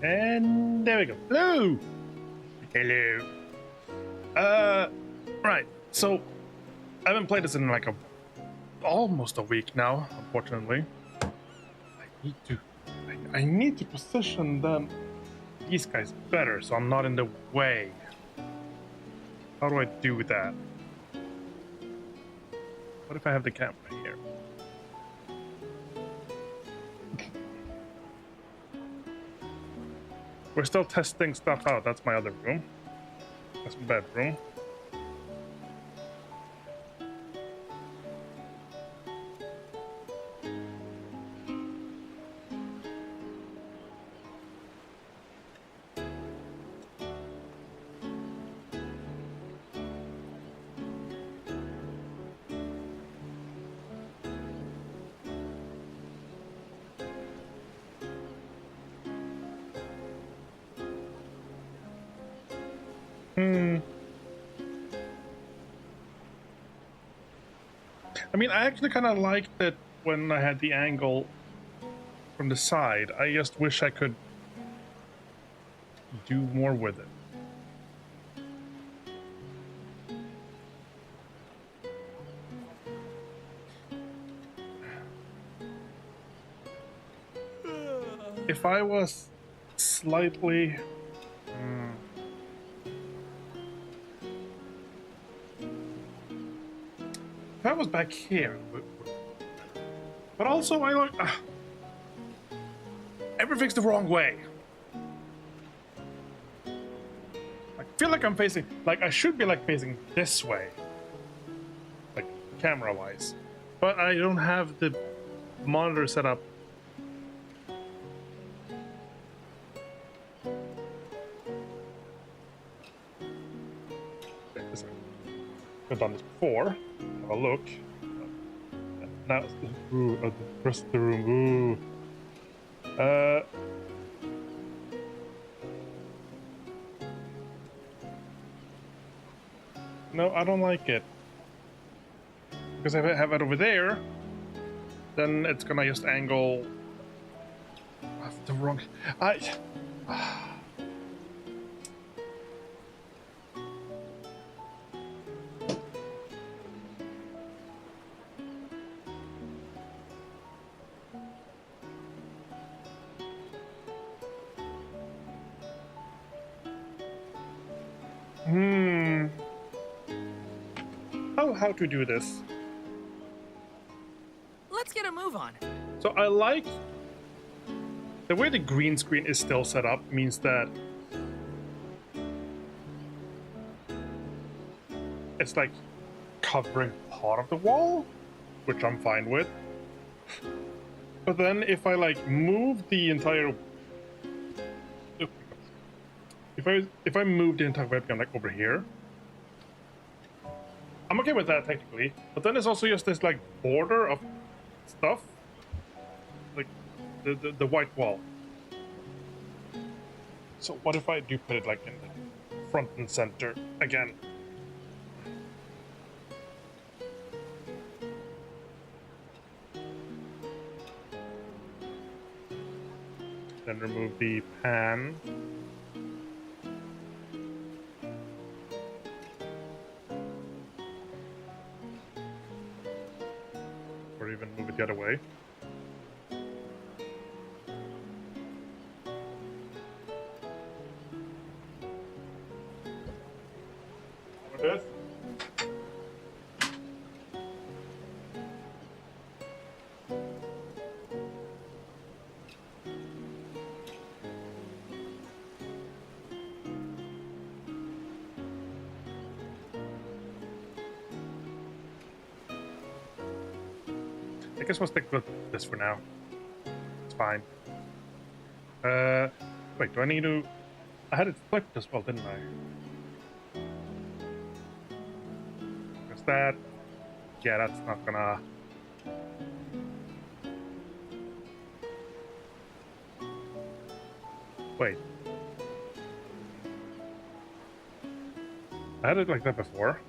And there we go. Hello! Hello. Right. So, I haven't played this in like almost a week now, unfortunately. I need to position these guys better so I'm not in the way. How do I do that? What if I have the camera here? We're still testing stuff out. That's my other room. That's my bedroom. I mean, I actually kind of liked it when I had the angle from the side. I just wish I could do more with it. If I was slightly... I was back here, but also I like everything's the wrong way. I feel like I'm facing, like I should be like facing this way, like camera-wise, but I don't have the monitor set up. I've done this before. Have a look. Now, ooh, the rest of the room. Ooh. No, I don't like it. Because if I have it over there, then it's gonna just angle. That's the wrong. How to do this. Let's get a move on. So I like the way the green screen is still set up means that it's like covering part of the wall, which I'm fine with. But then if I like move the entire if I move the entire webcam like over here, I'm okay with that technically, but then there's also just this like border of stuff, like the white wall. So what if I do put it like in the front and center again? Then remove the pan. Or even move it the other way. Like this. I guess we'll stick with this for now. It's fine. Wait, do I need to... I had it flipped as well, didn't I? Is that... Yeah, that's not gonna... Wait. I had it like that before.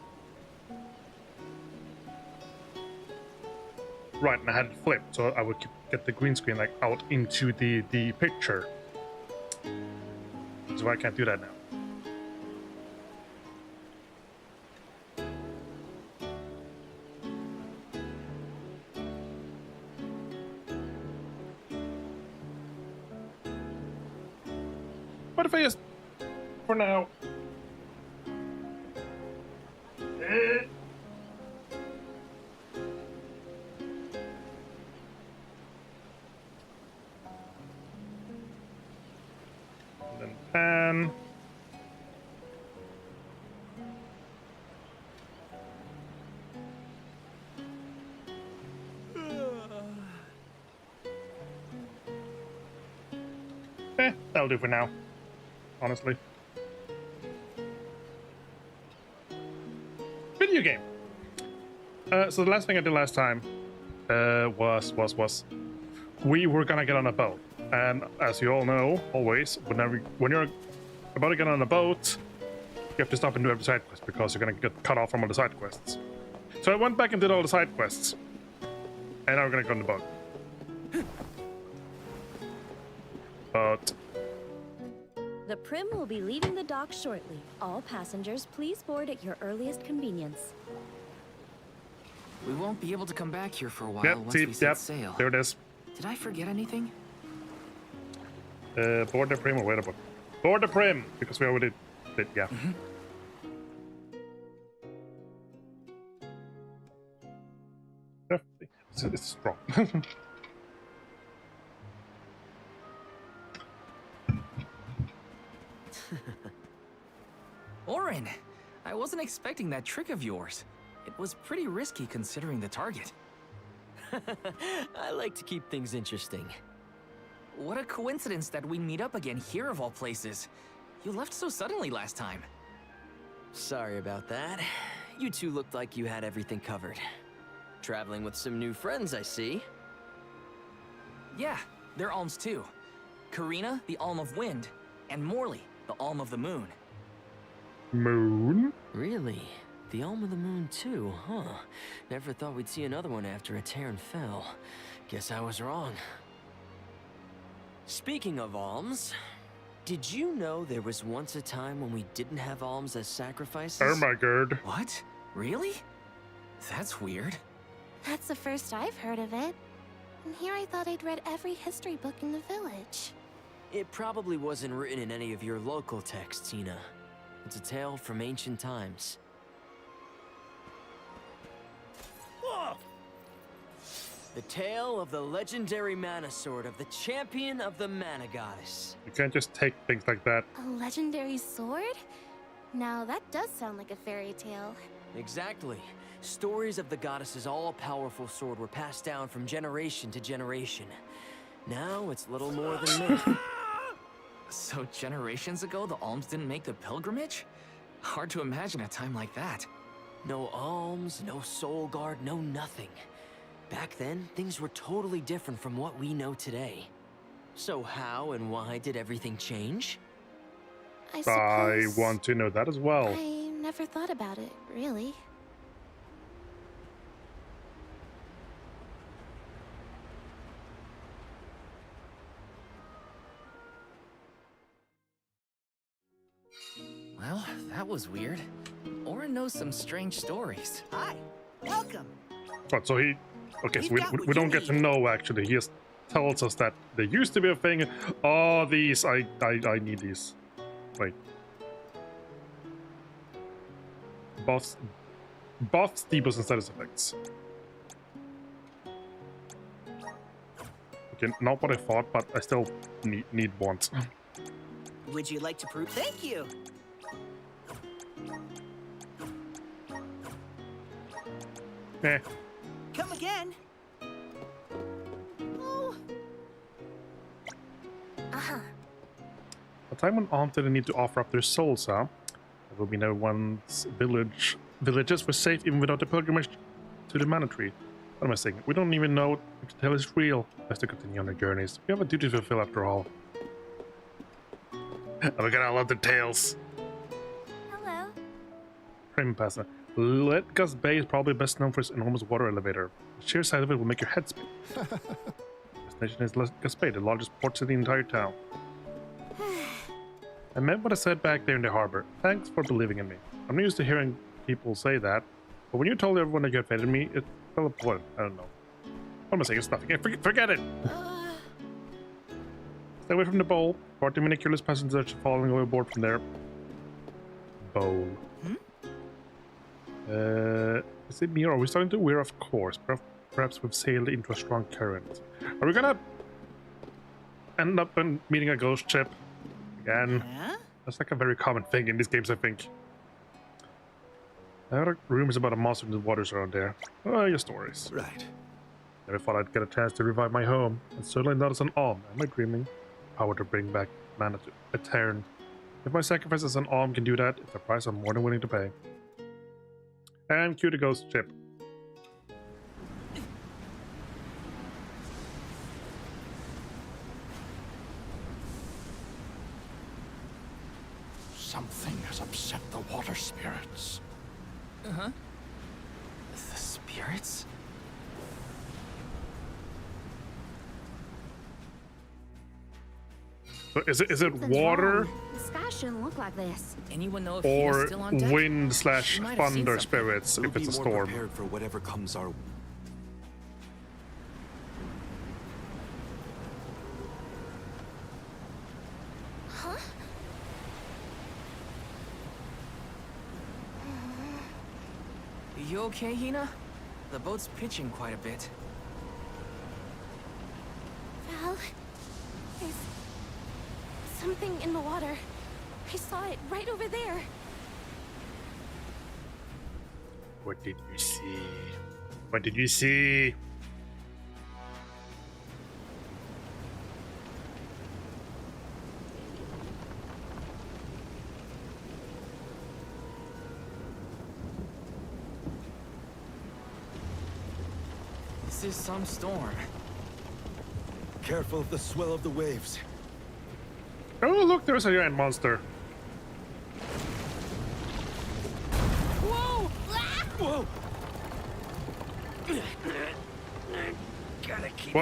Right, and I had it flipped, so I would get the green screen like out into the picture. So I can't do that now. What if I just, for now... Pan. That'll do for now, honestly. Video game. So the last thing I did last time was we were gonna get on a boat. And as you all know, always, when you're about to get on a boat, you have to stop and do every side quest because you're gonna get cut off from all the side quests. So I went back and did all the side quests, and now we're gonna go on the boat. But the Prim will be leaving the dock shortly. All passengers, please board at your earliest convenience. We won't be able to come back here for a while once see, we set sail. There it is. Did I forget anything? Board the Prim or wait a minute. Board the Prim, because we already did, yeah. Definitely. It's strong. Orin, I wasn't expecting that trick of yours. It was pretty risky considering the target. I like to keep things interesting. What a coincidence that we meet up again here of all places. You left so suddenly last time. Sorry about that. You two looked like you had everything covered. Traveling with some new friends, I see. Yeah, they're alms too. Karina, the Alm of Wind, and Morley, the Alm of the Moon. Moon? Really? The Alm of the Moon too, huh? Never thought we'd see another one after a Terran fell. Guess I was wrong. Speaking of alms, did you know there was once a time when we didn't have alms as sacrifices? Oh my god. What? Really? That's weird. That's the first I've heard of it. And here I thought I'd read every history book in the village. It probably wasn't written in any of your local texts, Tina. It's a tale from ancient times. The tale of the legendary mana sword of the champion of the mana goddess. You can't just take things like that. A legendary sword? Now that does sound like a fairy tale. Exactly. Stories of the goddess's all-powerful sword were passed down from generation to generation. Now it's little more than myth. So generations ago, the alms didn't make the pilgrimage? Hard to imagine a time like that. No alms, no soul guard, no nothing. Back then, things were totally different from what we know today. So how and why did everything change? I I suppose want to know that as well. I never thought about it, really. Well, that was weird. Orin knows some strange stories. Hi, welcome. Oh, so he... Okay, so We've got what we don't you get to need. know, actually. He just tells us that there used to be a thing. Oh, these. I need these. Wait. Buffs, debuffs, and status effects. Okay, not what I thought, but I still need ones. Would you like to prove? Thank you. Eh. Come again. Oh, Uh-huh. A time when Alms didn't need to offer up their souls, huh? There will be no one's villages were safe even without the pilgrimage to the mana tree. What am I saying? We don't even know if the tale is real. Let's to continue on our journeys. We have a duty to fulfill after all. Oh my god, I love the tales. Hello. Frame passer. Letgas Bay is probably best known for its enormous water elevator. The sheer sight of it will make your head spin. Destination is Letgas Bay, the largest port city in the entire town. I meant what I said back there in the harbor. Thanks for believing in me. I'm not used to hearing people say that, but when you told everyone that you had faith in me, it fell apart. I don't know. What am I saying? It's nothing. Forget it! Stay away from the bowl. 40 miniculous passengers falling overboard from there. Bowl. Is it me or are we starting to wear off course? Perhaps we've sailed into a strong current. Are we gonna end up in meeting a ghost ship again? yeah? That's like a very common thing in these games, I think. I heard rumors about a monster in the waters around there. Oh, your stories. Right. Never thought I'd get a chance to revive my home, and certainly not as an alm. Am I dreaming? Power to bring back mana to a Terran. If my sacrifice as an alm can do that, it's a price I'm more than willing to pay. And cue the ghost ship. Something has upset the water spirits. Uh-huh. The spirits? So is it Something's water wrong. The sky shouldn't look like this. Anyone know if Hina's or still on deck? wind / She might have seen thunder something. spirits We'll if it's be a more storm? prepared for whatever comes our Huh? You okay, Hina? The boat's pitching quite a bit. Val, there's something in the water. I saw it right over there. What did you see? What did you see? This is some storm. Careful of the swell of the waves. Oh, look, there's a giant monster. Whoa! Whoa! Gotta keep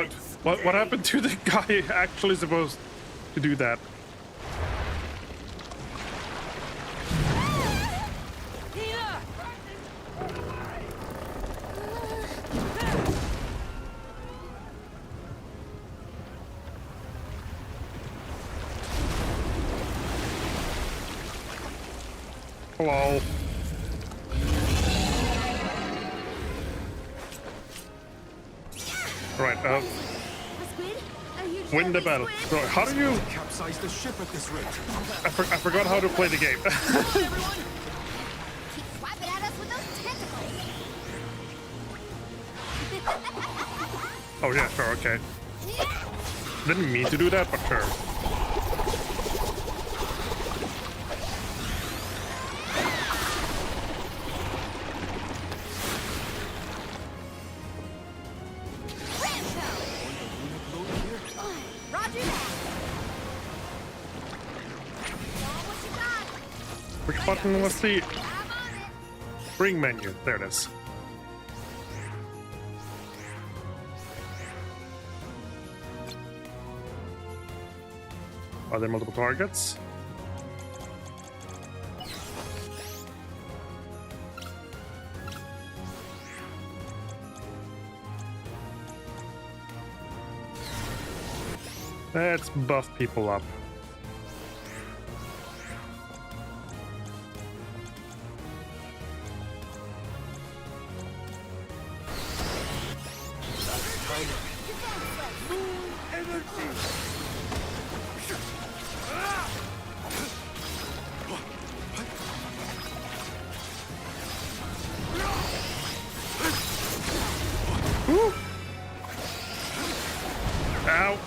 What happened to the guy actually supposed to do that? Hello. Right, Squid, are you win the battle. So how do you... Capsize the ship at this rate. I forgot how to play the game. Keep swiping at us with those tentacles. Oh yeah, sure, okay. Didn't mean to do that, but sure. Roger that. Which button was the I'm on it. bring menu? There it is. Are there multiple targets? Let's buff people up. Woo! Ow!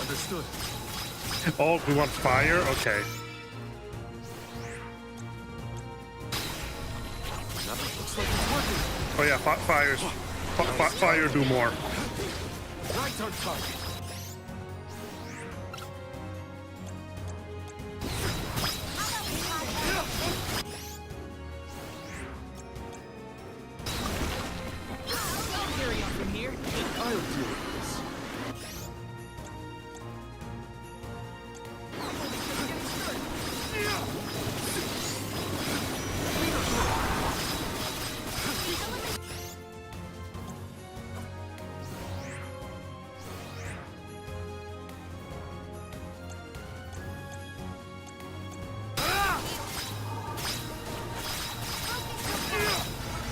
Understood. Oh, we want fire? Okay. Looks like it's working. Oh yeah, fire do more. Right on target. Carry on from here. I'll deal with this.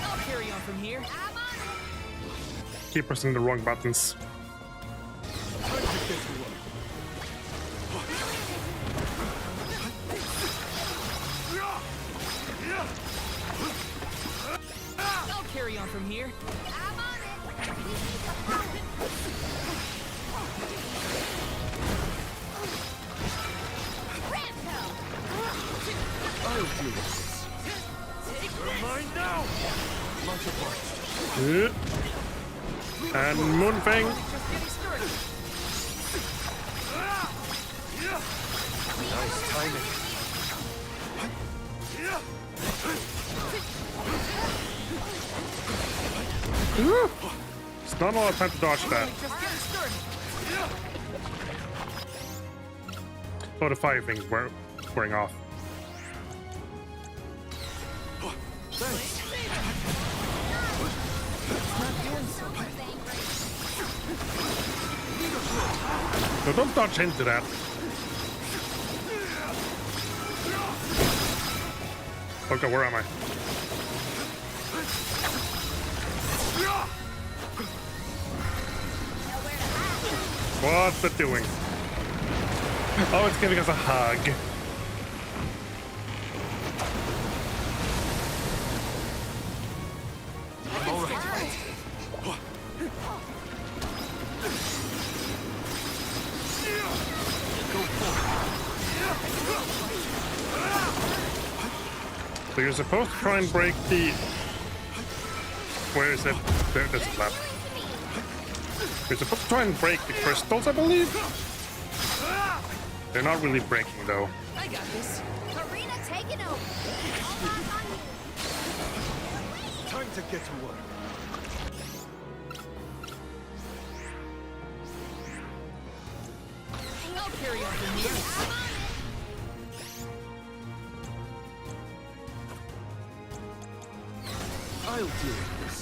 I'll carry on from here. Keep pressing the wrong buttons. Time to get you up. I'll carry on from here. I'll deal with this. You're mine now. Launch apart. Good. And Moonfang. Just getting started. Nice timing. It's not a lot of time to dodge that. Just getting started. Oh, the fire thing's wearing off. Thanks. No, don't dodge into that. Okay, where am I? What's it doing? Oh, it's giving us a hug. All right. Go So you're supposed to try and break the... Where is it? There's a flap. You're supposed to try and break the crystals, I believe? They're not really breaking, though. I got this. Karina taking over. All eyes on you. Time to get to work. I'll carry on the news. I'll deal with this.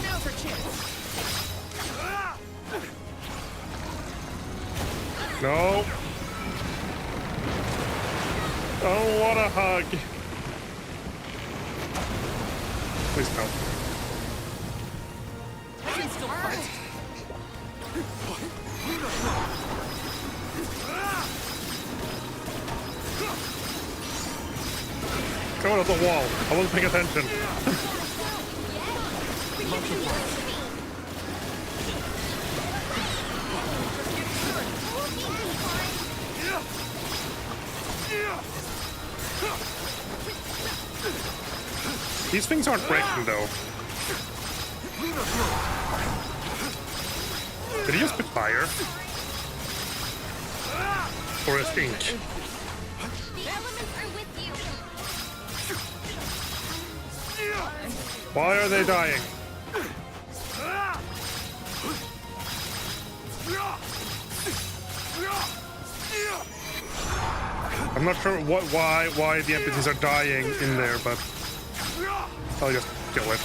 Now for chance. No. Oh, what a hug. Please no. I can still fight. Go to the wall. I wasn't paying attention. These things aren't breaking, though. Did he just spit fire? Or is ink? The elements are with you. Why are they dying? I'm not sure why the NPCs are dying in there, but I'll just kill it.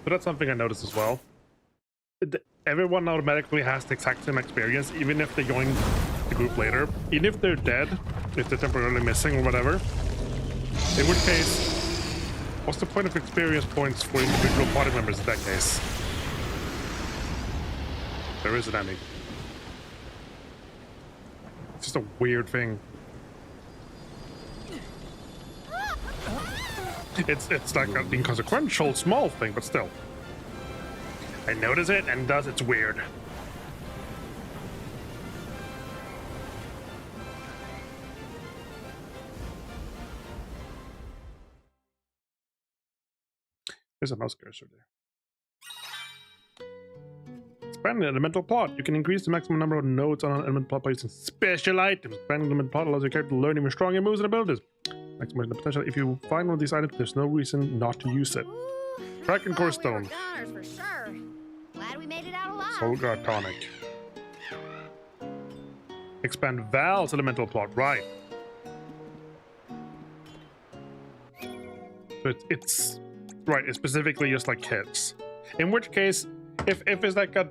But that's something I noticed as well. Everyone automatically has the exact same experience, even if they join the group later. Even if they're dead, if they're temporarily missing or whatever. In which case, what's the point of experience points for individual party members in that case? There isn't any. It's just a weird thing. It's like an inconsequential small thing, but still. I notice it, and thus it's weird. There's a mouse cursor there. Expand the elemental plot. You can increase the maximum number of nodes on an elemental plot by using special items. Expanding the elemental plot allows your character to learn even stronger moves and abilities. Maximizing the potential. If you find one of these items, there's no reason not to use it. Track and core stone. Gunners for sure. Glad we made it out alive. Soul Guard tonic. Expand Val's elemental plot. Right. So it's right. It's specifically just like hits. In which case, if it's like a,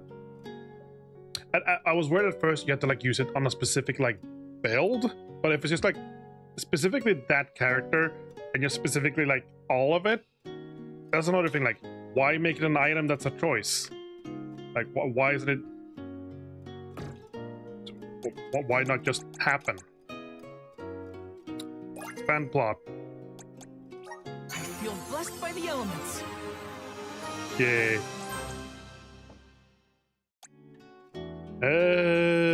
I was worried at first you had to like use it on a specific like build, but if it's just like specifically that character and just specifically like all of it, that's another thing. Like, why make it an item that's a choice? Like, why isn't it? Why not just happen? Expand plot. I feel blessed by the elements. Yay.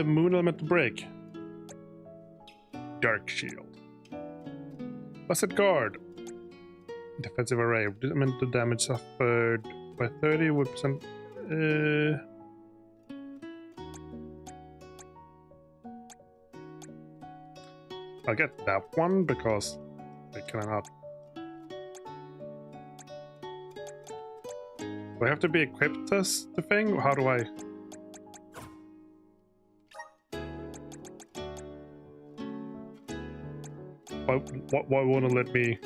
Moon elemental break. Dark shield. Blessed guard. Defensive array. Elemental damage suffered by 30 with percent. I'll get that one because I cannot. Do I have to be equipped as the thing? Or how do I? Why won't it let me?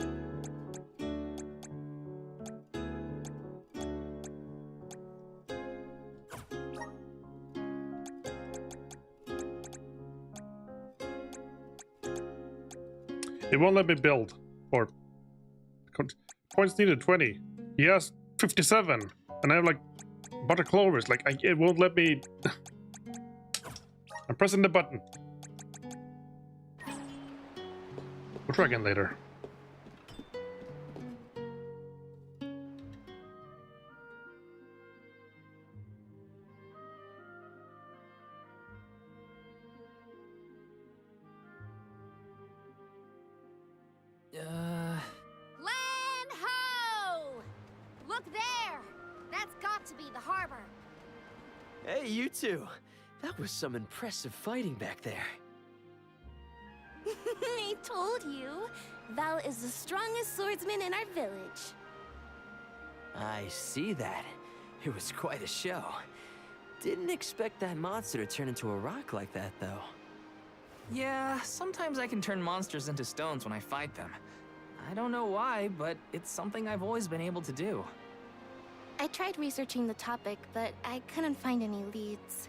It won't let me build. Or points needed 20. He has 57, and I have like a bunch of clovers. Like it won't let me. I'm pressing the button. We'll try again later. Land ho! Look there! That's got to be the harbor. Hey, you two. That was some impressive fighting back there. I told you. Val is the strongest swordsman in our village. I see that. It was quite a show. Didn't expect that monster to turn into a rock like that, though. Yeah, sometimes I can turn monsters into stones when I fight them. I don't know why, but it's something I've always been able to do. I tried researching the topic, but I couldn't find any leads.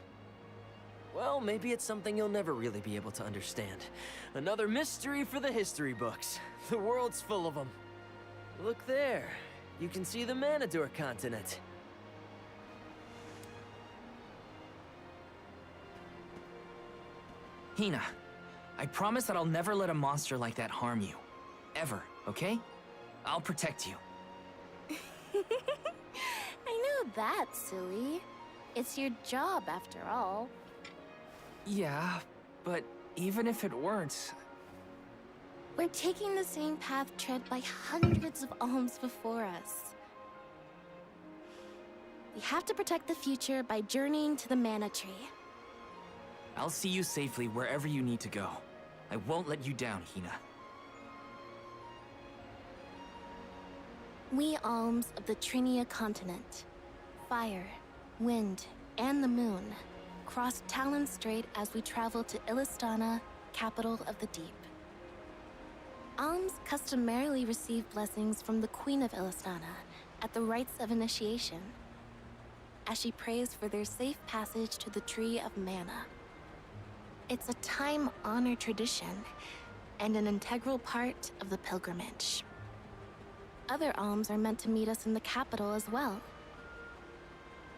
Well, maybe it's something you'll never really be able to understand. Another mystery for the history books. The world's full of them. Look there. You can see the Manador continent. Hina, I promise that I'll never let a monster like that harm you. Ever, okay? I'll protect you. I know that, silly. It's your job, after all. Yeah, but even if it weren't... We're taking the same path tread by hundreds of alms before us. We have to protect the future by journeying to the Mana Tree. I'll see you safely wherever you need to go. I won't let you down, Hina. We alms of the Trinia continent, fire, wind, and the moon, cross Talon Strait as we travel to Illistana, capital of the deep. Alms customarily receive blessings from the Queen of Illistana at the rites of initiation, as she prays for their safe passage to the Tree of Mana. It's a time-honored tradition and an integral part of the pilgrimage. Other alms are meant to meet us in the capital as well.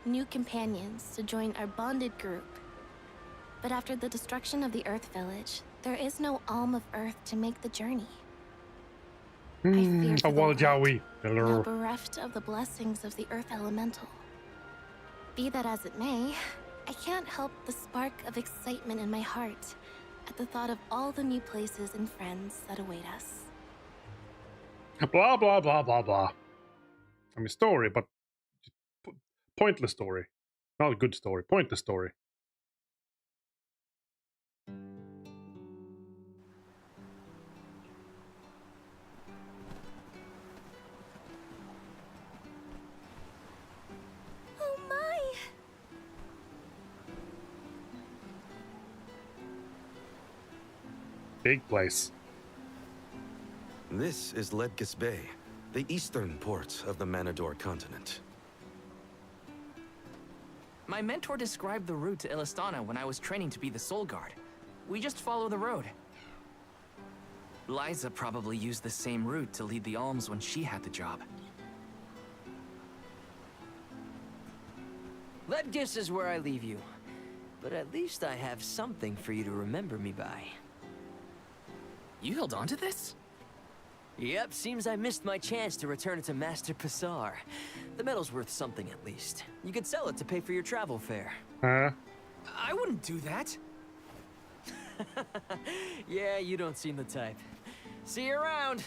New companions to join our bonded group. But after the destruction of the Earth Village, there is no alm of Earth to make the journey. I fear for the Jawi. now bereft of the blessings of the Earth Elemental. Be that as it may, I can't help the spark of excitement in my heart at the thought of all the new places and friends that await us. Blah blah blah blah blah. I mean, story, but pointless story. Not a good story. Pointless story. Oh my! Big place. This is Ledgis Bay, the eastern port of the Manador continent. My mentor described the route to Illistana when I was training to be the Soul Guard. We just follow the road. Liza probably used the same route to lead the alms when she had the job. Ledgis is where I leave you. But at least I have something for you to remember me by. You held on to this? Yep, seems I missed my chance to return it to Master Passar. The metal's worth something at least. You could sell it to pay for your travel fare. I wouldn't do that. Yeah, you don't seem the type. See you around!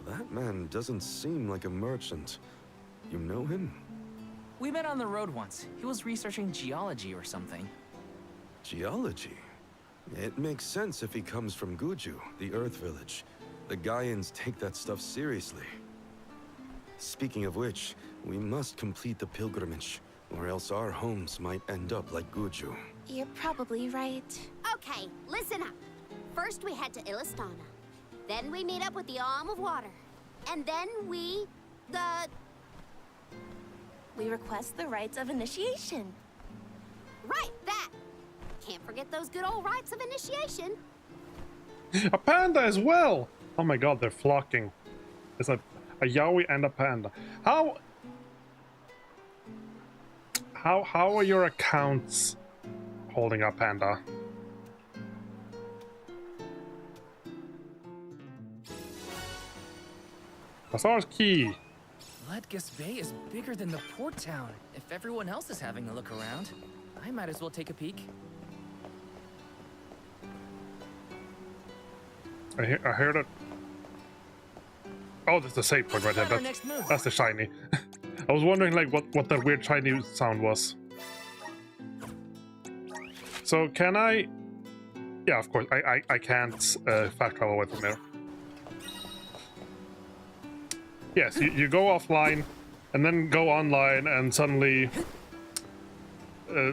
That man doesn't seem like a merchant. You know him? We met on the road once. He was researching geology or something. Geology? It makes sense if he comes from Guju, the Earth Village. The Gaians take that stuff seriously. Speaking of which, we must complete the pilgrimage, or else our homes might end up like Guju. You're probably right. Okay, listen up. First we head to Illistana. Then we meet up with the Alm of Water. And then we... We request the rites of initiation. Right, that! Can't forget those good old rites of initiation. A panda as well! Oh my god, they're flocking. It's a yaoi and a panda. How are your accounts holding up, panda? Bazaar's key. Letgus Bay is bigger than the port town. If everyone else is having a look around, I might as well take a peek. I heard it. Oh, that's the save point right there. Our next move. That's the shiny. I was wondering like what that weird shiny sound was. So can I? Yeah, of course. I can't fast travel away from there. Yes, you go offline, and then go online, and suddenly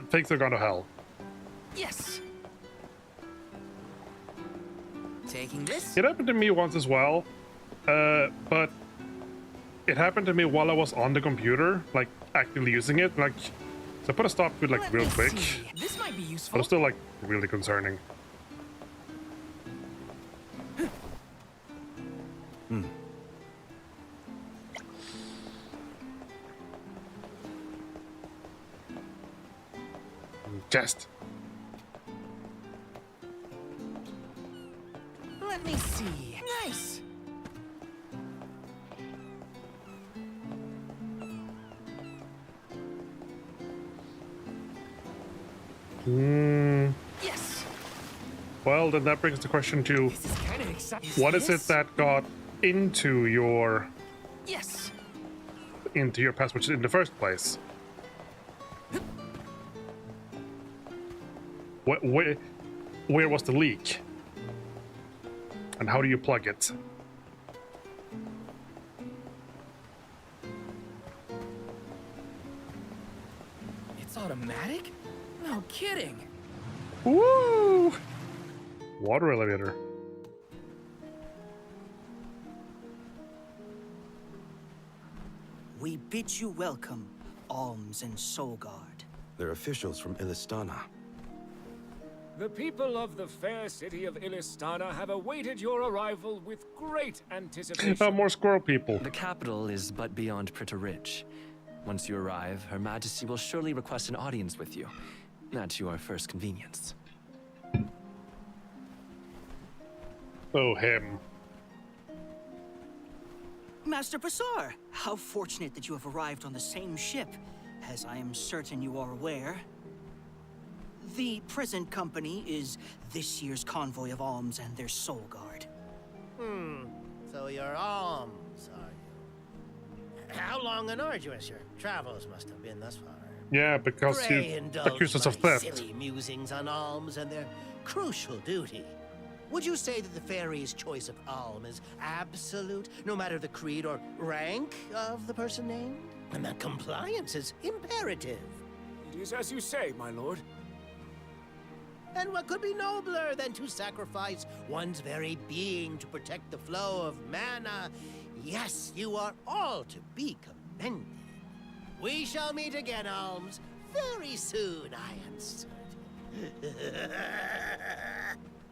things are gone to hell. Yes. Taking this. It happened to me once as well, but it happened to me while I was on the computer, like actively using it. Like, so I put a stop to it like real quick. This might be useful. But it's still like really concerning. Chest. Let me see. Nice. Yes. Well, then that brings the question to This is kind of exciting. what is it that got into your Yes. password in the first place? Where was the leak? And how do you plug it? It's automatic? No kidding. Woo! Water elevator. We bid you welcome, Alms and Solgard. They're officials from Illistana. The people of the fair city of Illistana have awaited your arrival with great anticipation. More squirrel people. The capital is but beyond Pritta Ridge. Once you arrive, Her Majesty will surely request an audience with you, at your first convenience. Oh, him. Master Bazaar, how fortunate that you have arrived on the same ship. As I am certain you are aware, the present company is this year's convoy of Alms and their Soul Guard. So you're Alms, are you? How long and arduous your travels must have been thus far. Yeah, because Pray you indulge accused us of my theft. silly musings on alms and their crucial duty. Would you say that the fairy's choice of alm is absolute, no matter the creed or rank of the person named? And that compliance is imperative. It is as you say, my lord. And what could be nobler than to sacrifice one's very being to protect the flow of mana? Yes, you are all to be commended. We shall meet again, Alms, very soon, I am certain.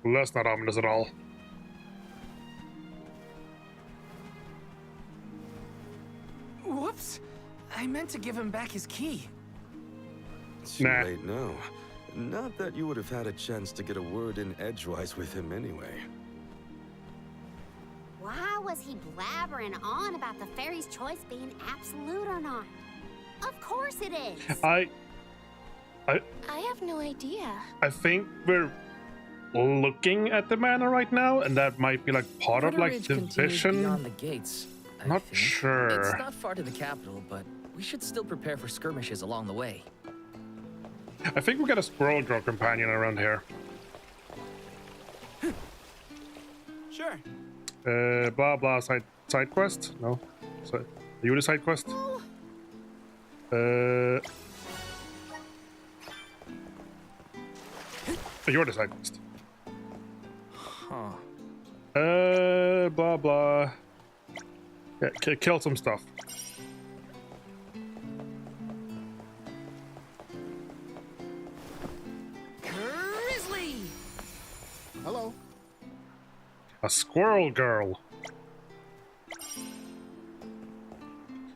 Well, that's not ominous at all. Whoops. I meant to give him back his key. Too Nah. late now. Not that you would have had a chance to get a word in edgewise with him anyway. Why was he blabbering on about the fairy's choice being absolute or not? Of course it is. I have no idea. I think we're looking at the mana right now, and that might be like part of Pritta like Ridge the continues vision. beyond the gates. I Not think. sure. It's not far to the capital, but we should still prepare for skirmishes along the way. I think we got a squirrel girl companion around here. Sure. Blah blah side quest? No. So, are you the side quest? You're the side quest. Huh. Blah blah. Yeah, kill some stuff. A squirrel girl.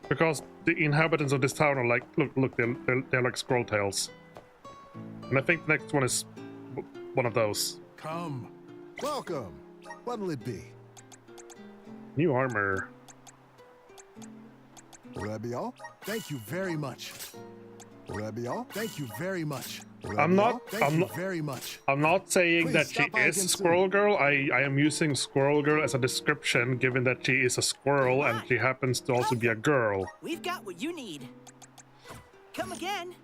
Because the inhabitants of this town are like, look, they're like squirrel tails. And I think the next one is one of those. Come. Welcome. What'll it be? New armor. Will that be all? Thank you very much. Will that be all? Thank you very much. I'm not very much. I'm not saying Please that she stop by is again Squirrel soon. Girl. I am using Squirrel Girl as a description, given that she is a squirrel and she happens to also be a girl. We've got what you need. Come again.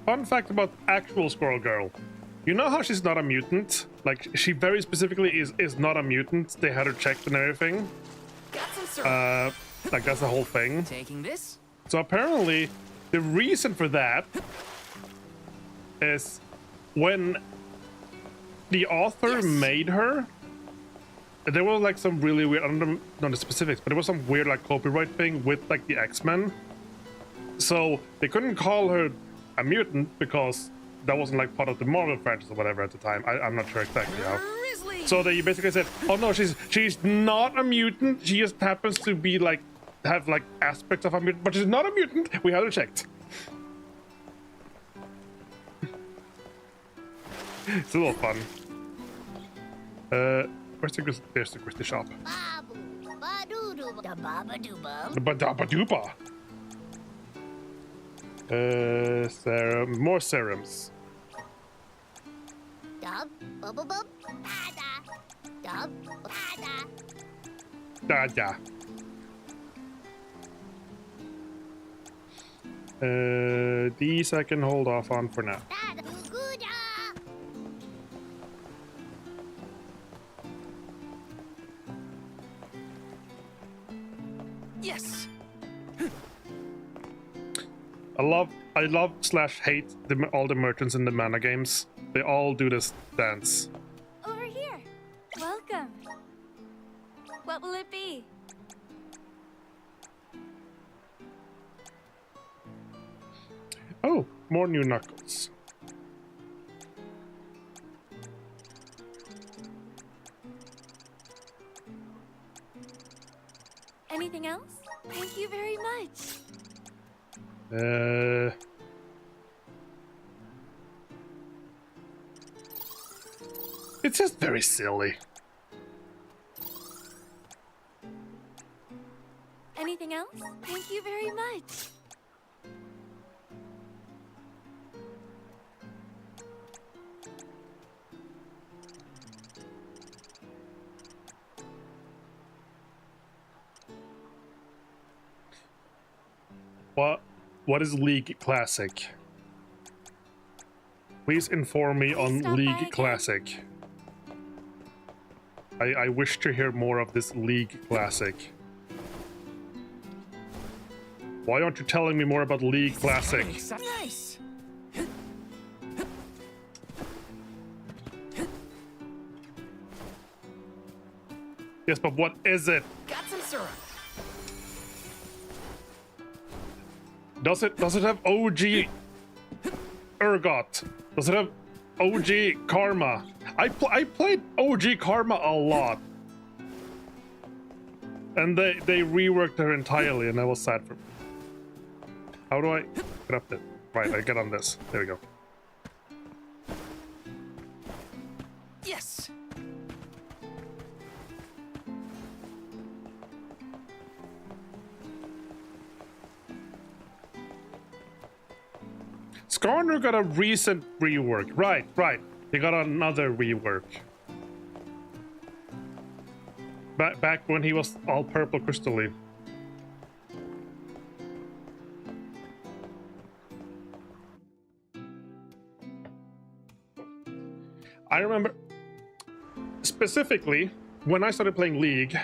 Fun fact about actual Squirrel Girl. You know how she's not a mutant? Like, she very specifically is not a mutant. They had her checked and everything. Got some syrup. Like, that's the whole thing. Taking this? So apparently, the reason for that is when the author made her, there was like some really weird, I don't know the specifics, but there was some weird like copyright thing with like the X-Men. So they couldn't call her a mutant because that wasn't like part of the Marvel franchise or whatever at the time. I'm not sure exactly how. So they basically said, oh no, she's not a mutant. She just happens to be like, have like aspects of a mutant, but she's not a mutant. We had her checked. It's a little fun. There's the Christie shop. The Badaba-dooba. Serum, more serums. Da. These I can hold off on for now. Yes. I love / hate all the merchants in the mana games. They all do this dance. Over here. Welcome. What will it be? Oh, more new knuckles. Anything else? Thank you very much. It's just very silly. Anything else? Thank you very much. What is League Classic? Please inform me on League Classic. I wish to hear more of this League Classic. Why aren't you telling me more about League Classic? Nice. Yes, but what is it? Got some syrup. Does it have OG Urgot? Does it have OG Karma? I played OG Karma a lot. And they reworked her entirely and I was sad for me. How do I get up there? Right, I get on this. There we go. Yes. Skarner got a recent rework. Right. He got another rework. Back when he was all purple crystalline. I remember specifically when I started playing League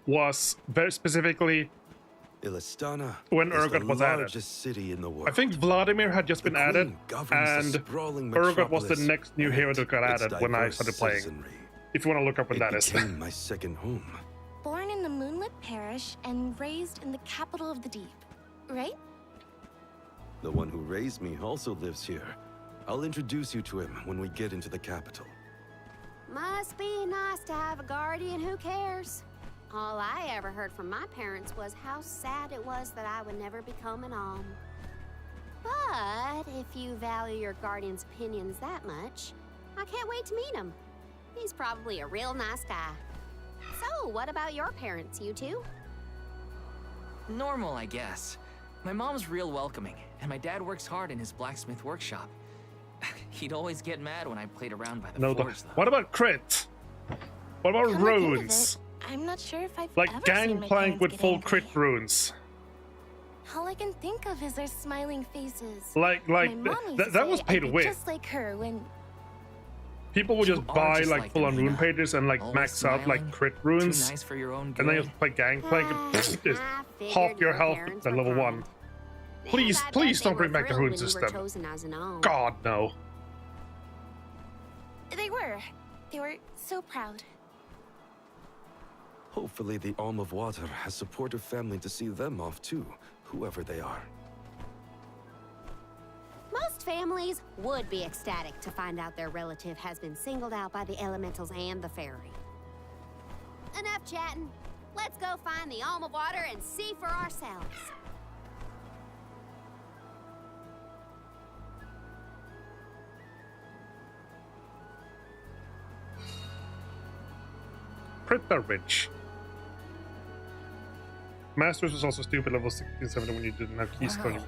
was very specifically Illistana when is Urgot the was added. largest city in the world. I think Vladimir had just been added, and Urgot was the next new hero that got added when I started playing. If you want to look up when that is. It became my second home. Born in the moonlit parish and raised in the capital of the deep, right? The one who raised me also lives here. I'll introduce you to him when we get into the capital. Must be nice to have a guardian who cares. All I ever heard from my parents was how sad it was that I would never become an Alm. But if you value your guardian's opinions that much, I can't wait to meet him. He's probably a real nice guy. So, what about your parents, you two? Normal, I guess. My mom's real welcoming, and my dad works hard in his blacksmith workshop. He'd always get mad when I played around by the forge, though. What about crit? What about Come to think of runes? it, I'm not sure if I've Like ever seen my Gangplank parents with get full angry. crit runes. All I can think of is their smiling faces. Like My mom used to that was say pay I'd to be win. just like her when People would just You are buy just like like full on them, rune Lena. pages and like Always max out like smiling, crit too runes, nice for your own and then you good. play Gangplank and just I half figured your your health parents at were level kind. 1. Please, And I bet please they don't were bring back the thrilled rune when you were system. chosen as an Alm. God no. they were so proud. Hopefully the Alm of Water has supportive family to see them off too, whoever they are. Most families would be ecstatic to find out their relative has been singled out by the elementals and the fairy. Enough chatting. Let's go find the Alm of Water and see for ourselves. Pritteridge. Masters was also stupid level 16, 17 when you didn't have keystone. Wow.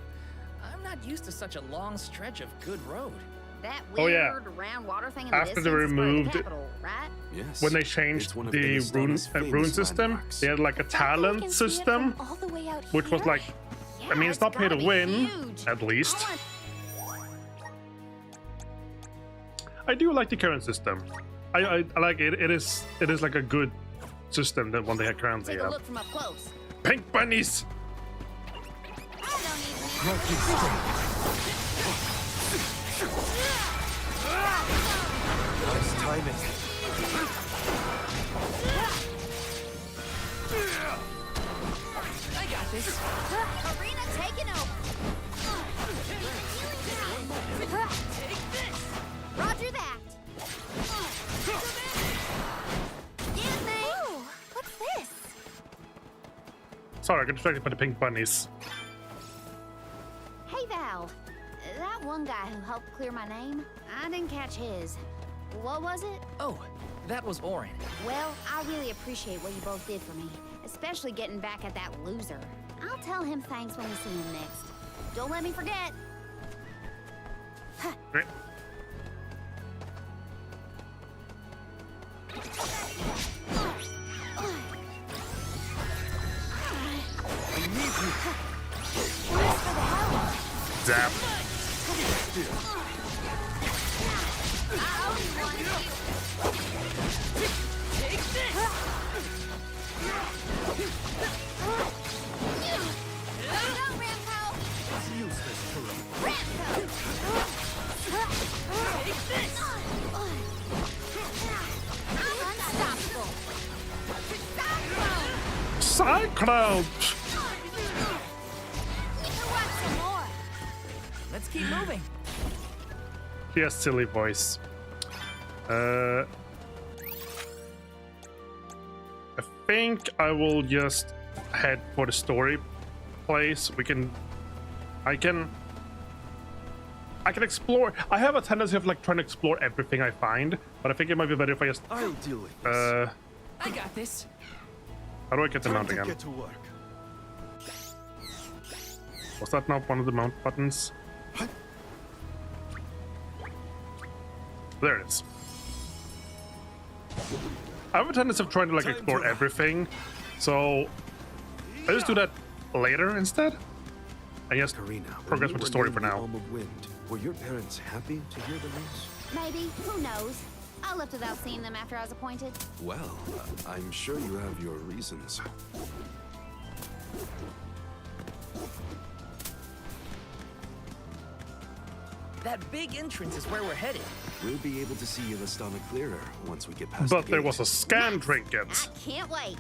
I'm not used to such a long stretch of good road. That Oh, weird yeah. round water thing in the After they distance is part of the removed capital, right? Yes. When they changed It's one of the Illustana's rune famous system, landmarks. they had like a That way we talent can see it system, from all the way out which was here? like, Yeah, I mean, it's not pay to gotta be win, huge. at least. I I do like the current system. I like it. It is like a good system that one they had currently. Take a look from up close. Pink bunnies. I don't even Nice timing. I got this. Arena taken over. Take this. Roger that. Give me. Ooh, what's this? Sorry, I got distracted by the pink bunnies. Hey, Val. That one guy who helped clear my name, I didn't catch his. What was it? Oh, that was Orin. Well, I really appreciate what you both did for me, especially getting back at that loser. I'll tell him thanks when we see him next. Don't let me forget. Great. Zap. Cyclone. Let's keep moving. He has silly voice. I think I will just head for the story place. I can explore. I have a tendency of like trying to explore everything I find, but I think it might be better if I just I'll deal with this. I got this. How do I get the mount Time to again? get to work. Was that not one of the mount buttons? There it is. I have a tendency of trying to like explore everything, so I just do that later instead. I just Karina, when progress you with the were story named for the now. Alm of Wind, were your parents happy to hear the news? Maybe. Who knows? I left without seeing them after I was appointed. Well, I'm sure you have your reasons. That big entrance is where we're headed. We'll be able to see Illustana clearer once we get past But the there gate. was a scan trinket. I can't wait.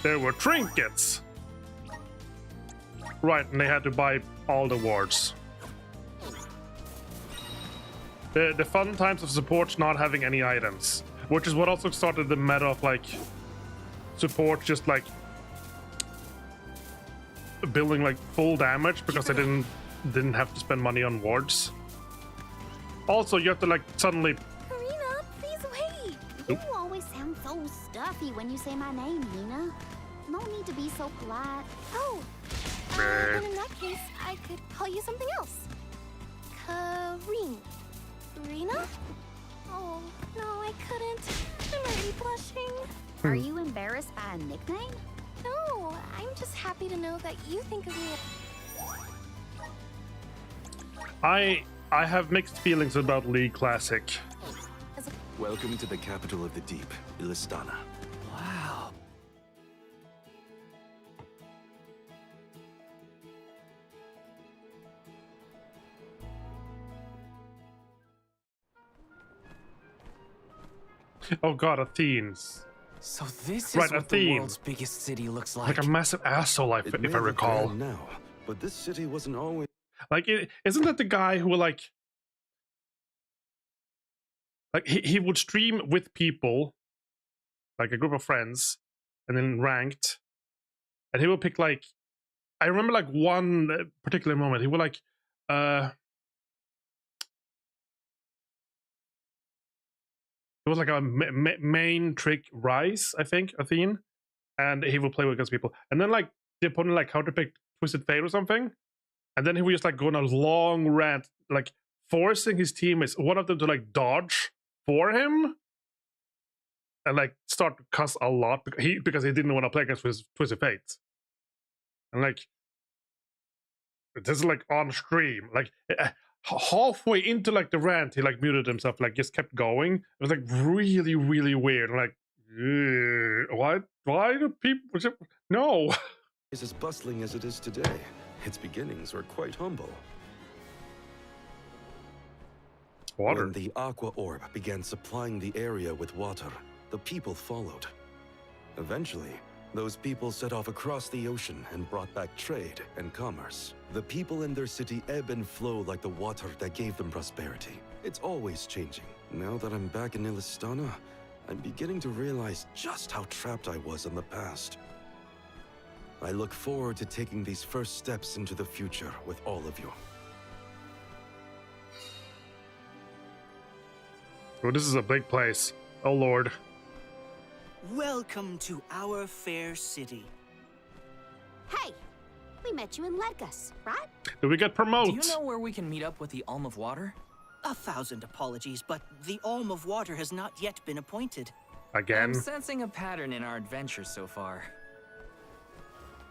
There were trinkets. Right, and they had to buy all the wards. the fun times of supports not having any items, which is what also started the meta of like support just like building like full damage because they didn't have to spend money on wards. Also, you have to like suddenly. Karina, please wait. You always sound so stuffy when you say my name, Nina. No need to be so polite. Oh, then in that case, I could call you something else. Karina? Oh, no, I couldn't. I'm already blushing. Are you embarrassed by a nickname? No, I'm just happy to know that you think of me. I have mixed feelings about League Classic. Welcome to the capital of the deep, Illistana. Wow. Oh god, Athens. So this is Right, what the Athene. world's biggest city looks Like a massive asshole, if I recall. Now, but this city wasn't always. Like, isn't that the guy who like he would stream with people, like a group of friends, and then ranked, and he would pick like, I remember like one particular moment he would like, it was like a main trick Rise, I think, Athene, and he would play against people, and then like the opponent like counterpicked Twisted Fate or something. And then he would just like go on a long rant, like forcing his teammates, one of them to like dodge for him, and like start to cuss a lot because he didn't want to play against his Twisted Fate. And like this is like on stream, like halfway into like the rant, he like muted himself, like just kept going. It was like really, really weird. Like, why do people? No. Is as bustling as it is today. Its beginnings were quite humble. Water. When the Aqua Orb began supplying the area with water, the people followed. Eventually, those people set off across the ocean and brought back trade and commerce. The people in their city ebb and flow like the water that gave them prosperity. It's always changing. Now that I'm back in Illistana, I'm beginning to realize just how trapped I was in the past. I look forward to taking these first steps into the future with all of you. Oh, this is a big place. Oh, Lord. Welcome to our fair city. Hey, we met you in Ledgus, right? Did we get promoted? Do you know where we can meet up with the Alm of Water? 1,000 apologies, but the Alm of Water has not yet been appointed. Again? I'm sensing a pattern in our adventures so far.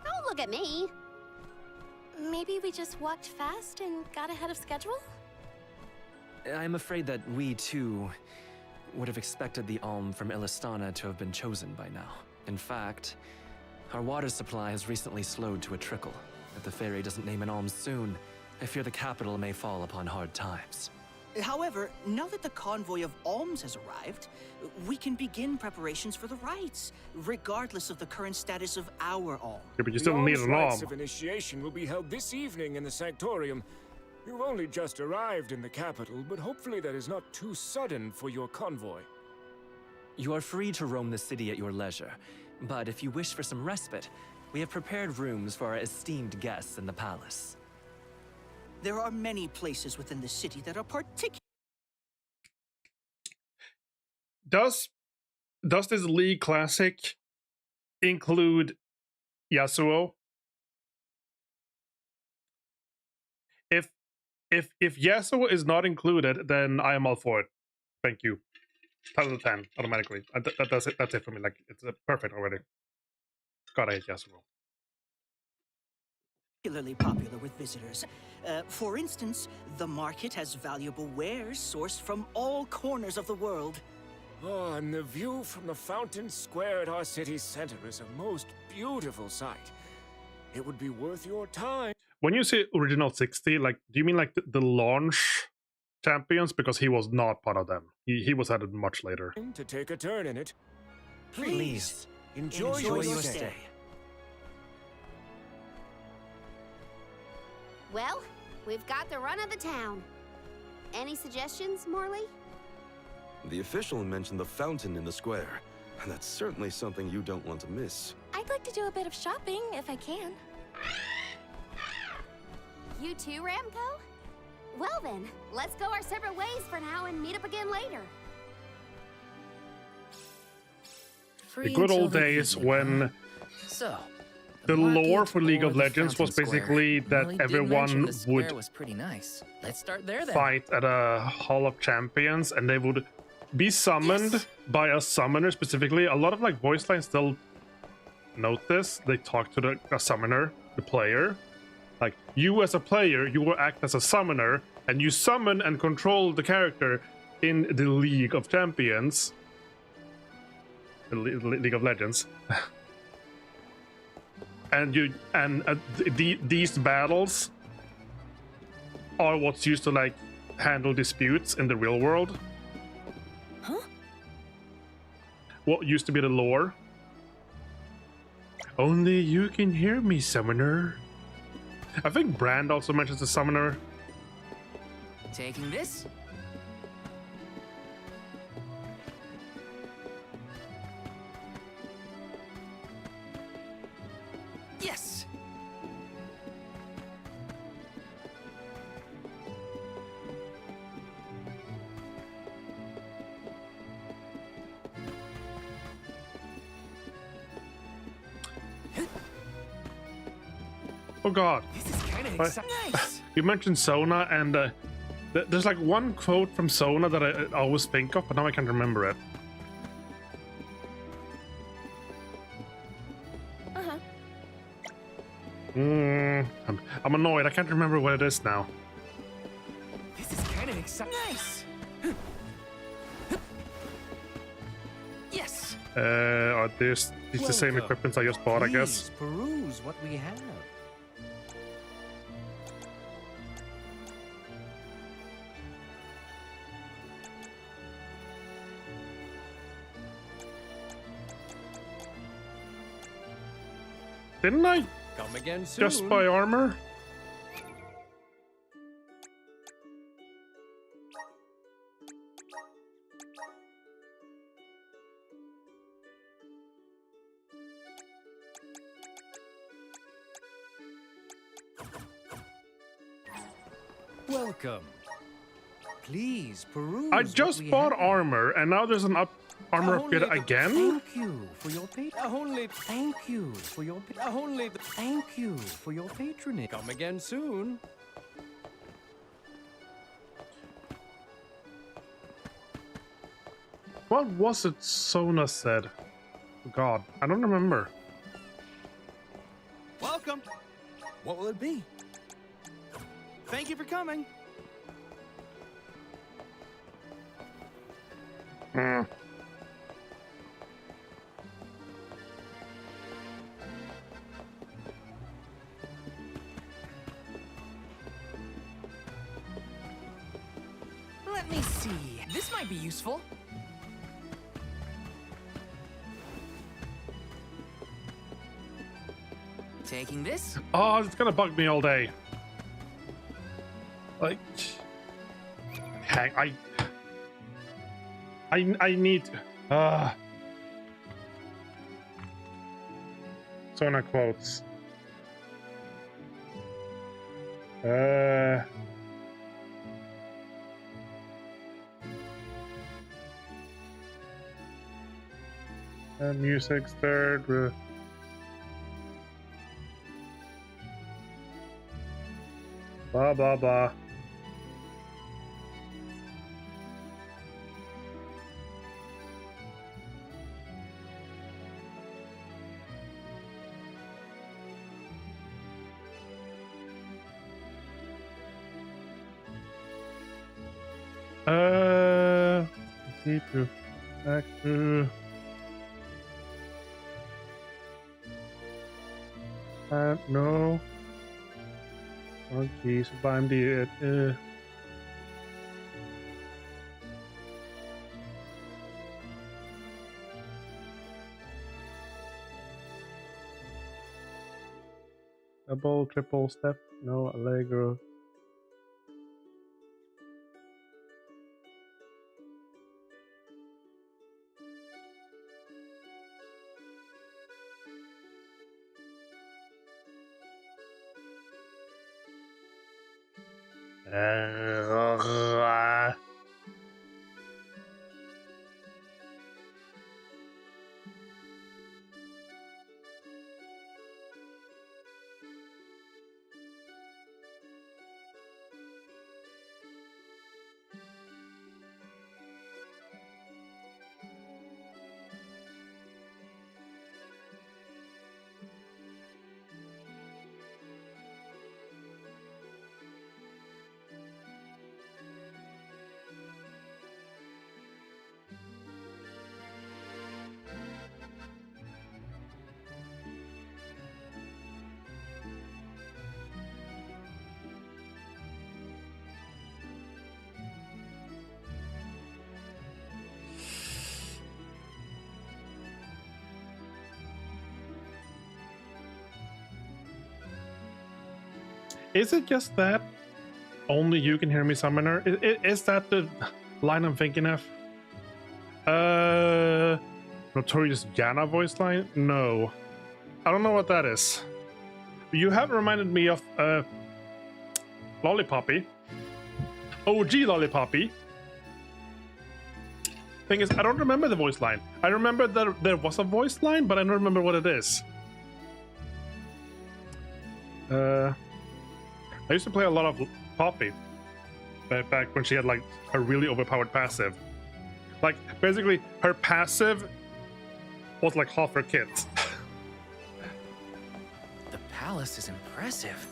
Don't look at me. Maybe we just walked fast and got ahead of schedule? I'm afraid that we, too, would have expected the Alm from Illistana to have been chosen by now. In fact, our water supply has recently slowed to a trickle. If the fairy doesn't name an Alm soon, I fear the capital may fall upon hard times. However, now that the convoy of alms has arrived, we can begin preparations for the rites, regardless of the current status of our alm. Yeah, but you still need an rites alm. of initiation will be held this evening in the Sanctorium. You've only just arrived in the capital, but hopefully that is not too sudden for your convoy. You are free to roam the city at your leisure, but if you wish for some respite, we have prepared rooms for our esteemed guests in the palace. There are many places within the city that are particular. Does this League Classic include Yasuo? If Yasuo is not included, then I am all for it. Thank you. 10 out of 10 automatically. That's it. That's it for me. Like, it's perfect already. God, I hate Yasuo. Particularly popular with visitors. For instance, the market has valuable wares sourced from all corners of the world. Oh, and the view from the fountain square at our city center is a most beautiful sight. It would be worth your time. When you say original 60, like, do you mean like the launch champions? Because he was not part of them. He was added much later. To take a turn in it. Please, enjoy your your stay. stay. Well, we've got the run of the town. Any suggestions, Morley? The official mentioned the fountain in the square, and that's certainly something you don't want to miss. I'd like to do a bit of shopping if I can. You too, Ramco? Well then, let's go our separate ways for now and meet up again later. The good old days when So, the market lore for League or of the Legends was Fountain Square? basically that Well, he did mention everyone the square would was pretty nice. Let's start there then. fight at a Hall of Champions, and they would be summoned by a summoner specifically. A lot of like voice lines still note this. They talk to a summoner, the player. Like, you as a player, you will act as a summoner, and you summon and control the character in the League of Champions. The League of Legends. And these battles are what's used to like handle disputes in the real world. Huh? What used to be the lore. Only you can hear me, summoner. I think Brand also mentions the summoner. Taking this? Yes! Oh god. This is kind of exciting. Nice! You mentioned Sona, and there's like one quote from Sona that I always think of, but now I can't remember it. Uh-huh. I'm annoyed. I can't remember what it is now. This is kind of exciting. Nice! Yes! Are these the same equipment I just bought, I guess? Please peruse what we have. Didn't I Come again soon. just buy armor? Welcome. Please peruse. I what just we bought have. armor, and now there's an armor upgrade again? Thank you for your Thank you for your Thank you for your patronage. Come again soon. What was it Sona said? God, I don't remember. Welcome. What will it be? Thank you for coming. Let me see. This might be useful. Taking this? Oh, it's gonna bug me all day. Like, hang, I need. Sona quotes. Music's third. Blah blah blah. Need to back to. No. Okay, så beim die double, triple step, no allegro. Is it just that only you can hear me, Summoner? Is that the line I'm thinking of? Notorious Yana voice line? No. I don't know what that is. You have reminded me of Lollipoppy. OG Lollipoppy. Thing is, I don't remember the voice line. I remember that there was a voice line, but I don't remember what it is. I used to play a lot of Poppy back when she had like a really overpowered passive. Like basically her passive was like half her kit. The palace is impressive.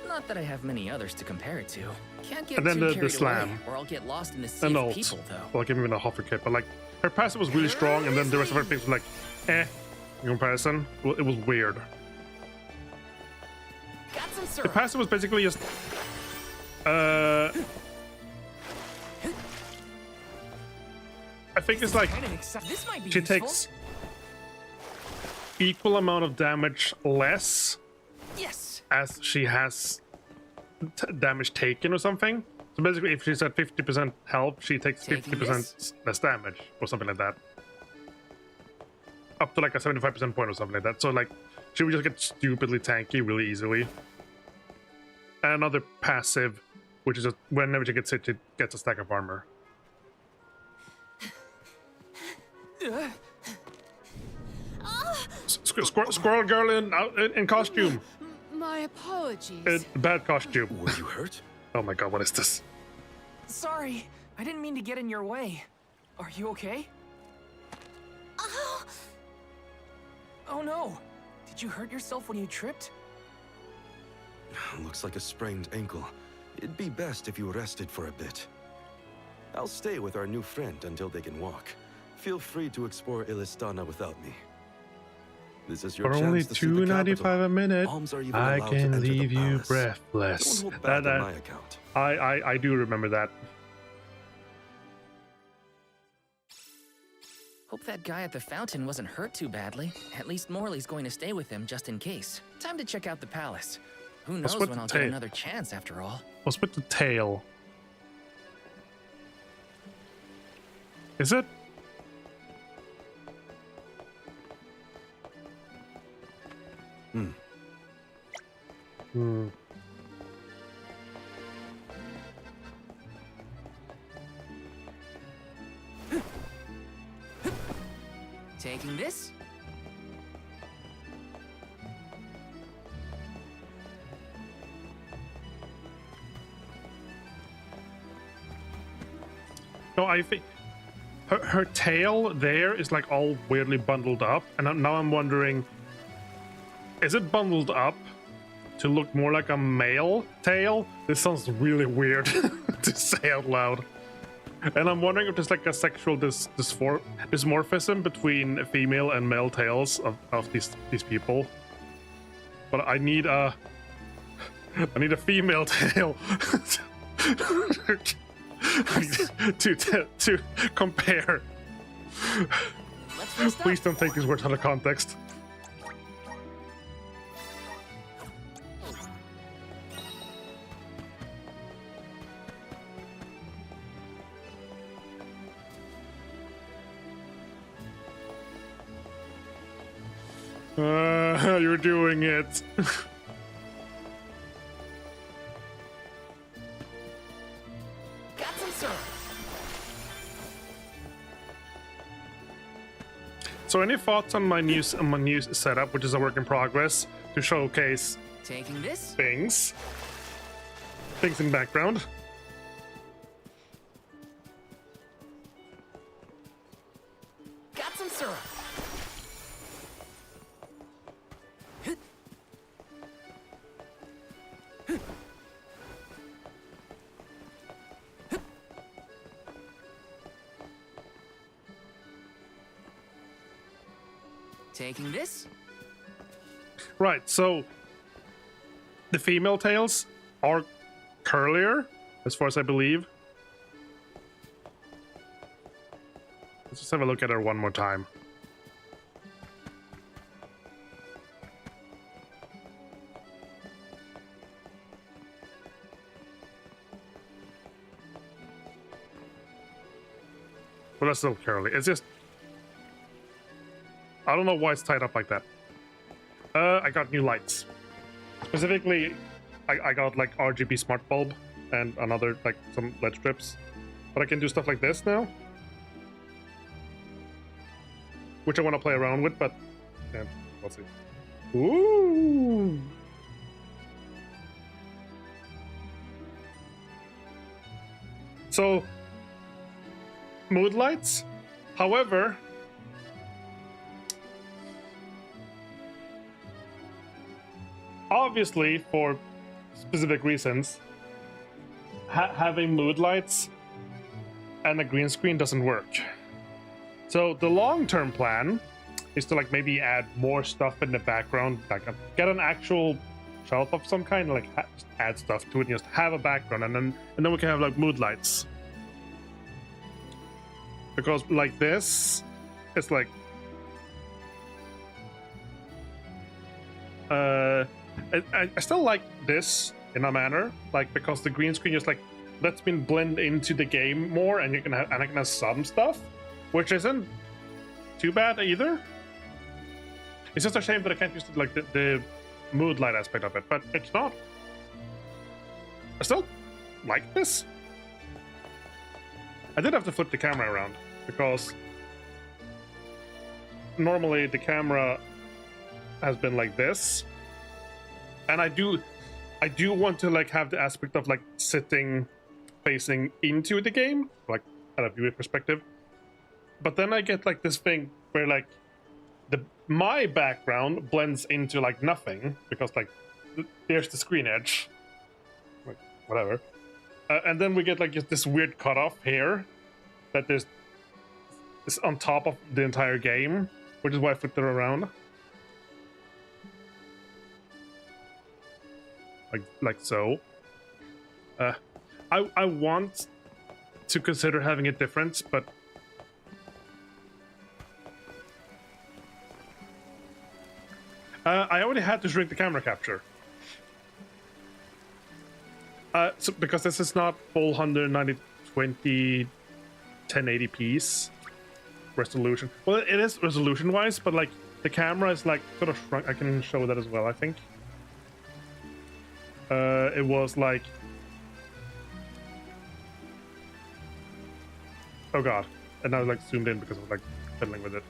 Not that I have many others to compare it to. Can't get And then too the carried slam. away, or I'll get lost in the sea And of ult. people, though. Well, I can't even a half her kit, but like her passive was really strong, and then the rest of her things were like, in comparison. Well, it was weird. Got some The syrup. passive was basically just I think it's like This might be she useful. takes equal amount of damage less Yes. as she has damage taken or something. So basically, if she's at 50% health, she takes Taking 50% less damage or something like that. Up to like a 75% point or something like that. So like, she would just get stupidly tanky really easily. And another passive, which is just whenever she gets hit, she gets a stack of armor. Squirrel girl in costume. My apologies. Bad costume. Were you hurt? Oh my god, what is this? Sorry, I didn't mean to get in your way. Are you okay? Oh no! Did you hurt yourself when you tripped? Looks like a sprained ankle. It'd be best if you rested for a bit. I'll stay with our new friend until they can walk. Feel free to explore Illistana without me. This is your For chance only to see the $2.95 capital. a minute, Alms are even I allowed to can enter the leave you palace. breathless. Don't hold back on my account. I do remember that. Hope that guy at the fountain wasn't hurt too badly. At least Morley's going to stay with him just in case. Time to check out the palace. Who What's knows with when the I'll get tail? another chance after all. What's with the tail? Is it? Hmm. Taking this? No, I think her tail there is like all weirdly bundled up, and now I'm wondering, is it bundled up to look more like a male tail? This sounds really weird to say out loud. And I'm wondering if there's like a sexual dysmorphism between female and male tails of these people. But I need a female tail to compare. Please don't take these words out of context. You're doing it. So any thoughts on my new setup, which is a work in progress, to showcase Taking this? things in background? Got some syrup. Taking this? Right, so the female tails are curlier, as far as I believe. Let's just have a look at her one more time. Well, that's still curly. It's just... I don't know why it's tied up like that. I got new lights. Specifically, I got like RGB smart bulb and another, like some LED strips. But I can do stuff like this now. Which I want to play around with, but yeah, we'll see. Ooh! So, mood lights. However, obviously, for specific reasons, having mood lights and a green screen doesn't work. So the long-term plan is to like maybe add more stuff in the background, like get an actual shelf of some kind, like just add stuff to it, and just have a background, and then we can have like mood lights. Because like this, it's like I still like this in a manner, like because the green screen just like lets me blend into the game more, and I can have some stuff, which isn't too bad either. It's just a shame that I can't use like the mood light aspect of it, but it's not. I still like this. I did have to flip the camera around because normally the camera has been like this, and I do want to like have the aspect of like sitting facing into the game, like at a viewer perspective. But then I get like this thing where like my background blends into like nothing because like there's the screen edge, like whatever, and then we get like just this weird cutoff here that is on top of the entire game, which is why I flipped it around. Like so. I want to consider having it different, but I already had to shrink the camera capture. So because this is not full 120 1080p resolution. Well, it is resolution-wise, but like the camera is like sort of shrunk. I can show that as well, I think. It was like... Oh god. And now like zoomed in because I was like fiddling with it.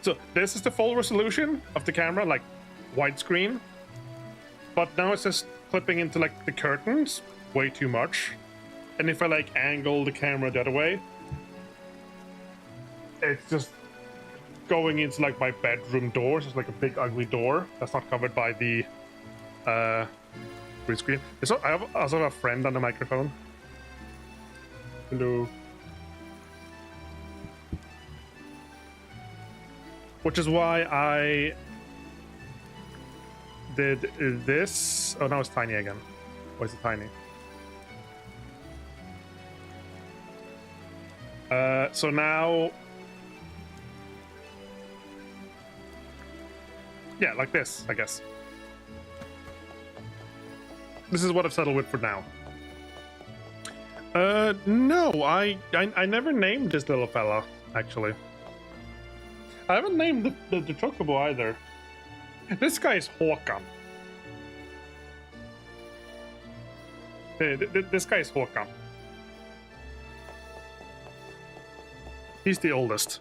So this is the full resolution of the camera, like widescreen. But now it's just clipping into like the curtains way too much. And if I like angle the camera the other way, it's just going into like my bedroom door. It's just like a big ugly door that's not covered by the green screen. I also have a friend on the microphone. Hello. Which is why I did this. Oh, now it's tiny again. Why is it tiny? So now... Yeah, like this, I guess. This is what I've settled with for now. No, I never named this little fella, actually. I haven't named the chocobo either. This guy is Håkan. This guy is Håkan. He's the oldest.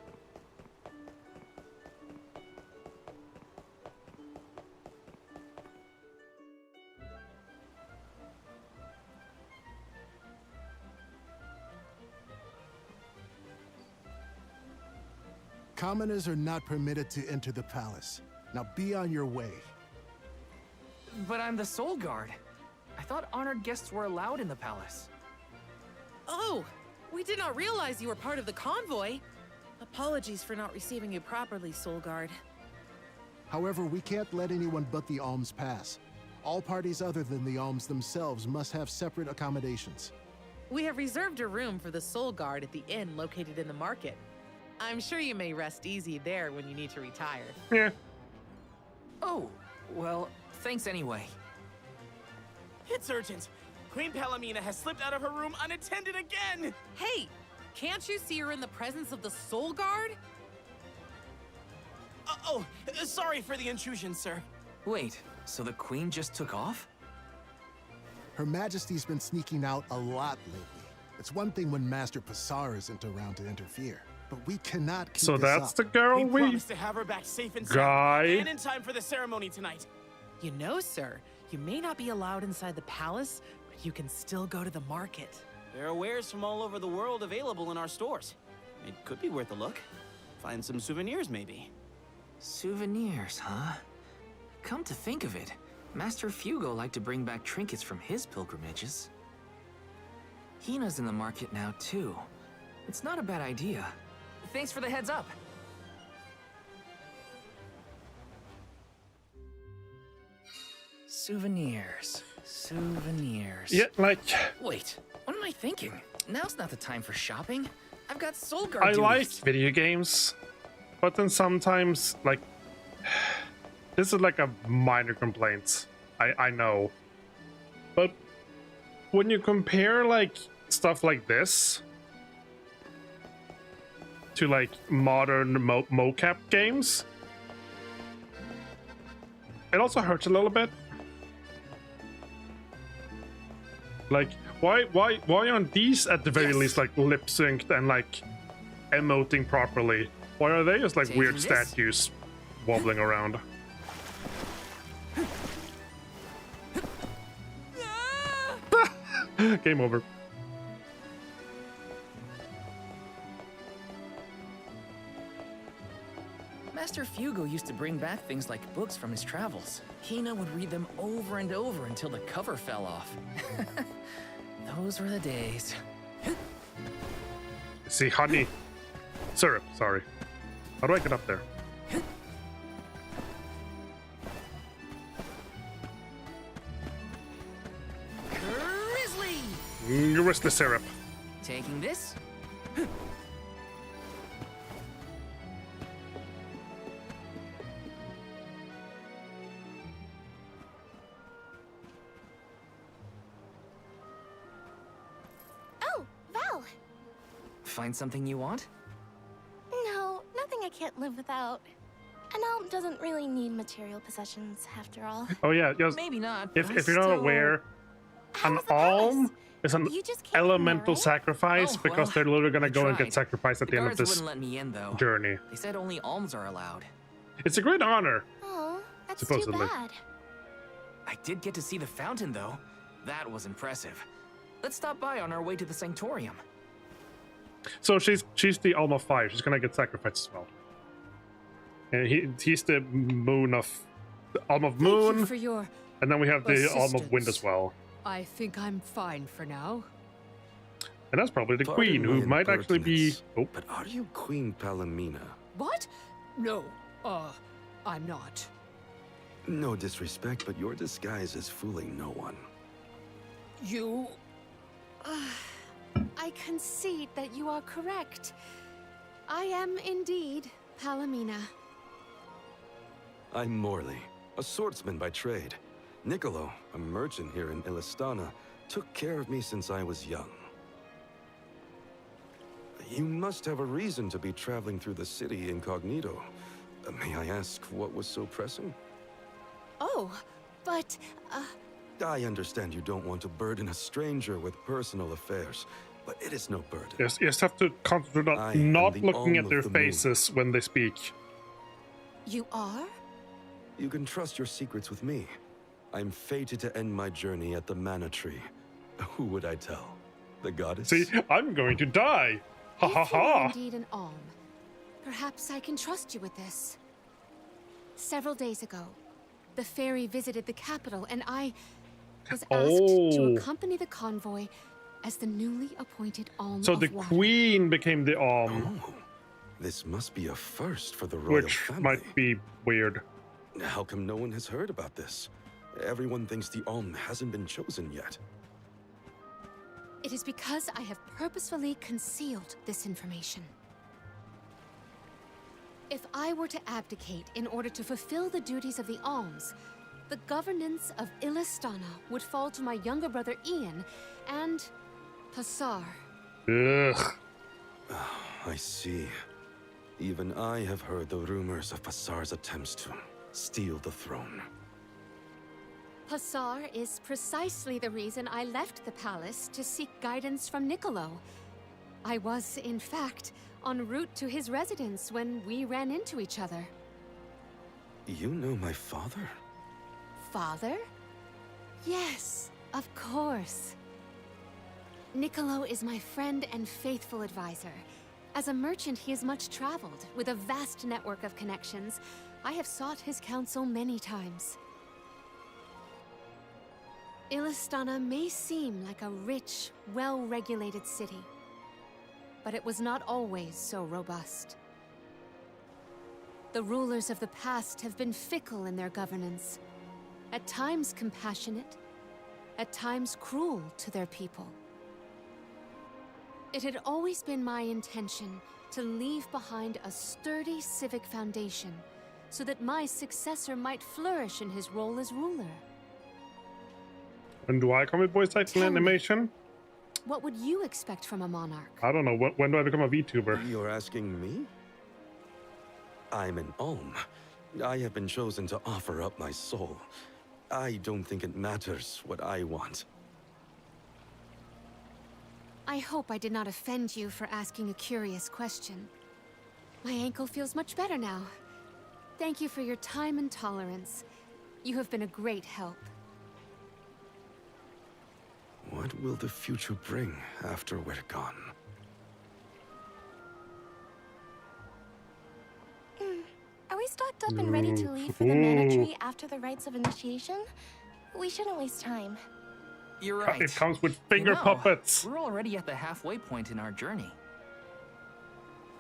Commoners are not permitted to enter the palace. Now be on your way. But I'm the Soul Guard. I thought honored guests were allowed in the palace. Oh, we did not realize you were part of the convoy. Apologies for not receiving you properly, Soul Guard. However, we can't let anyone but the alms pass. All parties other than the alms themselves must have separate accommodations. We have reserved a room for the Soul Guard at the inn located in the market. I'm sure you may rest easy there when you need to retire. Yeah. Oh, well, thanks anyway. It's urgent. Queen Palomina has slipped out of her room unattended again! Hey, can't you see her in the presence of the Soul Guard? Sorry for the intrusion, sir. Wait, so the queen just took off? Her Majesty's been sneaking out a lot lately. It's one thing when Master Passar isn't around to interfere, but we cannot keep So this that's up. the girl We we promised to have her back safe and Guy. sound, and in time for the ceremony tonight. You know, sir, you may not be allowed inside the palace, but you can still go to the market. There are wares from all over the world available in our stores. It could be worth a look. Find some souvenirs, maybe. Souvenirs, huh? Come to think of it, Master Fugo liked to bring back trinkets from his pilgrimages. Hina's in the market now, too. It's not a bad idea. Thanks for the heads up. Souvenirs. Yeah, like Wait, what am I thinking? Now's not the time for shopping. I've got Soul Guard I duties. like video games, but then sometimes like this is like a minor complaint. I know. But when you compare like stuff like this to like modern mocap games, it also hurts a little bit. Like, why aren't these at the very least like lip synced and like emoting properly? Why are they just like Taking weird this? statues wobbling around? Game over. Master Fugo used to bring back things like books from his travels. Hina would read them over and over until the cover fell off. Those were the days. See, honey. Syrup, sorry. How do I get up there? Grizzly! Grizzly syrup. Taking this? Oh, Val! Find something you want? No, nothing I can't live without. An alm doesn't really need material possessions, after all. Oh yeah, yes. Maybe not. If but you're not still- aware, an alm is an You just came from there, elemental right? sacrifice Oh, because well, they're literally gonna I go and get tried. sacrificed at The the end of guards this wouldn't let me in, though. journey. They said only alms are allowed. It's a great honor. Oh, that's Supposedly. too bad. I did get to see the fountain, though. That was impressive. Let's stop by on our way to the Sanctorium. So she's the alm of fire. She's gonna get sacrificed as well. And he's the moon of the alm of Thank you moon, for your and then we have the alm of wind assistance. as well. I think I'm fine for now. And that's probably the Pardon queen, who my might actually be. impertinence, Oh, But are you Queen Palomina? What? No, I'm not. No disrespect, but your disguise is fooling no one. You... I concede that you are correct. I am indeed Palomina. I'm Morley, a swordsman by trade. Niccolo, a merchant here in Illistana, took care of me since I was young. You must have a reason to be traveling through the city incognito. May I ask what was so pressing? Oh, but, I understand you don't want to burden a stranger with personal affairs, but it is no burden. Yes, you just have to concentrate I on am not the looking Alm at their of the Moon. faces when they speak. You are? You can trust your secrets with me. I'm fated to end my journey at the Mana Tree. Who would I tell? The goddess? See, I'm going to die. Ha ha If you are ha. indeed an Alm, perhaps I can trust you with this. Several days ago, the fairy visited the capital, and I was asked to accompany the convoy as the newly appointed Alm So of the Water. queen became the Alm, This must be a first for the royal which family. might be weird. How come no one has heard about this? Everyone thinks the Alm hasn't been chosen yet. It is because I have purposefully concealed this information. If I were to abdicate in order to fulfill the duties of the Alms, the governance of Illistana would fall to my younger brother Ian and Passar. Ugh. I see. Even I have heard the rumors of Passar's attempts to steal the throne. Passar is precisely the reason I left the palace to seek guidance from Niccolo. I was, in fact, en route to his residence when we ran into each other. You know my father? Father? Yes, of course. Niccolo is my friend and faithful advisor. As a merchant, he is much traveled, with a vast network of connections. I have sought his counsel many times. Illistana may seem like a rich, well-regulated city, but it was not always so robust. The rulers of the past have been fickle in their governance, at times compassionate, at times cruel to their people. It had always been my intention to leave behind a sturdy civic foundation so that my successor might flourish in his role as ruler. When do I come with voice acting and animation? What would you expect from a monarch? I don't know. When do I become a VTuber? You're asking me? I'm an Alm. I have been chosen to offer up my soul. I don't think it matters what I want. I hope I did not offend you for asking a curious question. My ankle feels much better now. Thank you for your time and tolerance. You have been a great help. What will the future bring after we're gone? Are we stocked up and ready to leave for the Mana Tree after the rites of initiation? We shouldn't waste time. You're right. It comes with finger puppets. We're already at the halfway point in our journey.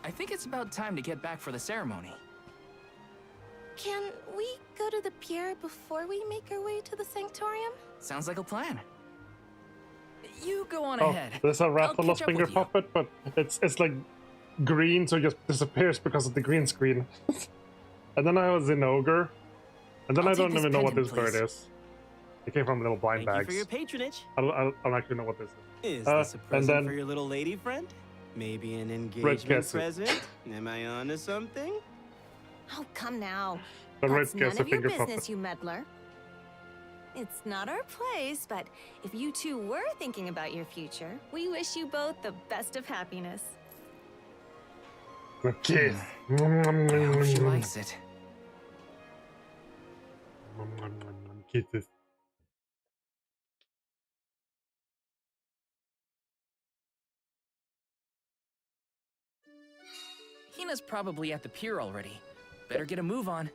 I think it's about time to get back for the ceremony. Can we go to the pier before we make our way to the Sanctorium? Sounds like a plan. You go on Oh, ahead. there's a I'll Rathalos catch up finger with you. puppet, but it's like green, so it just disappears because of the green screen. And then I was an ogre, and then I'll I take don't this even know what this pendant, bird is. It came from little blind Thank you bags. for your patronage. I don't actually know what this is. Is this a and present then for your little lady friend? Maybe an Red engagement Cassie. present? Am I onto something? Oh, come now. The red That's none Cassie of your finger business, puppet. you meddler. It's not our place, but if you two were thinking about your future, we wish you both the best of happiness. Okay. I hope she likes it. Kisses. Hina's probably at the pier already. Better get a move on.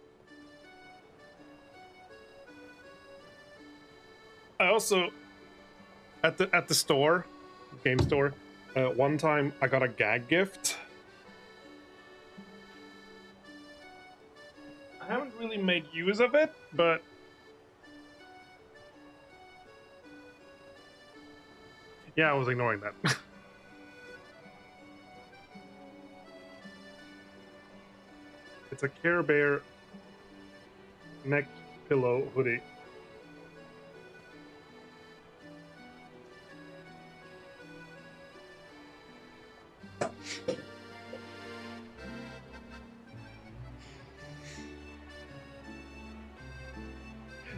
I also at the store, game store, one time I got a gag gift. I haven't really made use of it, but yeah, I was ignoring that. It's a Care Bear neck pillow hoodie.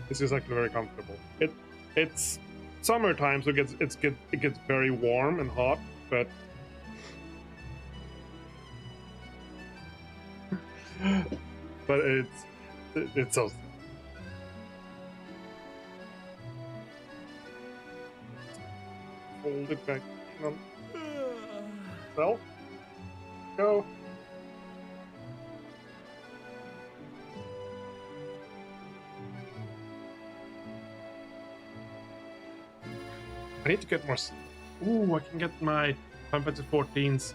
This is actually very comfortable. It's summertime, so it gets very warm and hot, but but it's so. Hold it back. So, go. I need to get more. Ooh, I can get my Final Fantasy 14's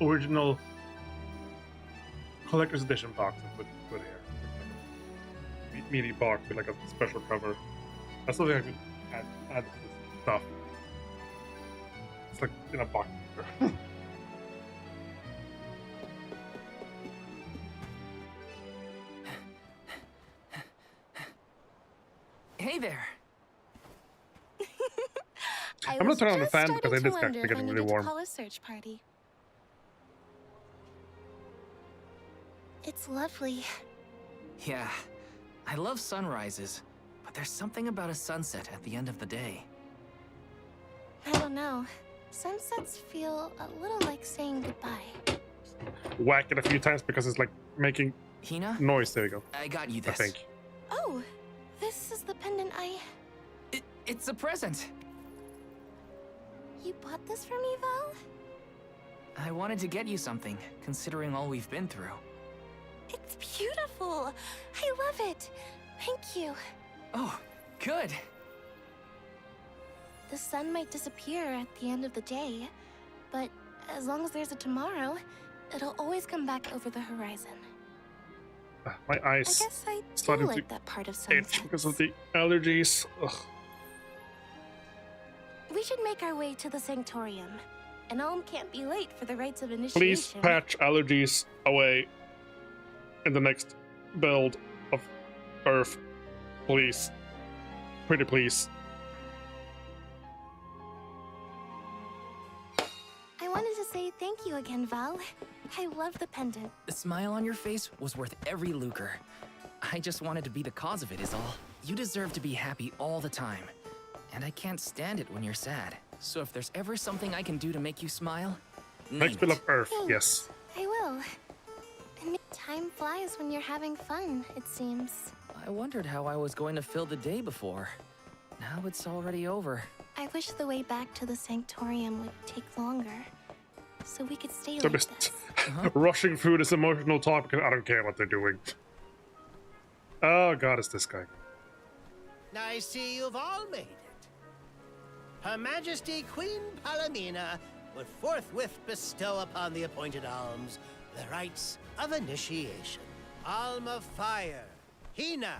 original collector's edition box and put here. Meaty box with like a special cover. That's something I could add to this stuff. It's like in a box. Hey there. I'm gonna turn on the fan because it is actually getting really warm. Call a search party. It's lovely. Yeah, I love sunrises, but there's something about a sunset at the end of the day. I don't know. Sunsets feel a little like saying goodbye. Whack it a few times because it's like making Hina? noise. There you go. I got you I this. think. Oh, this is the pendant It's a present. You bought this for me, Val? I wanted to get you something, considering all we've been through. It's beautiful. I love it. Thank you. Oh, good. The sun might disappear at the end of the day, but as long as there's a tomorrow, it'll always come back over the horizon. My eyes I guess I do started like to that part of itch sunset. because of the allergies. Ugh. We should make our way to the Sanctorium. An alm can't be late for the rites of initiation. Please patch allergies away in the next build of Earth. Please. Pretty please. I wanted to say thank you again, Val. I love the pendant. The smile on your face was worth every lucre. I just wanted to be the cause of it is all. You deserve to be happy all the time. And I can't stand it when you're sad. So if there's ever something I can do to make you smile, Next build of Earth, Thanks. yes. I will. And time flies when you're having fun, it seems. I wondered how I was going to fill the day before. Now it's already over. I wish the way back to the Sanctorium would take longer, so we could stay They're like just this. rushing through this emotional talk because I don't care what they're doing. Oh god, it's this guy. I see you've all made it. Her Majesty Queen Palomina would forthwith bestow upon the appointed alms the rites of initiation. Alm of Fire, Hina.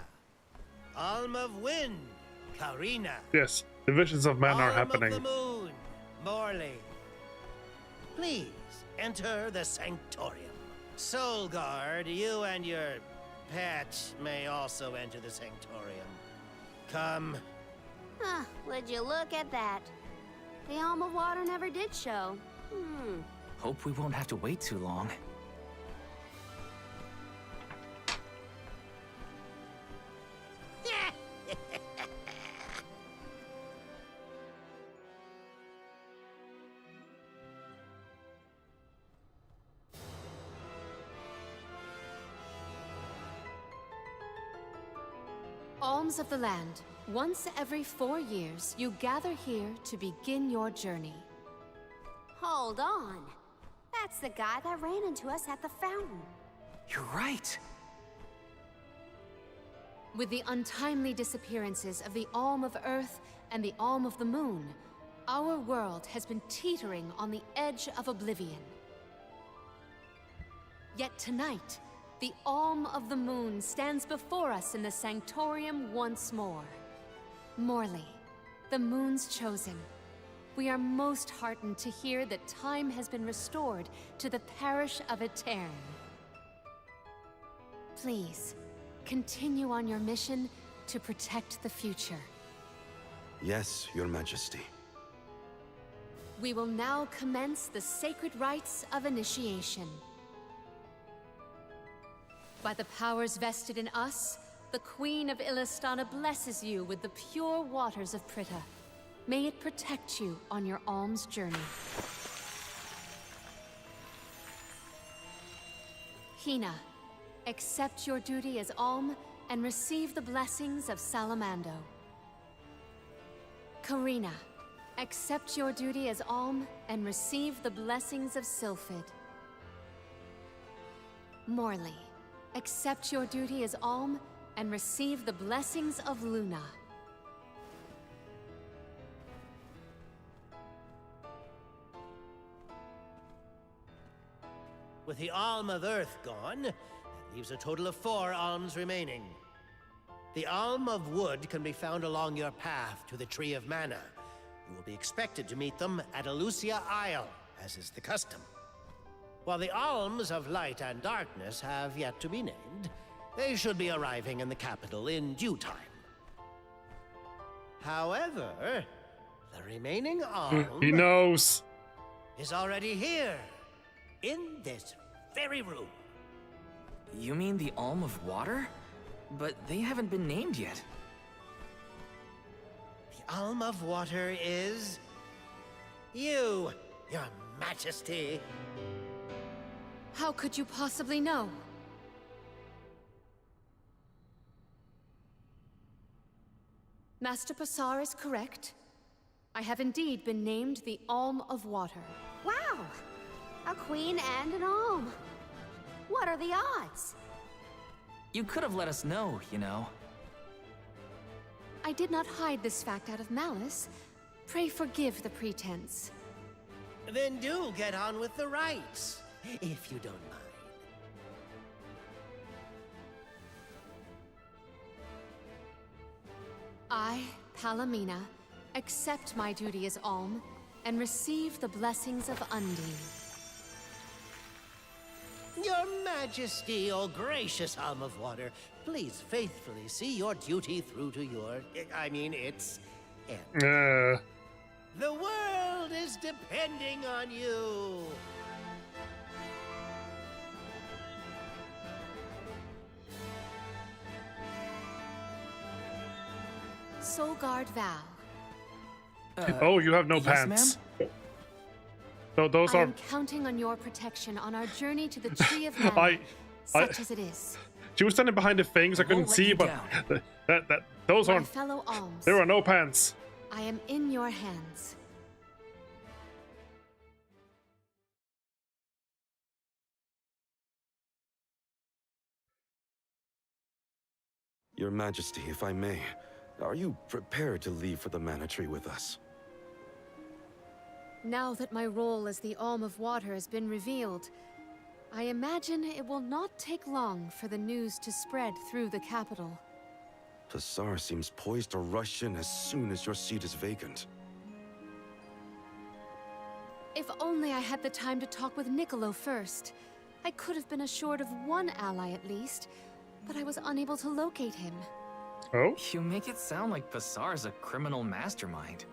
Alm of Wind, Karina. Yes, the visions of man are Alm happening. of the Moon, Morley. Please enter the Sanctorium. Soul Guard, you and your pet may also enter the Sanctorium. Come. Huh, would you look at that? The Alm of Water never did show. Hope we won't have to wait too long. Alms of the land. Once every 4 years, you gather here to begin your journey. Hold on. That's the guy that ran into us at the fountain. You're right. With the untimely disappearances of the Alm of Earth and the Alm of the Moon, our world has been teetering on the edge of oblivion. Yet tonight, the Alm of the Moon stands before us in the Sanctorium once more. Morley, the Moon's chosen. We are most heartened to hear that time has been restored to the parish of Etern. Please, continue on your mission to protect the future. Yes, Your Majesty. We will now commence the sacred rites of initiation. By the powers vested in us, the Queen of Illistana blesses you with the pure waters of Prita. May it protect you on your alms journey. Hina, accept your duty as alm and receive the blessings of Salamando. Karina, accept your duty as alm and receive the blessings of Sylphid. Morley, accept your duty as alm and receive the blessings of Luna. With the Alm of Earth gone, that leaves a total of 4 alms remaining. The Alm of Wood can be found along your path to the Tree of Mana. You will be expected to meet them at Elusia Isle, as is the custom. While the Alms of Light and Darkness have yet to be named, they should be arriving in the capital in due time. However, the remaining alm... He knows. ...is already here, in this very room. You mean the Alm of Water? But they haven't been named yet. The Alm of Water is... you, Your Majesty. How could you possibly know? Master Passar is correct. I have indeed been named the Alm of Water. Wow! A queen and an alm. What are the odds? You could have let us know, you know. I did not hide this fact out of malice. Pray forgive the pretense. Then do get on with the rites, if you don't mind. I, Palomina, accept my duty as alm and receive the blessings of Undine. Your Majesty, O gracious Alm of Water, please faithfully see your duty through to its end. The world is depending on you. Soulguard vow. Oh, you have no yes, pants. So those I are. am counting on your protection on our journey to the Tree of Mana, such as it is. She was standing behind the things I couldn't see, but those My aren't. fellow alms, There are no pants. I am in your hands. Your Majesty, if I may, are you prepared to leave for the Mana Tree with us? Now that my role as the Alm of Water has been revealed, I imagine it will not take long for the news to spread through the capital. Passar seems poised to rush in as soon as your seat is vacant. If only I had the time to talk with Niccolo first. I could have been assured of one ally at least, but I was unable to locate him. Oh? You make it sound like Passar's a criminal mastermind.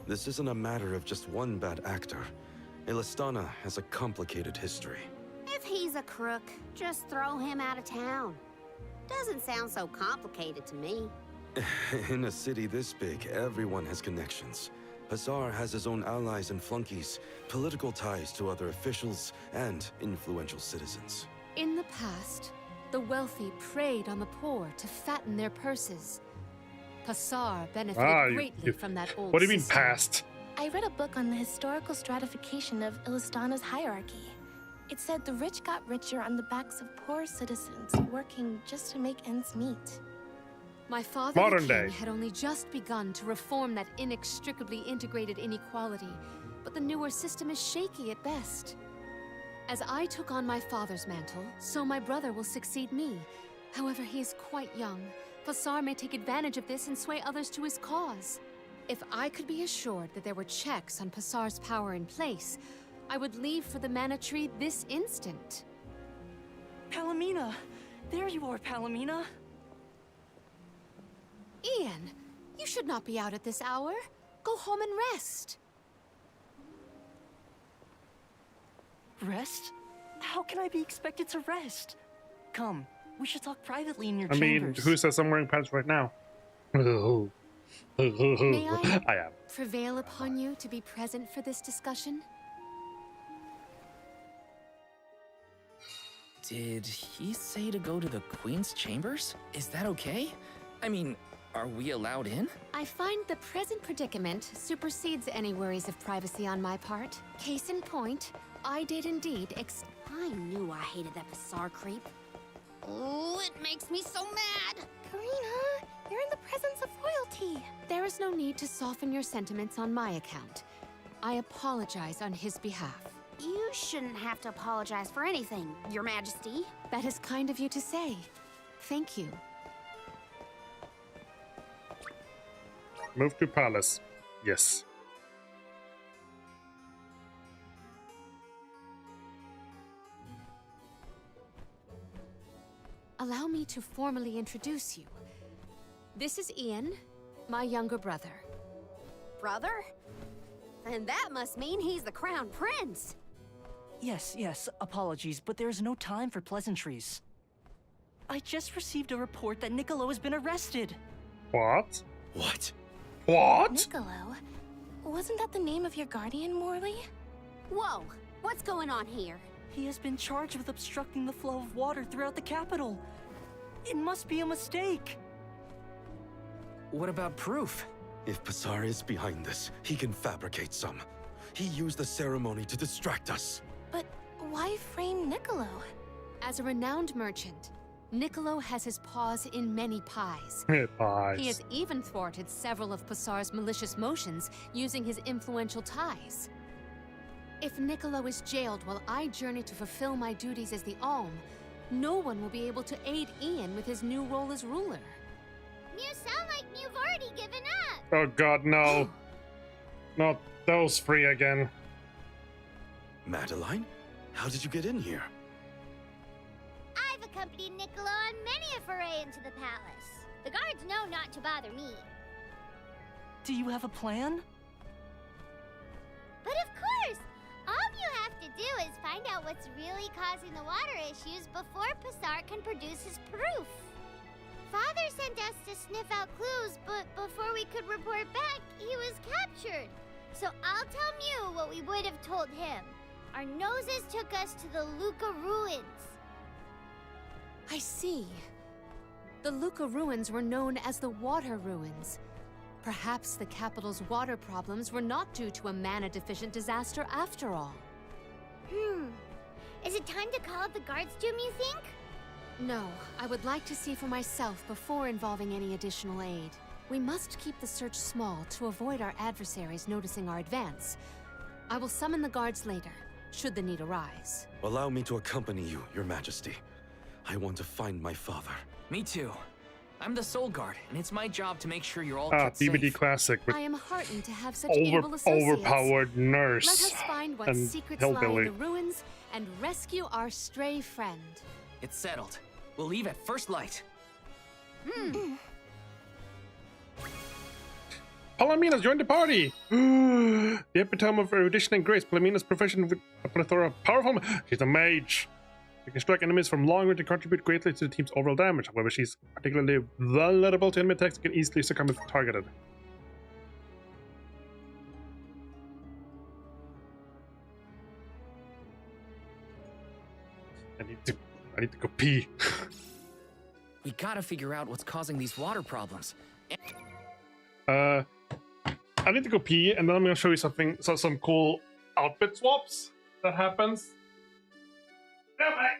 This isn't a matter of just one bad actor. Elistana has a complicated history. If he's a crook, just throw him out of town. Doesn't sound so complicated to me. In a city this big, everyone has connections. Passar has his own allies and flunkies, political ties to other officials, and influential citizens. In the past, the wealthy preyed on the poor to fatten their purses. Passar benefited greatly from that old What do you mean system. past? I read a book on the historical stratification of Ilistana's hierarchy. It said the rich got richer on the backs of poor citizens working just to make ends meet. My father, Modern the king, day. had only just begun to reform that inextricably integrated inequality, but the newer system is shaky at best. As I took on my father's mantle, so my brother will succeed me. However, he is quite young. Passar may take advantage of this and sway others to his cause. If I could be assured that there were checks on Passar's power in place, I would leave for the Mana Tree this instant. Palomina! There you are, Palomina! Ian, you should not be out at this hour. Go home and rest. Rest? How can I be expected to rest? Come, we should talk privately in your I mean, chambers. who says I'm wearing pants right now? Oh. May I I am. prevail upon you to be present for this discussion? Did he say to go to the Queen's chambers? Is that okay? I mean, are we allowed in? I find the present predicament supersedes any worries of privacy on my part. Case in point, I did indeed I knew I hated that Passar creep. Oh, it makes me so mad! Karina, you're in the presence of royalty. There is no need to soften your sentiments on my account. I apologize on his behalf. You shouldn't have to apologize for anything, Your Majesty. That is kind of you to say. Thank you. Move to palace. Yes. Allow me to formally introduce you. This is Ian, my younger brother. Brother? Then that must mean he's the crown prince. Yes, apologies, but there's no time for pleasantries. I just received a report that Niccolo has been arrested. What? What? What? Niccolo? Wasn't that the name of your guardian, Morley? Whoa, what's going on here? He has been charged with obstructing the flow of water throughout the capital. It must be a mistake. What about proof? If Passar is behind this, he can fabricate some. He used the ceremony to distract us. But why frame Niccolo? As a renowned merchant, Niccolo has his paws in many pies. Pies. He has even thwarted several of Passar's malicious motions using his influential ties. If Niccolo is jailed while I journey to fulfill my duties as the Alm, no one will be able to aid Ian with his new role as ruler. You sound like you've already given up. Oh god, no. Not those three again. Madeline? How did you get in here? I've accompanied Niccolo on many a foray into the palace. The guards know not to bother me. Do you have a plan? But of course! All you have to do is find out what's really causing the water issues before Passar can produce his proof. Father sent us to sniff out clues, but before we could report back, he was captured. So I'll tell Mew what we would have told him. Our noses took us to the Luca ruins. I see. The Luca ruins were known as the Water Ruins. Perhaps the capital's water problems were not due to a mana-deficient disaster after all. Is it time to call up the guards, Doom, you think? No, I would like to see for myself before involving any additional aid. We must keep the search small to avoid our adversaries noticing our advance. I will summon the guards later, should the need arise. Allow me to accompany you, Your Majesty. I want to find my father. Me too. I'm the Soul Guard, and it's my job to make sure you're all Ah, kept DVD safe. classic with I am heartened to have such able associates. overpowered nurse. Let us find what and secrets lie hillbilly. in the ruins and rescue our stray friend. It's settled. We'll leave at first light. Palamina's joined the party! The epitome of erudition and grace. Palamina's proficient with a plethora of powerful. She's a mage. She can strike enemies from long range and contribute greatly to the team's overall damage. However, she's particularly vulnerable to enemy attacks and can easily succumb if targeted. I need to go pee. We gotta figure out what's causing these water problems. I need to go pee, and then I'm gonna show you something. So some cool outfit swaps that happens. Yeah, bye.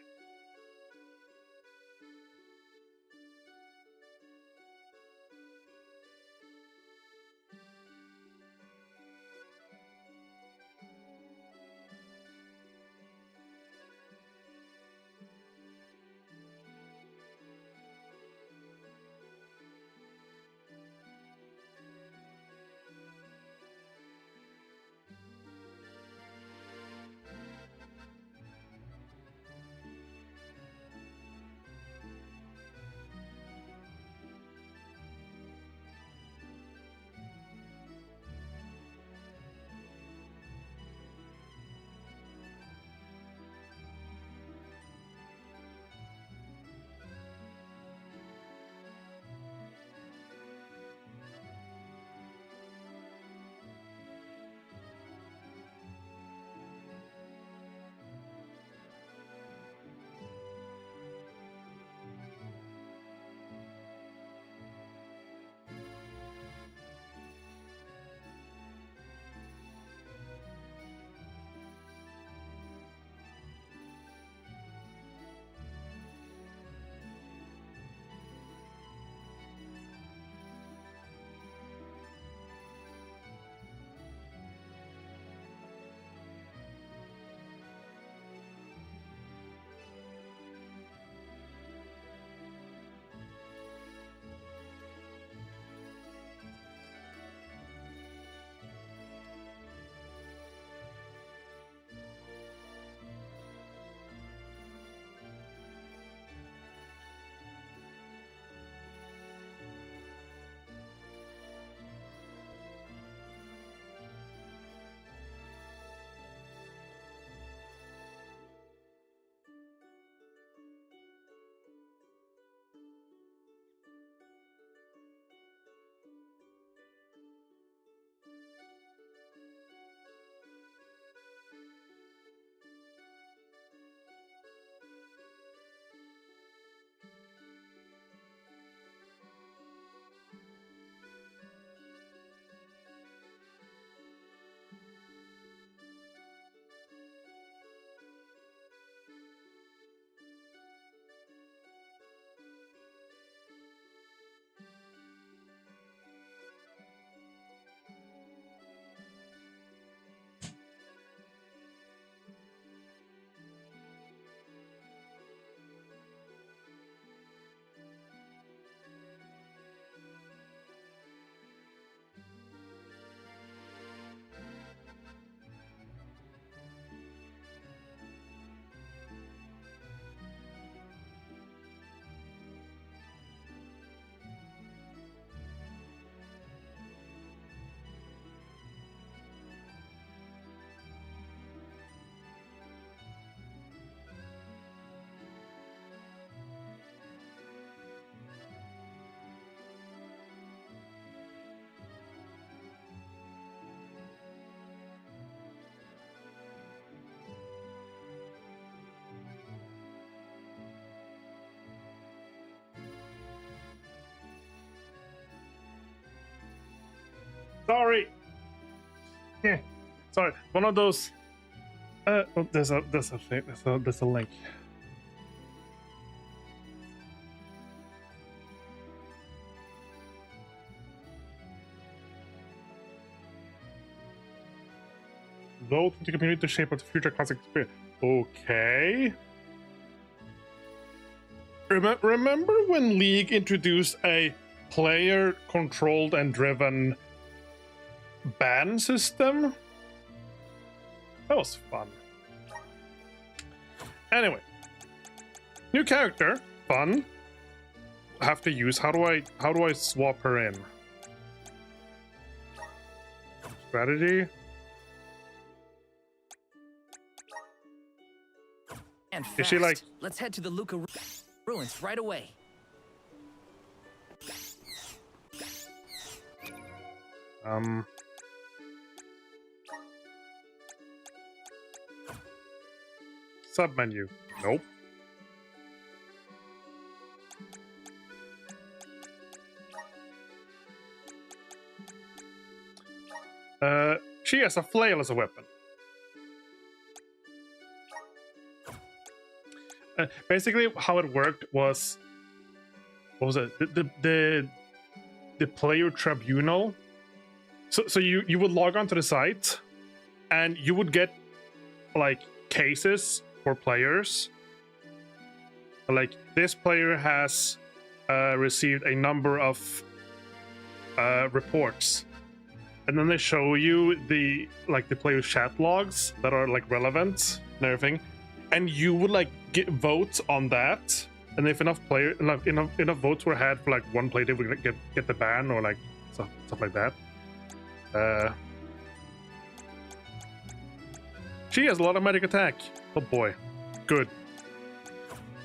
Sorry. Yeah. Sorry. One of those. Oh, there's a thing. There's a link. Vote for the community to shape up the future classic experience. Okay. Remember when League introduced a player-controlled and driven ban system? That was fun. Anyway, new character, fun. Have to use. How do I swap her in? Strategy. And Is she like? Let's head to the Luca ruins right away. Submenu. Nope. She has a flail as a weapon. Basically, how it worked was, what was it? The player tribunal. So you would log onto the site, and you would get like cases for players. Like this player has received a number of reports, and then they show you the player's chat logs that are like relevant and everything, and you would like get votes on that. And if enough votes were had for like one player, they would get the ban or like stuff like that. She has a lot of magic attack. Oh boy, good.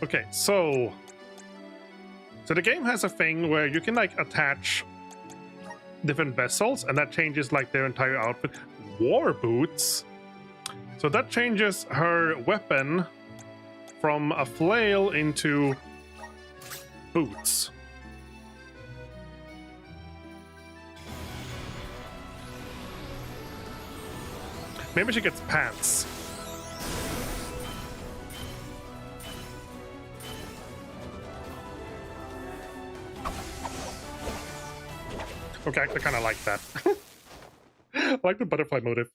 Okay, so the game has a thing where you can like attach different vessels, and that changes like their entire outfit. War boots. So that changes her weapon from a flail into boots. Maybe she gets pants. Okay, I kind of like that. I like the butterfly motive.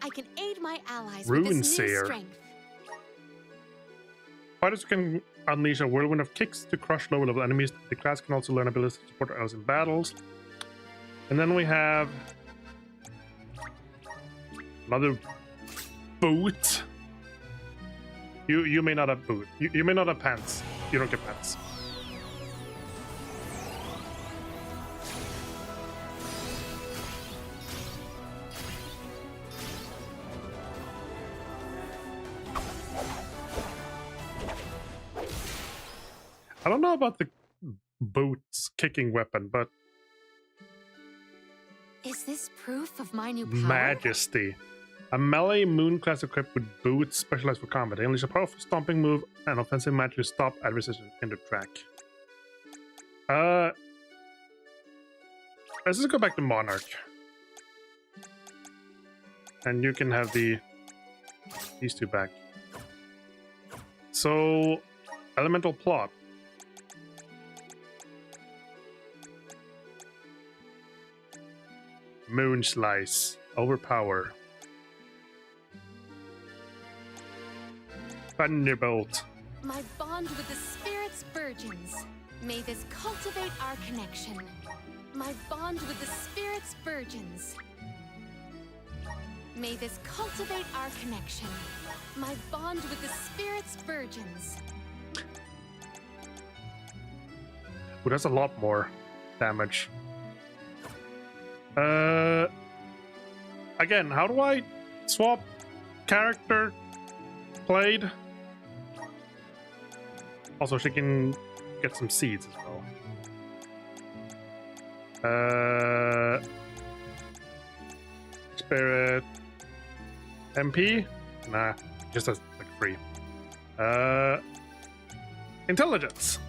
I can aid my allies Rune with this new Seer. strength. Fighters can unleash a whirlwind of kicks to crush low-level enemies. The class can also learn abilities to support allies in battles. And then we have another boot. You may not have boot. You may not have pants. You don't get pants. I don't know about the boots kicking weapon, but Is this proof of my new power? Majesty. A melee moon class equipped with boots specialized for combat. They unleash a powerful stomping move and offensive match to stop adversaries in the track. Let's just go back to Monarch. And you can have these two back. So, elemental plot. Moon Slice. Overpower. Thunderbolt. My bond with the spirit's virgins. May this cultivate our connection. My bond with the spirit's virgins. May this cultivate our connection. My bond with the spirit's virgins. Ooh, that's a lot more damage. Again, how do I swap character played? Also, she can get some seeds as well. Spirit MP? Nah, just as like free. Intelligence.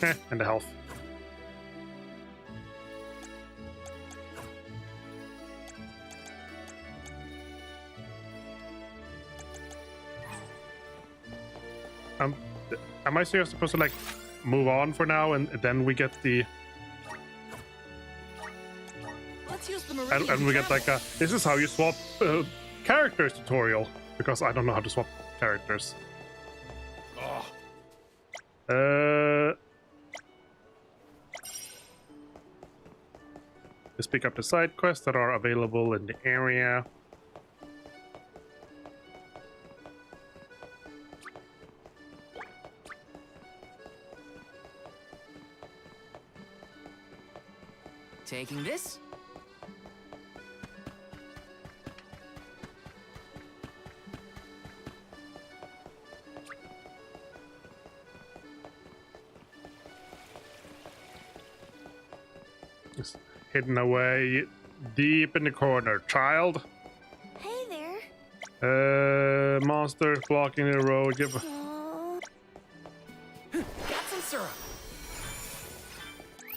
And the health. Am I seriously supposed to like move on for now and then we get the Let's use the meridian and we get like a this is how you swap characters tutorial because I don't know how to swap characters. Let's pick up the side quests that are available in the area. Taking this. Just hidden away deep in the corner. Child. Hey there. Monster blocking the road. Give. Got some syrup.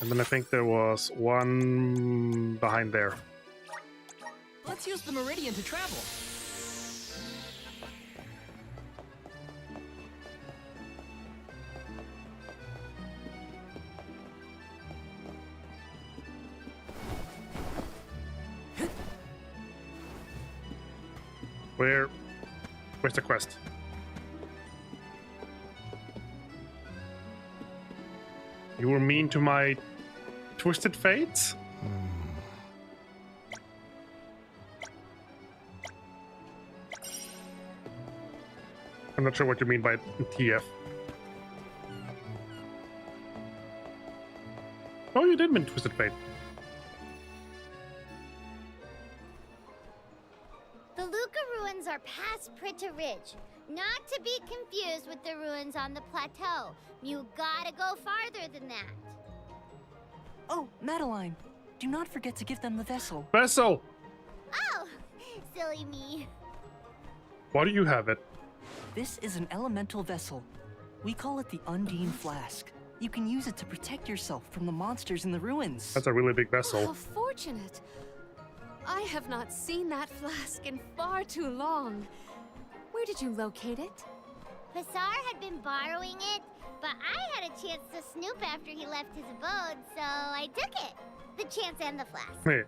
And then I think there was one behind there. Let's use the meridian to travel. Where's the quest? You were mean to my twisted fates? I'm not sure what you mean by TF. Oh, you did mean twisted fate. The Luca ruins are past Prita Ridge, not to be confused with the ruins on the plateau. You gotta go farther than that. Oh, Madeline, do not forget to give them the vessel. Vessel! Oh, silly me. Why do you have it? This is an elemental vessel. We call it the Undine Flask. You can use it to protect yourself from the monsters in the ruins. That's a really big vessel. How fortunate. I have not seen that flask in far too long. Where did you locate it? Passar had been borrowing it, but I had a chance to snoop after he left his abode, so I took it. The chance and the flask. Wait.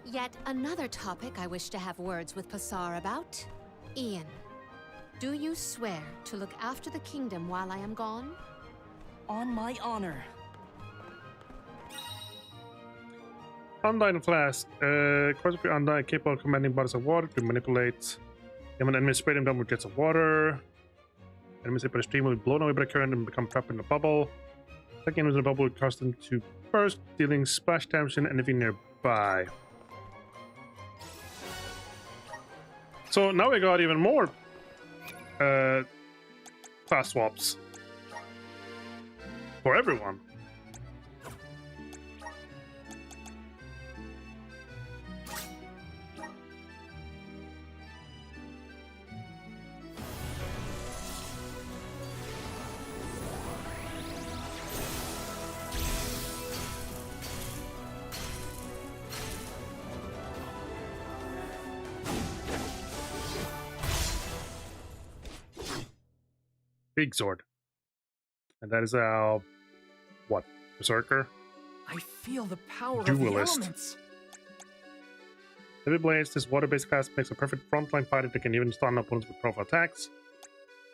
Yet another topic I wish to have words with Passar about. Ian, do you swear to look after the kingdom while I am gone? On my honor. Undine Flask. Quite a few Undine capable of commanding bodies of water to manipulate. When an enemy spray them down with jets of water. Enemies hit by the stream will be blown away by the current and become trapped in a bubble. Second enemies in the bubble will cause them to burst, dealing splash damage to anything nearby. So now we got even more class swaps for everyone. Big sword. And that is our what? Berserker? I feel the power Duelist. of the elements. Heavy Blades, this water-based class makes a perfect frontline fighter that can even stun opponents with powerful attacks.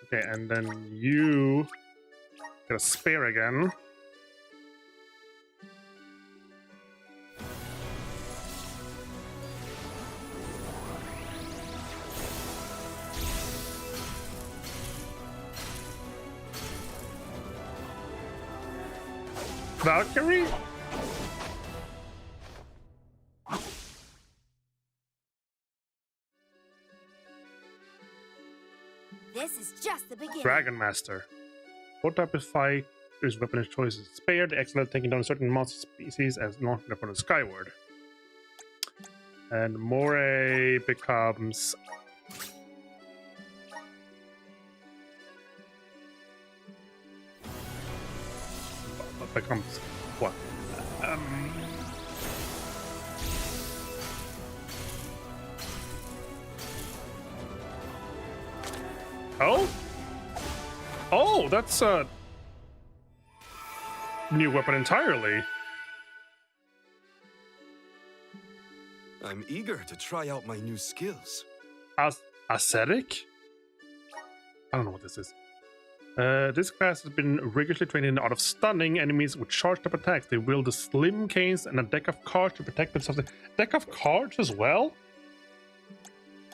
Okay, and then you get a spear again. Valkyrie? This is just the beginning. Dragon Master. What type of fight is weapon of choice is spared? Excellent at taking down certain monster species as not an opponent skyward. And Moray becomes becomes what? Oh? Oh, that's a new weapon entirely. I'm eager to try out my new skills. Ascetic? I don't know what this is. This class has been rigorously trained in the art of stunning enemies with charged up attacks. They wield the slim canes and a deck of cards to protect themselves. Deck of cards as well?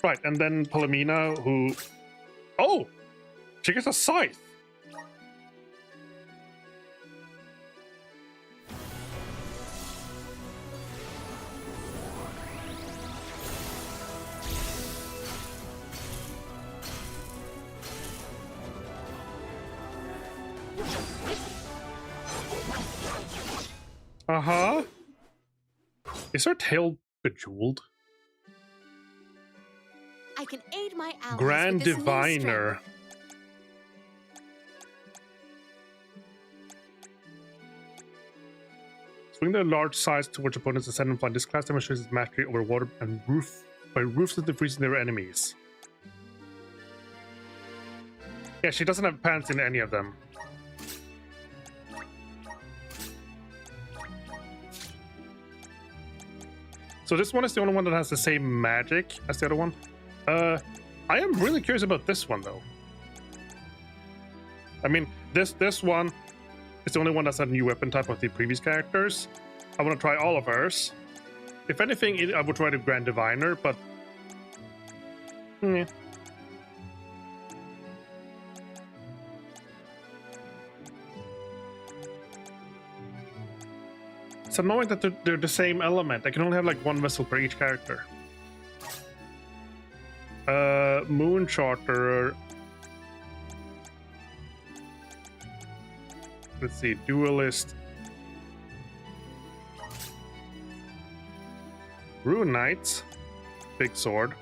Right, and then Palomina, who... Oh! She gets a scythe! Uh-huh. Is her tail bejeweled? I can aid my allies Grand with this new Diviner. strength. Swing the large size towards opponents and send them flying. This class demonstrates its mastery over water and roof by ruthlessly freezing their enemies. Yeah, she doesn't have pants in any of them. So this one is the only one that has the same magic as the other one. I am really curious about this one though. I mean, this one is the only one that's a new weapon type of the previous characters. I want to try all of hers. If anything, I would try the Grand Diviner, but yeah. It's annoying that they're the same element. I can only have like one vessel per each character. Moon Charterer. Let's see, Duelist. Rune Knights. Big Sword.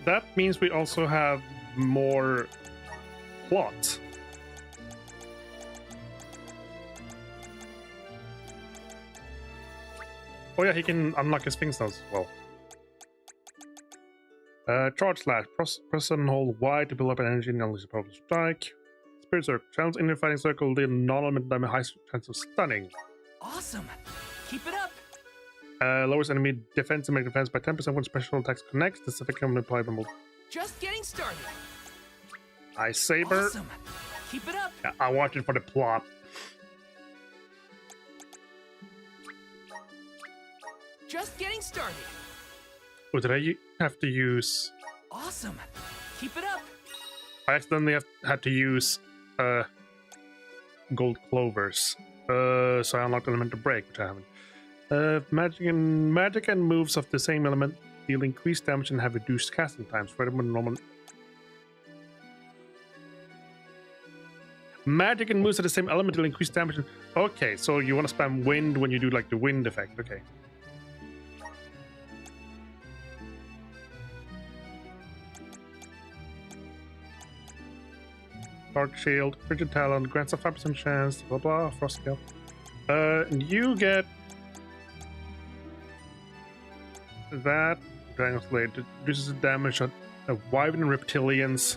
That means we also have more plot. Oh yeah, he can unlock his things as well. Charge slash. Press and hold Y to build up an energy and unleash a powerful strike. Spirit Circle. Challenge in the fighting circle, the non-element damage high chance of stunning. Awesome! Keep it up! Lowers enemy defense and make defense by 10% when special attacks connect. Specific can apply them. Just getting started. Ice Saber. Awesome! Keep it up! Yeah, I watch it for the plot. Just getting started. Oh, did I have to use... Awesome! Keep it up! I accidentally had to use gold clovers. So I unlocked Elemental Break, which I haven't. Magic and moves of the same element deal increased damage and have reduced casting times. Furthermore, normal. Magic and moves of the same element deal increased damage. Okay, so you want to spam wind when you do like the wind effect. Okay. Dark Shield, Frigid Talon, grants a 5% chance, blah blah, Frost Scale. And you get that. Dragon's Blade reduces the damage of Wyvern Reptilians.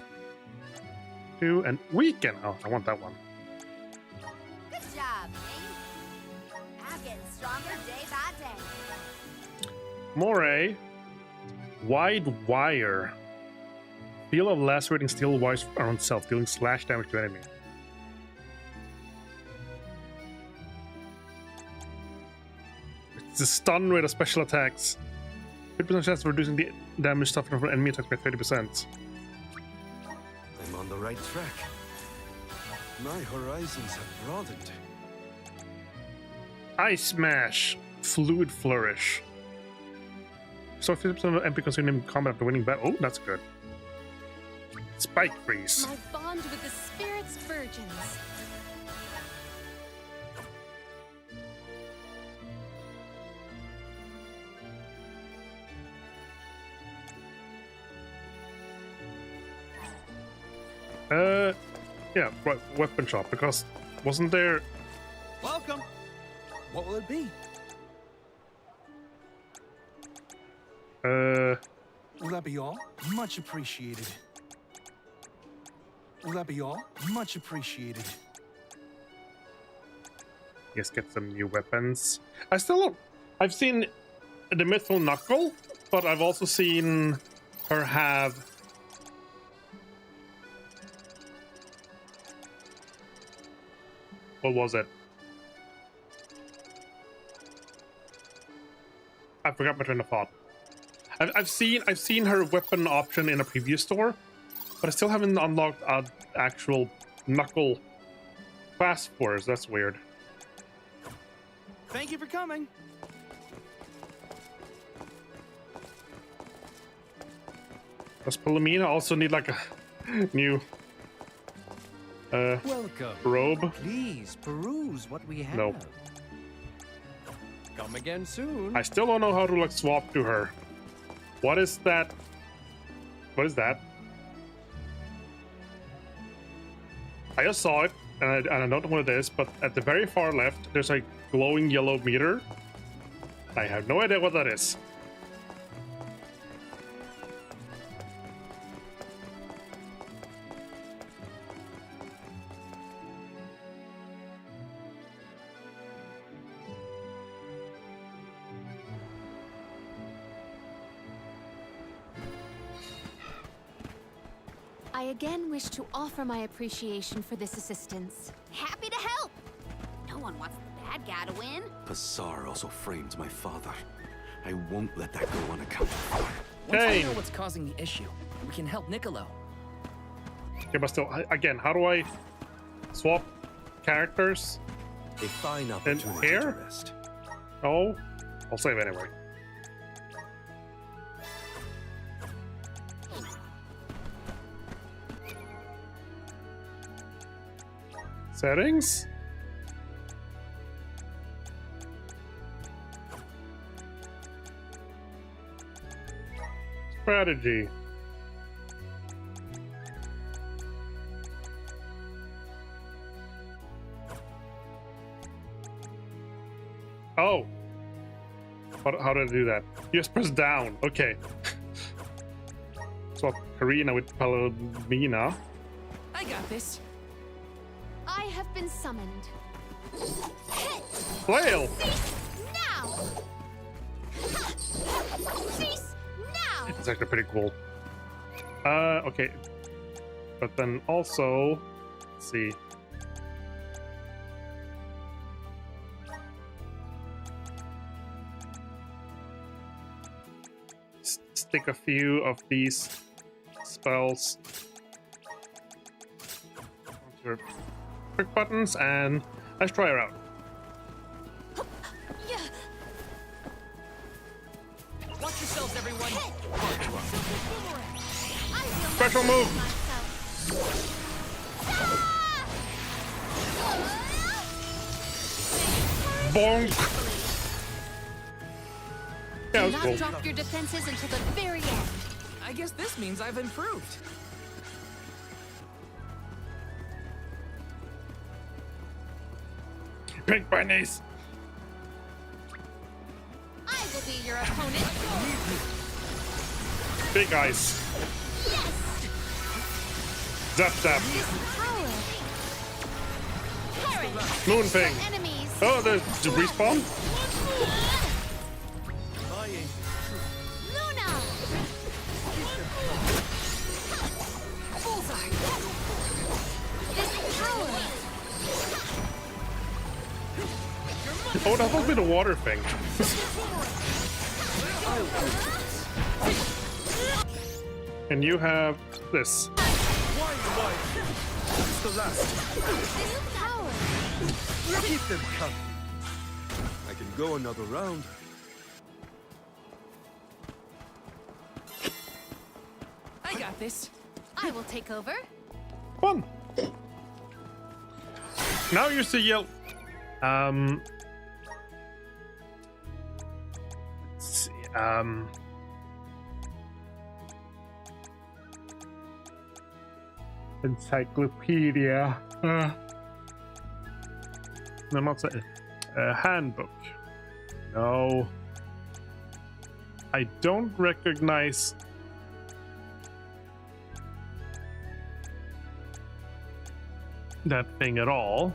2 and Weaken. Oh, I want that one. Good job, Ming. I'm getting stronger day by day. Moray, Wide Wire. Feel of lacerating steel wires around self, dealing slash damage to enemy. It's a stun rate of special attacks. 50% chance of reducing the damage suffered from enemy attacks by 30%. I'm on the right track. My horizons have broadened. Ice Smash, Fluid Flourish. So 50% of MP consumed in combat after winning battle. Oh, that's good. Spike freeze. My bond with the spirit's virgins. Yeah, weapon shop, because wasn't there... Welcome. What will it be? Will that be all? Much appreciated. Will that be all? Much appreciated. Yes, get some new weapons. I still don't... I've seen the Mythful Knuckle, but I've also seen her have... What was it? I forgot my train of thought. I've seen her weapon option in a previous store, but I still haven't unlocked an actual knuckle clasp for her, so that's weird. Thank you for coming. Does Palomina also need like a new Welcome. robe? Please peruse what we have. Nope. Come again soon. I still don't know how to like swap to her. What is that? What is that? I just saw it, and I don't know what it is, but at the very far left, there's a glowing yellow meter. I have no idea what that is. I again wish to offer my appreciation for this assistance. Happy to help. No one wants the bad guy to win. Passar also framed my father. I won't let that go unaccounted for. Once we know what's causing the issue, we can help Niccolo. Okay, but still, again, how do I swap characters? A fine In opportunity here? to rest. Oh, I'll save anyway. Settings? Strategy. Oh. How did I do that? You just press down. Okay. Swap Karina with Palomina. I got this. I have been summoned. Flail! Now! Cease now! It's actually pretty cool. Okay. But then also, let's see. Stick a few of these spells onto your quick buttons and let's try her out. Watch yourselves, everyone. Special move! Bonk! Yeah, Do that was not cool. drop your defenses until the very end. I guess this means I've improved. Pink bunnies! I will be your opponent. Big eyes. Zap zap. Moon thing. Oh, there's the respawn? Oh, that must be the water thing. And you have this. That's the last. Keep them coming. I can go another round. I got this. I will take over. Fun. Now you see yell. Let's see. Encyclopedia. No, not handbook. No. I don't recognize that thing at all.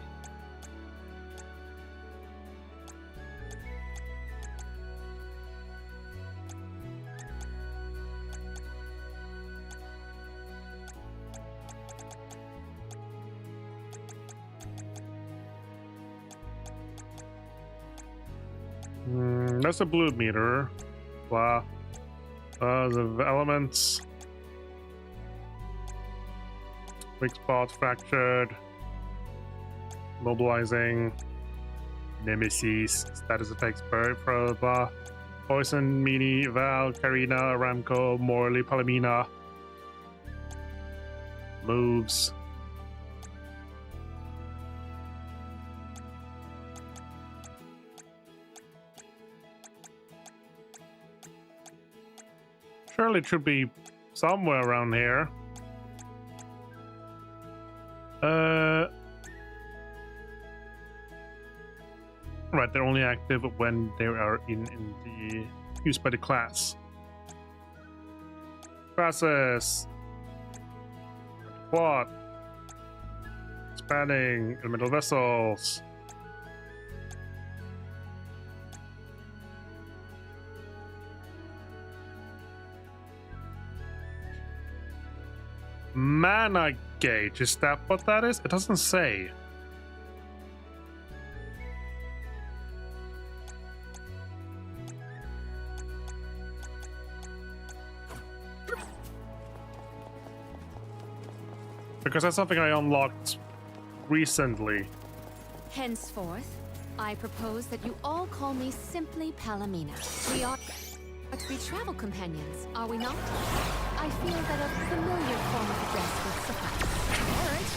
That's a blue meter. Blah. The elements. Weak spot fractured. Mobilizing. Nemesis. Status effects. Blah. Blah. Poison, Mini, Val, Karina, Ramco, Morley, Palomina. Moves. Surely it should be somewhere around here. Right, they're only active when they are in the used by the class. Classes. Quad. Expanding elemental vessels. Mana gauge, is that what that is? It doesn't say. Because that's something I unlocked recently. Henceforth, I propose that you all call me simply Palomina. We are to be travel companions, are we not? I feel that a familiar form of address would suffice. All right,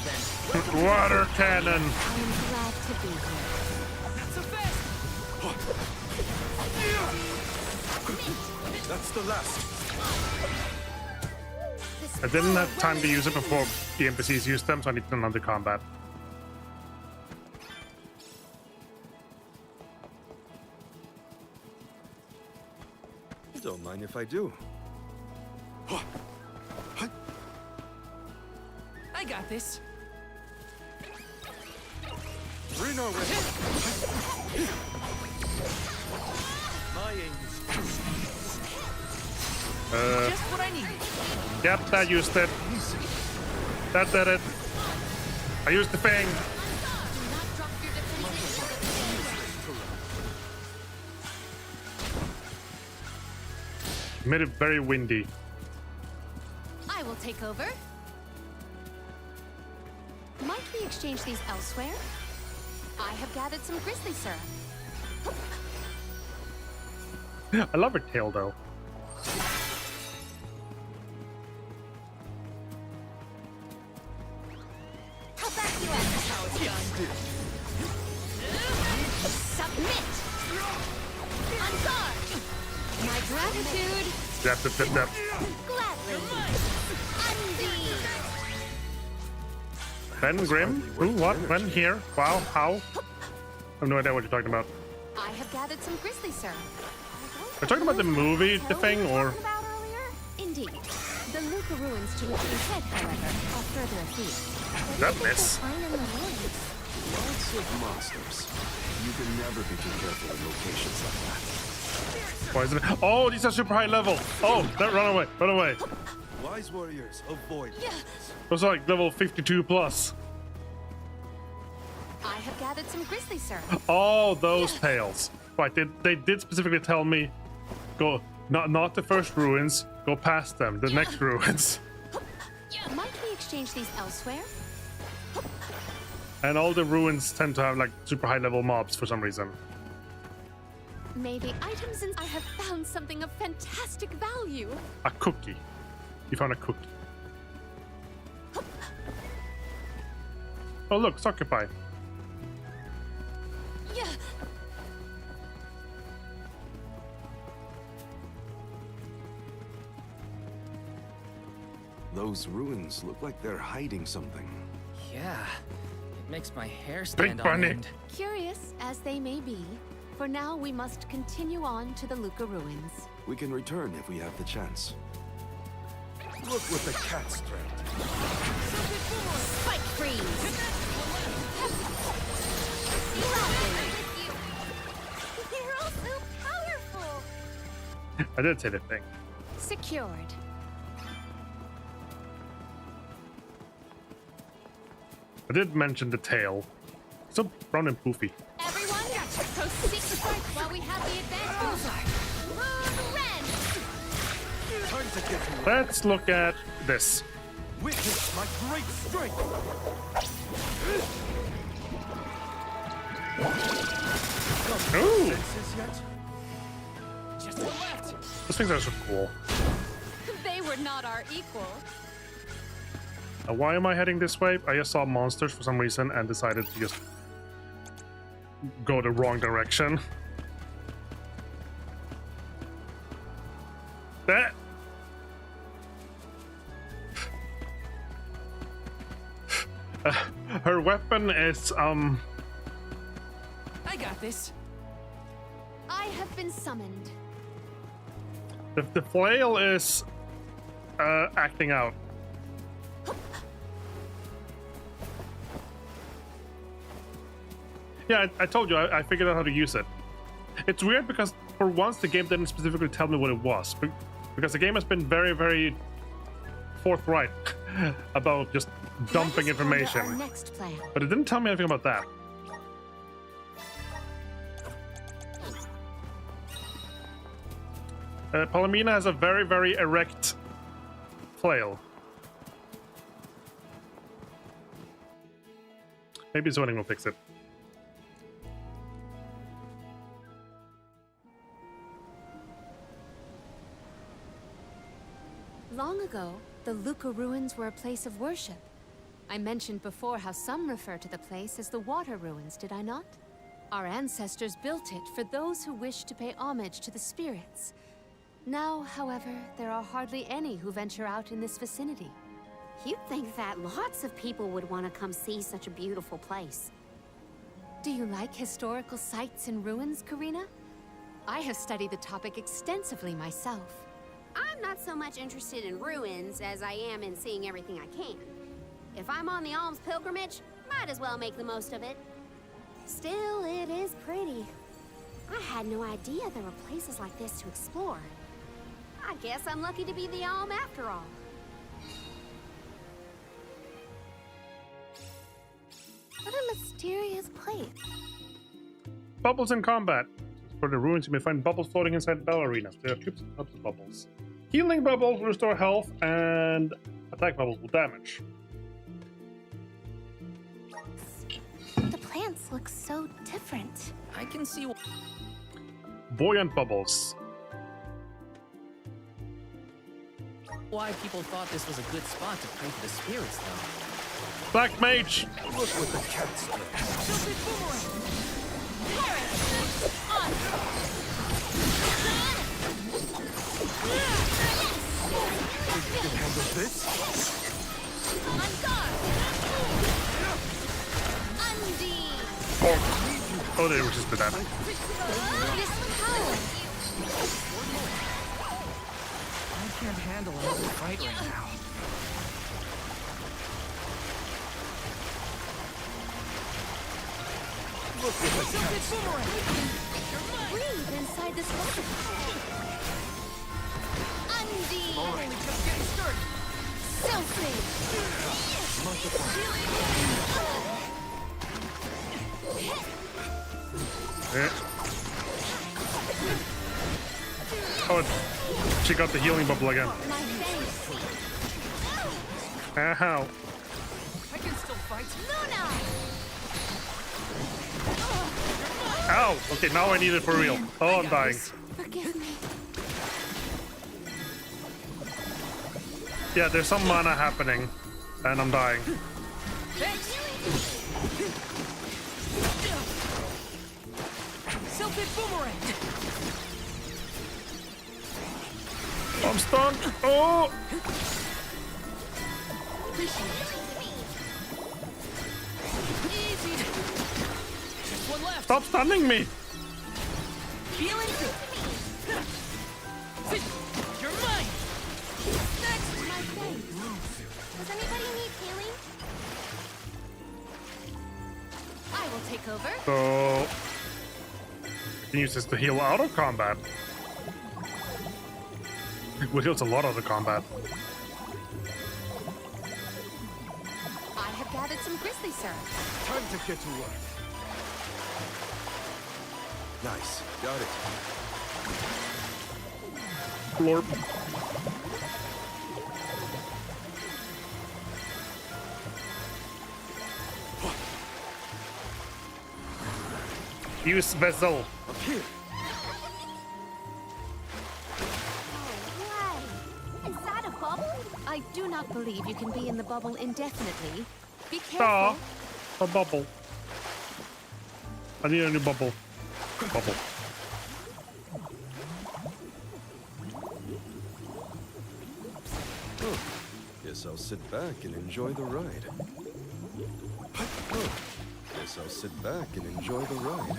then. Water cannon. I am glad to be here. That's a vest! That's the last. I didn't have time to use it before the NPCs used them, so I need to another combat. Don't mind if I do. I got this. Bring our way. My aim is Just what I needed. Yep, that used it. That did it. I used the thing. Made it very windy. I will take over. Might we exchange these elsewhere? I have gathered some grizzly syrup. I love her tail though. How back you at submit! On guard! My gratitude! Yep. Gladly! Undeed! Ben Grimm? Who? What? When? Here? Wow. How? I have no idea what you're talking about. I have gathered some grizzly syrup. Are you talking about the movie, the thing, or? Indeed. The Luca ruins to which we head, however, are further afield. That miss. Lots of monsters. You can never be too careful in locations like that. Why is it? Oh, these are super high level. Oh, run away. Run away. Wise warriors, avoid. Those are like level 52 plus. I have gathered some grizzly syrup. Oh, those tails. Right, they did specifically tell me, go, not the first ruins, go past them, the next ruins. Might we exchange these elsewhere? And all the ruins tend to have like super high level mobs for some reason. May the items in... I have found something of fantastic value. A cookie. You found a cookie. Oh look, it's occupied. Yeah. Those ruins look like they're hiding something. Yeah, it makes my hair stand on bunny. end. Curious as they may be, for now we must continue on to the Luca ruins. We can return if we have the chance. Look what the cat's dragged. Spike freeze. You're all so powerful. I did say the thing. Secured. I did mention the tail. So brown and poofy. Everyone, proceed to strike while we have the advantage. Time to get to work. Let's look at this. Witness my great strength. Ooh, Senses yet? Just one left. those things are so cool. They were not our equal. Why am I heading this way? I just saw monsters for some reason and decided to just go the wrong direction. That. Her weapon is I got this. I have been summoned. the flail is acting out. Yeah, I told you, I figured out how to use it. It's weird because for once the game didn't specifically tell me what it was. Because the game has been very, very forthright about just dumping information. Our next plan. But it didn't tell me anything about that. Palomina has a very, very erect flail. Maybe zoning will fix it. Long ago, the Luca ruins were a place of worship. I mentioned before how some refer to the place as the Water Ruins, did I not? Our ancestors built it for those who wished to pay homage to the spirits. Now, however, there are hardly any who venture out in this vicinity. You'd think that lots of people would want to come see such a beautiful place. Do you like historical sites and ruins, Karina? I have studied the topic extensively myself. I'm not so much interested in ruins as I am in seeing everything I can. If I'm on the alms pilgrimage, might as well make the most of it. Still, it is pretty. I had no idea there were places like this to explore. I guess I'm lucky to be the alm after all. What a mysterious place. Bubbles in combat. For the ruins, you may find bubbles floating inside ballerinas. There are tubes and tubs of bubbles. Healing bubbles will restore health, and attack bubbles will damage. The plants look so different. I can see Buoyant bubbles. why people thought this was a good spot to pray for the spirits, though. Black Mage! Look what the cat's doing. Think you can handle this? On guard! Oh, they resisted that. I can't handle another fight right now. Look at the cat's Breathe inside this water. Alright. Eh. Oh, she got the healing bubble again. Ow. I can still fight. Ow! Okay, now I need it for real. Oh, I'm dying. Forgive me. Yeah, there's some mana happening, and I'm dying. Thanks. Self-hit boomerang! I'm stunned. Oh! Easy! Just one left! Stop stunning me! Feeling good! You're mine! Next! My thanks. Does anybody need healing? I will take over. So you can use this to heal out of combat. It heals a lot out of combat. I have gathered some grizzly syrup. Time to get to work. Nice. Got it. Blorp. Use vessel. Up here. Inside a bubble? I do not believe you can be in the bubble indefinitely. Be careful. Ah, a bubble. I need a new bubble. Bubble. Oh, guess I'll sit back and enjoy the ride. Oh, guess I'll sit back and enjoy the ride.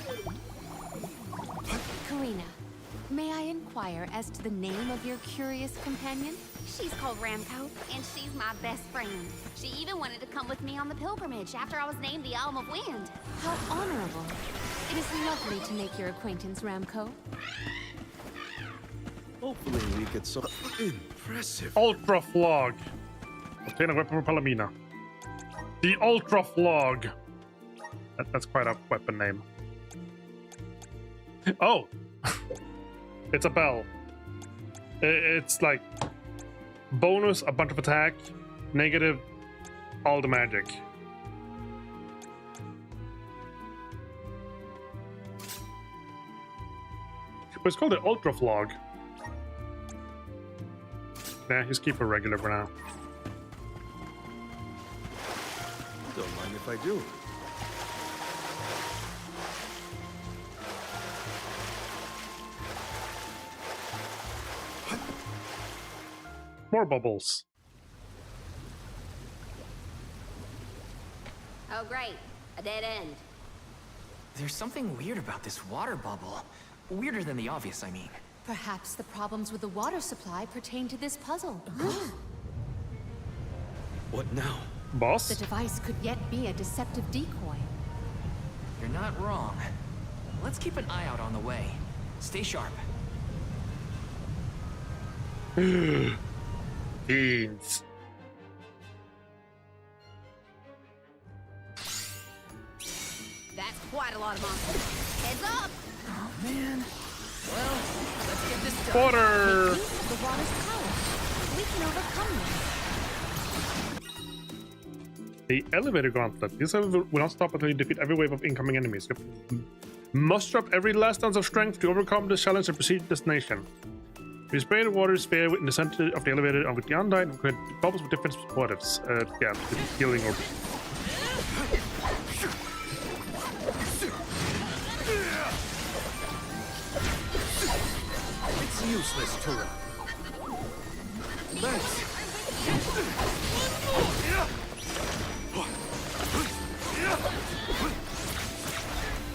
Karina, may I inquire as to the name of your curious companion? She's called Ramco, and she's my best friend. She even wanted to come with me on the pilgrimage after I was named the Alm of Wind. How honorable. It is lovely to make your acquaintance, Ramco. Hopefully we get some impressive. Ultra Flog. Obtain a weapon for Palomina. The Ultra Flog. That's quite a weapon name. Oh, it's a bell. It's like bonus, a bunch of attack, negative, all the magic. But it's called the Ultra Flog. Nah, just keep it regular for now. Don't mind if I do. More bubbles. Oh, great. A dead end. There's something weird about this water bubble. Weirder than the obvious, I mean. Perhaps the problems with the water supply pertain to this puzzle. What now? Boss? The device could yet be a deceptive decoy. You're not wrong. Let's keep an eye out on the way. Stay sharp. Beans. That's quite a lot of monsters. Heads up! Oh, man. Well, let's get this done. Water! Make use of the water's power. We can overcome them. The elevator gauntlet. This elevator will not stop until you defeat every wave of incoming enemies. You muster up every last ounce of strength to overcome the challenge and proceed to destination. We spray the water sphere in the center of the elevator and with the undyne and create bubbles with different motives. Yeah, healing or... It's useless to run. Thanks.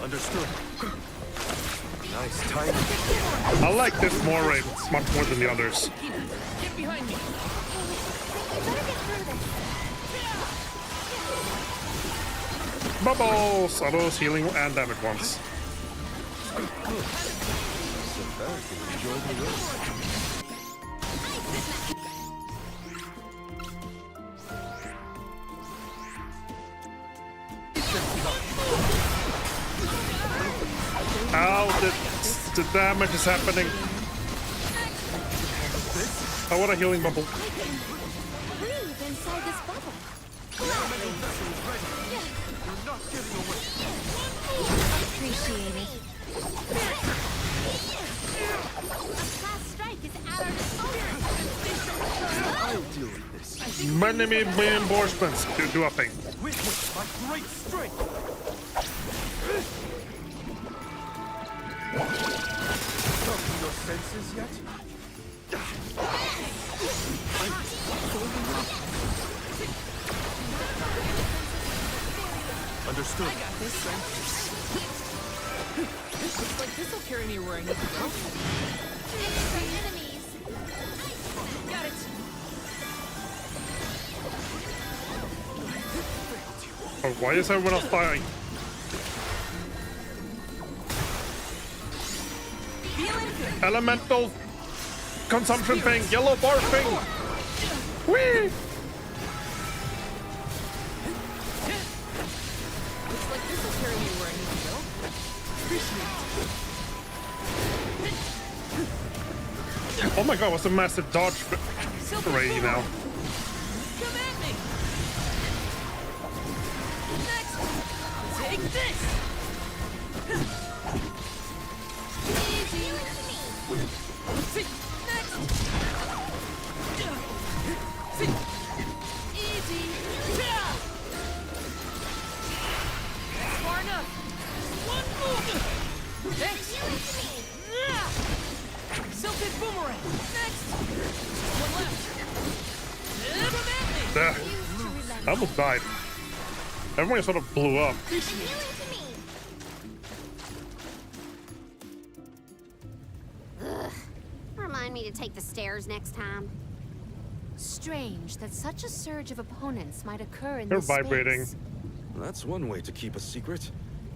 Understood. Nice timing. I like this more much more than the others. Get behind me. Bubbles! Are those healing and damage ones? Sit back and enjoy the ride. Ow, the damage is happening. Oh, what a healing bubble. Breathe inside this bubble. Appreciate it. A class strike is at our disposal. I'll deal with this. Many reinforcements. Do a thing. Witness my great strength! Come to your senses yet? Understood. I got this, friend. Looks like this'll carry me where I need to go. Enemies. Got it. Oh, why is everyone else firing? Elemental consumption thing, yellow bar thing. Whee! Looks like this'll carry me where I need to go. Appreciate it. Oh my god, what's a massive dodge array now? Come at me. Next, take this. Easy. See, next. See, easy. Far enough. One move. Thanks. Silted boomerang. Next. One left. Come at me. I almost died. Everyone sort of blew up. Ugh. Remind me to take the stairs next time. Strange that such a surge of opponents might occur in They're this vibrating. space. That's one way to keep a secret.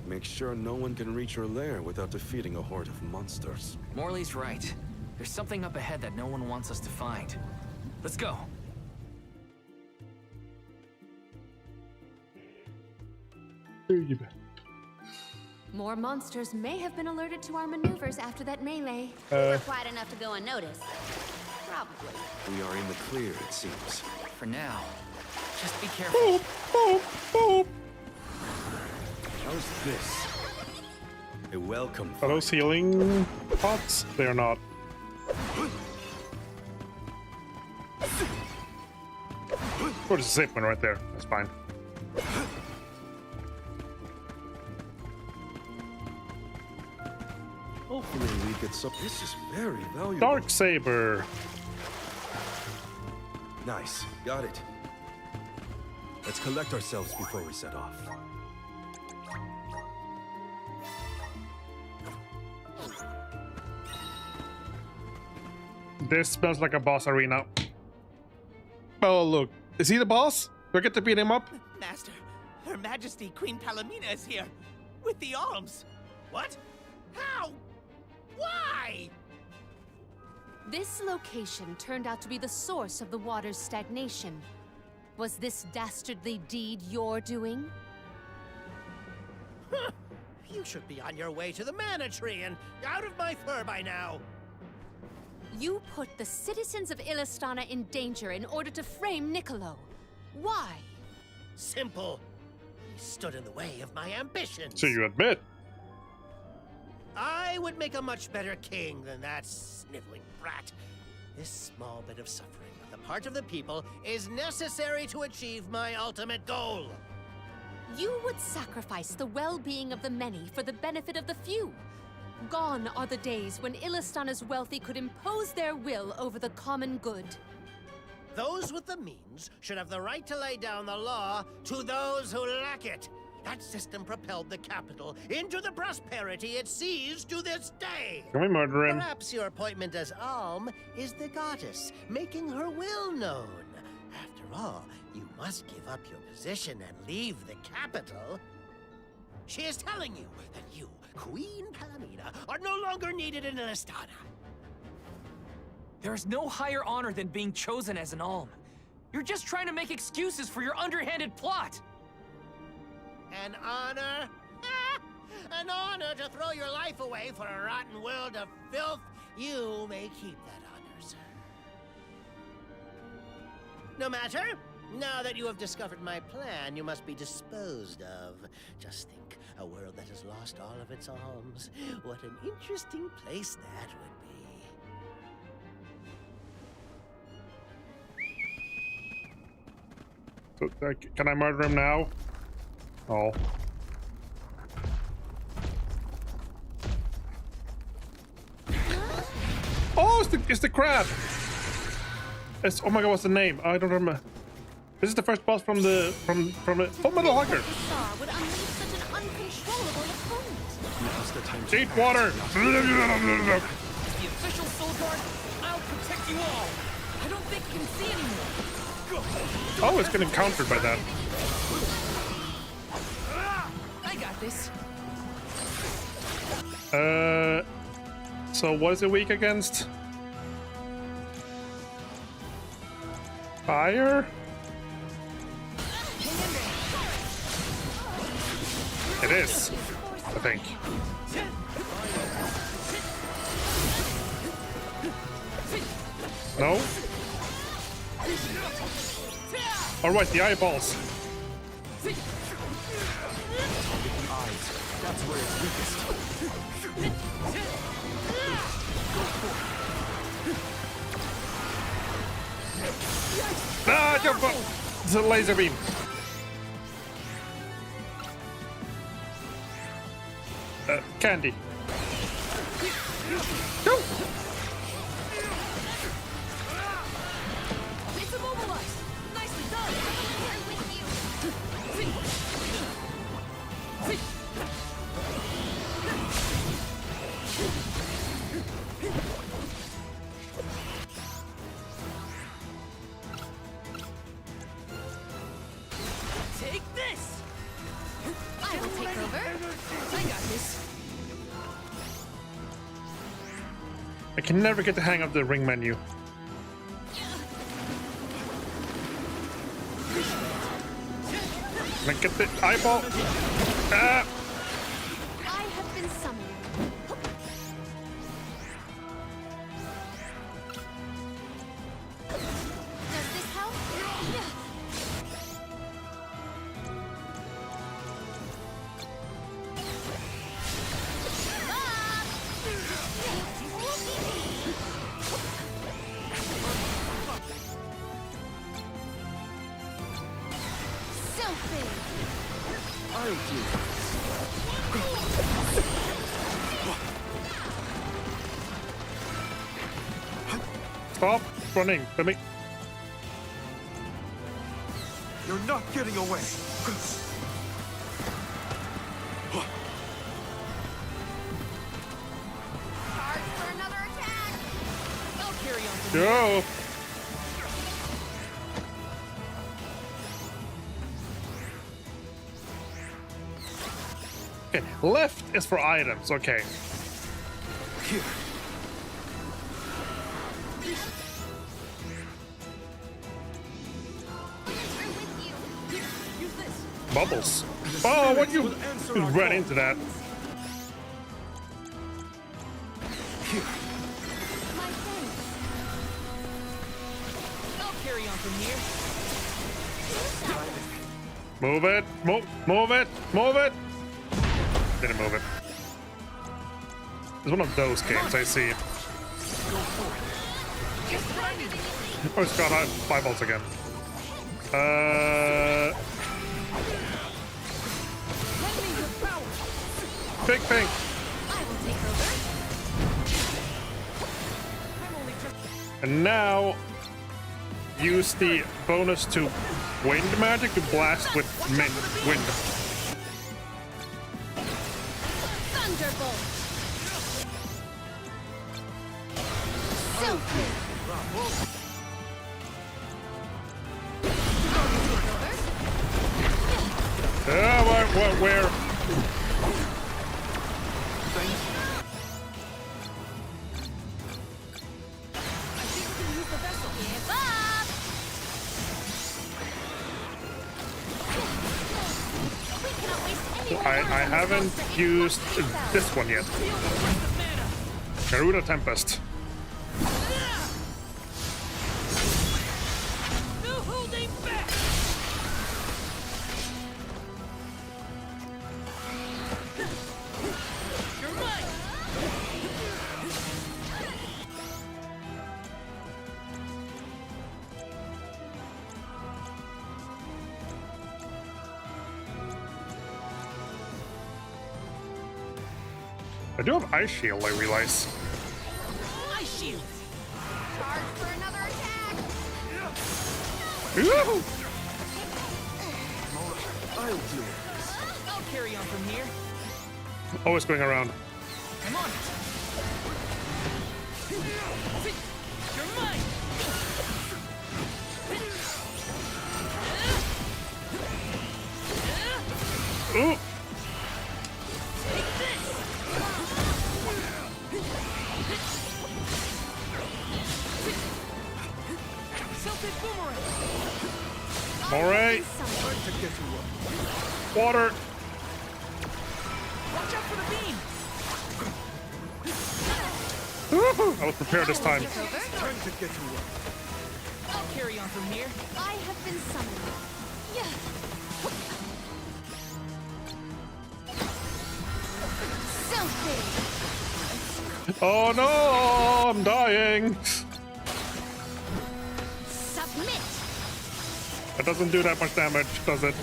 Make sure no one can reach your lair without defeating a horde of monsters. Morley's right. There's something up ahead that no one wants us to find. Let's go. More monsters may have been alerted to our maneuvers after that melee. We were quiet enough to go unnoticed. Probably. We are in the clear, it seems. For now, just be careful. How's this? A welcome. Are those healing pots? They are not. Oh, there's a safe one right there. That's fine. Hopefully we get some. This is very valuable. Dark saber. Nice. Got it. Let's collect ourselves before we set off. This smells like a boss arena. Oh, look. Is he the boss? Do I get to beat him up? Master, Her Majesty Queen Palomina is here. With the alms. What? How? Why? This location turned out to be the source of the water's stagnation. Was this dastardly deed your doing? Huh. You should be on your way to the mana tree and out of my fur by now. You put the citizens of Illistana in danger in order to frame Niccolo. Why? Simple. He stood in the way of my ambitions. So you admit? I would make a much better king than that sniveling brat. This small bit of suffering on the part of the people is necessary to achieve my ultimate goal. You would sacrifice the well-being of the many for the benefit of the few. Gone are the days when Illistana's wealthy could impose their will over the common good. Those with the means should have the right to lay down the law to those who lack it. That system propelled the capital into the prosperity it sees to this day. Can we murder him? Perhaps your appointment as Alm is the goddess, making her will known. After all, you must give up your position and leave the capital. She is telling you that you, Queen Palomina, are no longer needed in Illistana. There is no higher honor than being chosen as an alm. You're just trying to make excuses for your underhanded plot. An honor? An honor to throw your life away for a rotten world of filth? You may keep that honor, sir. No matter. Now that you have discovered my plan, you must be disposed of. Just think, a world that has lost all of its alms. What an interesting place that would be. So, can I murder him now? Oh. Oh, it's the crab. It's, oh my god, what's the name? I don't remember. This is the first boss from the Full Metal Hugger. Would unleash such an uncontrollable opponent. Now's the time to Eat water. The official soul guard, I'll protect you all. I don't think you can see anymore. Oh, it's getting countered by that. I got this. So what is it weak against? Fire? It is, I think. No? Alright, the eyeballs. That's where it's weakest. Ah, jump up! It's a laser beam. Candy. Go! It's immobilized. Nicely done. Take this. I will take over. I got this. I can never get the hang of the ring menu. Can I get the eyeball? Ah! I have been summoned. Does this help? Stop running. Let me. You're not getting away. Charge for another attack. I'll carry on from Go. Okay, left is for items. Okay. Here. Bubbles. Oh, what you ran into that? I'll carry on from here. Move it. Move it. Move it. Didn't move it. It's one of those games I see. Oh, it's got 5 volts again. Big thing. And now use the bonus to wind magic to blast with wind. Thunderbolt. Silk. Where? I haven't used this one yet. Garuda Tempest. I do have Ice Shield, I realize. Ice shield. Charge for another attack. Ooh! I'll deal with I'll carry on from here. Always going around. Come on. You're mine. Ooh! Alright. Water. Watch out for the beam. Woohoo! I was prepared this time. Time to get to work. I'll carry on from here. I have been summoned. Yeah. Selfie. Oh no! I'm dying. Submit. That doesn't do that much damage, does it?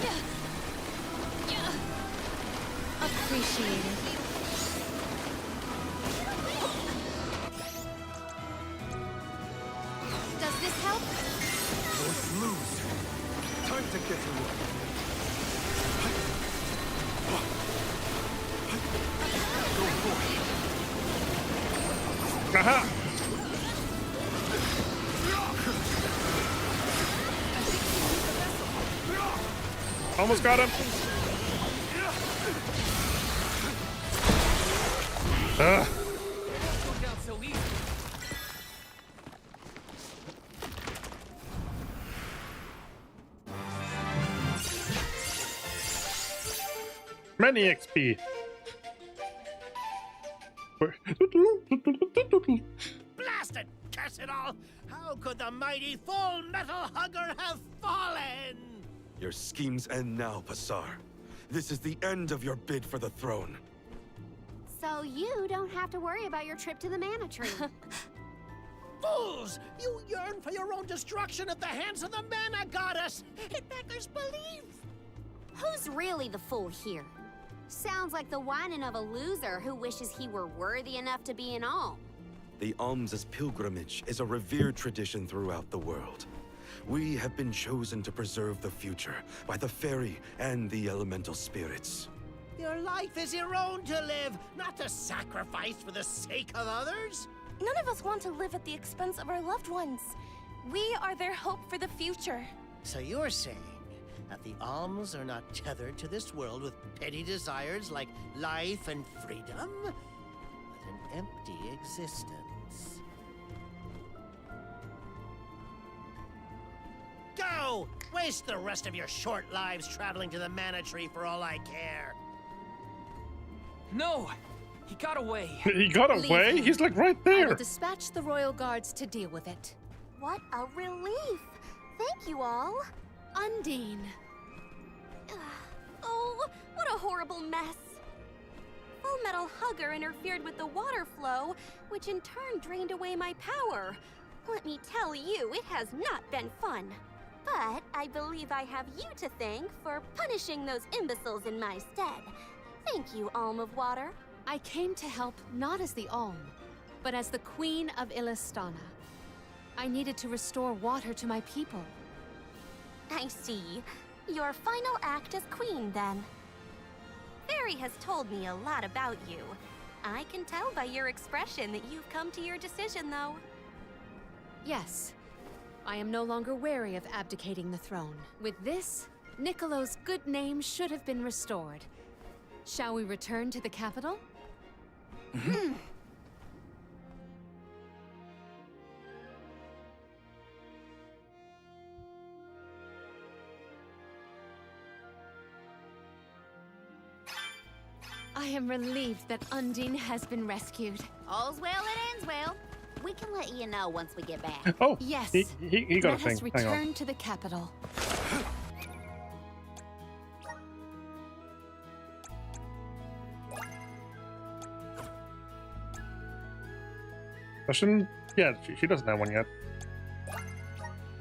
Appreciated. Does this help? Don't lose. Time to get to work. Go for it. Aha! Almost got him. Ugh. Many XP. Blasted curse it all! How could the mighty Full Metal Hugger have fallen? Your schemes end now, Passar. This is the end of your bid for the throne. So you don't have to worry about your trip to the Mana Tree. Fools! You yearn for your own destruction at the hands of the Mana Goddess! It beggars belief! Who's really the fool here? Sounds like the whining of a loser who wishes he were worthy enough to be an alm. The alms pilgrimage is a revered tradition throughout the world. We have been chosen to preserve the future by the fairy and the elemental spirits. Your life is your own to live, not to sacrifice for the sake of others. None of us want to live at the expense of our loved ones. We are their hope for the future. So you're saying that the alms are not tethered to this world with petty desires like life and freedom, but an empty existence. Go! Waste the rest of your short lives traveling to the Mana Tree for all I care. No! He got away. He got away? He's like right I there. will dispatch the royal guards to deal with it. What a relief. Thank you all. Undine. Oh, what a horrible mess. Full Metal Hugger interfered with the water flow, which in turn drained away my power. Let me tell you, it has not been fun. But I believe I have you to thank for punishing those imbeciles in my stead. Thank you, Alm of Water. I came to help not as the Alm, but as the Queen of Illistana. I needed to restore water to my people. I see. Your final act as queen, then. Fairy has told me a lot about you. I can tell by your expression that you've come to your decision, though. Yes. I am no longer wary of abdicating the throne. With this, Niccolo's good name should have been restored. Shall we return to the capital? I am relieved that Undine has been rescued. All's well that ends well. We can let you know once we get back. Oh, yes. He got Let a thing. us Hang on. return to the capital. Question? Yeah, she doesn't have one yet.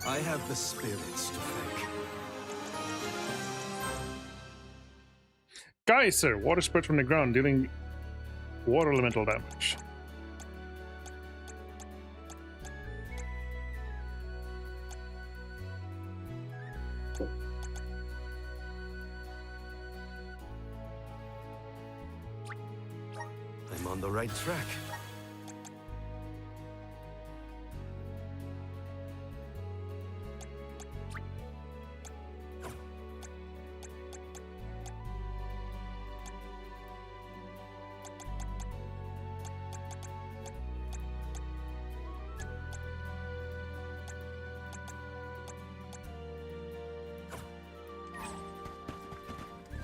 I have the spirits to thank. Geyser, water spread from the ground, dealing Water elemental damage. I'm on the right track.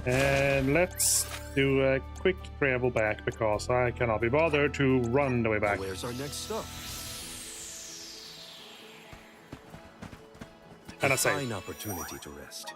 And let's do a quick travel back because I cannot be bothered to run the way back. Where's our next stop? And a I say, fine opportunity to rest.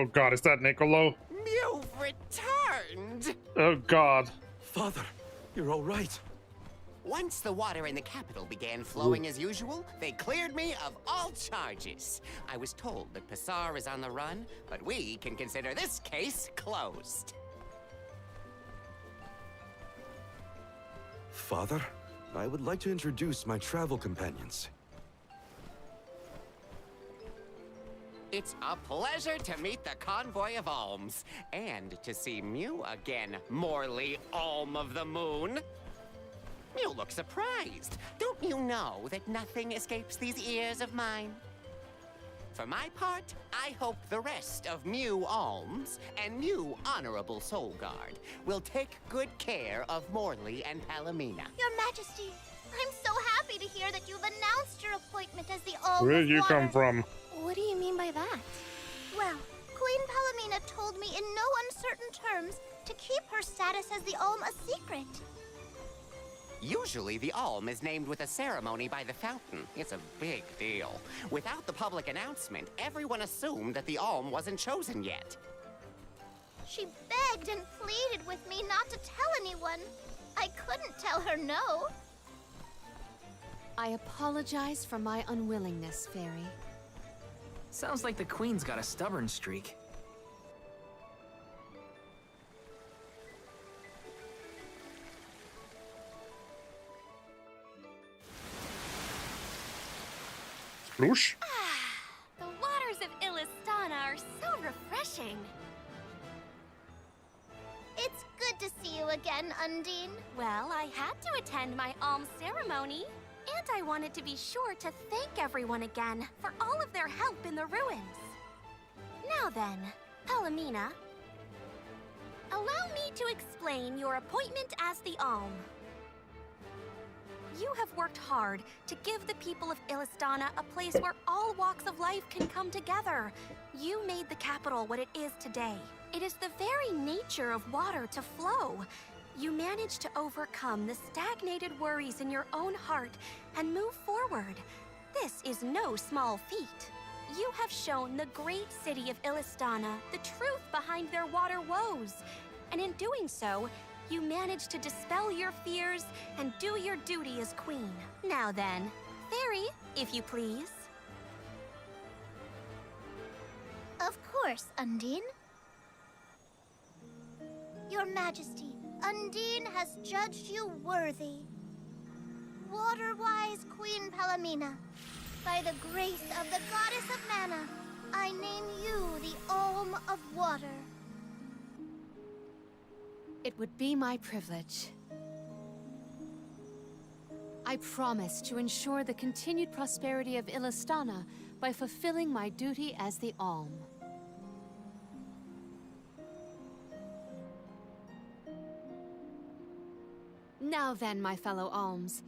oh god, is that Niccolo? You've returned! Oh god. Father, you're all right. Once the water in the capital began flowing as usual, they cleared me of all charges. I was told that Passar is on the run, but we can consider this case closed. Father, I would like to introduce my travel companions. It's a pleasure to meet the convoy of alms, and to see Mew again, Morley, Alm of the Moon. You look surprised. Don't you know that nothing escapes these ears of mine? For my part, I hope the rest of Mew Alms and Mew Honorable Soul Guard will take good care of Morley and Palomina. Your Majesty, I'm so happy to hear that you've announced your appointment as the Alm Where of did you Water. come from? What do you mean by that? Well, Queen Palomina told me in no uncertain terms to keep her status as the Alm a secret. Usually, the Alm is named with a ceremony by the fountain. It's a big deal. Without the public announcement, everyone assumed that the Alm wasn't chosen yet. She begged and pleaded with me not to tell anyone. I couldn't tell her no. I apologize for my unwillingness, Fairy. Sounds like the Queen's got a stubborn streak. Sploosh? The waters of Illistana are so refreshing. It's good to see you again, Undine. Well, I had to attend my alms ceremony, and I wanted to be sure to thank everyone again for all of their help in the ruins. Now then, Palomina, allow me to explain your appointment as the Alm. You have worked hard to give the people of Illistana a place where all walks of life can come together. You made the capital what it is today. It is the very nature of water to flow. You managed to overcome the stagnated worries in your own heart and move forward. This is no small feat. You have shown the great city of Illistana the truth behind their water woes. And in doing so, you managed to dispel your fears and do your duty as queen. Now then, Fairy, if you please. Of course, Undine. Your Majesty, Undine has judged you worthy. Water-wise Queen Palomina, by the grace of the Goddess of Mana, I name you the Alm of Water. It would be my privilege. I promise to ensure the continued prosperity of Illistana by fulfilling my duty as the Alm. Now then, my fellow Alms,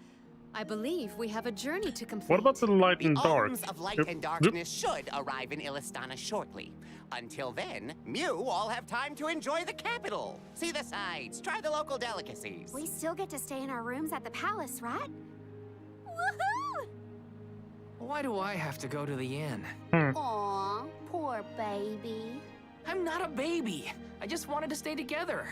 I believe we have a journey to complete. What about the light and dark? Alms of Light and Darkness should arrive in Illistana shortly. Until then, Mew all have time to enjoy the capital. See the sights, try the local delicacies. We still get to stay in our rooms at the palace, right? Woohoo! Why do I have to go to the inn? Aw, poor baby. I'm not a baby. I just wanted to stay together.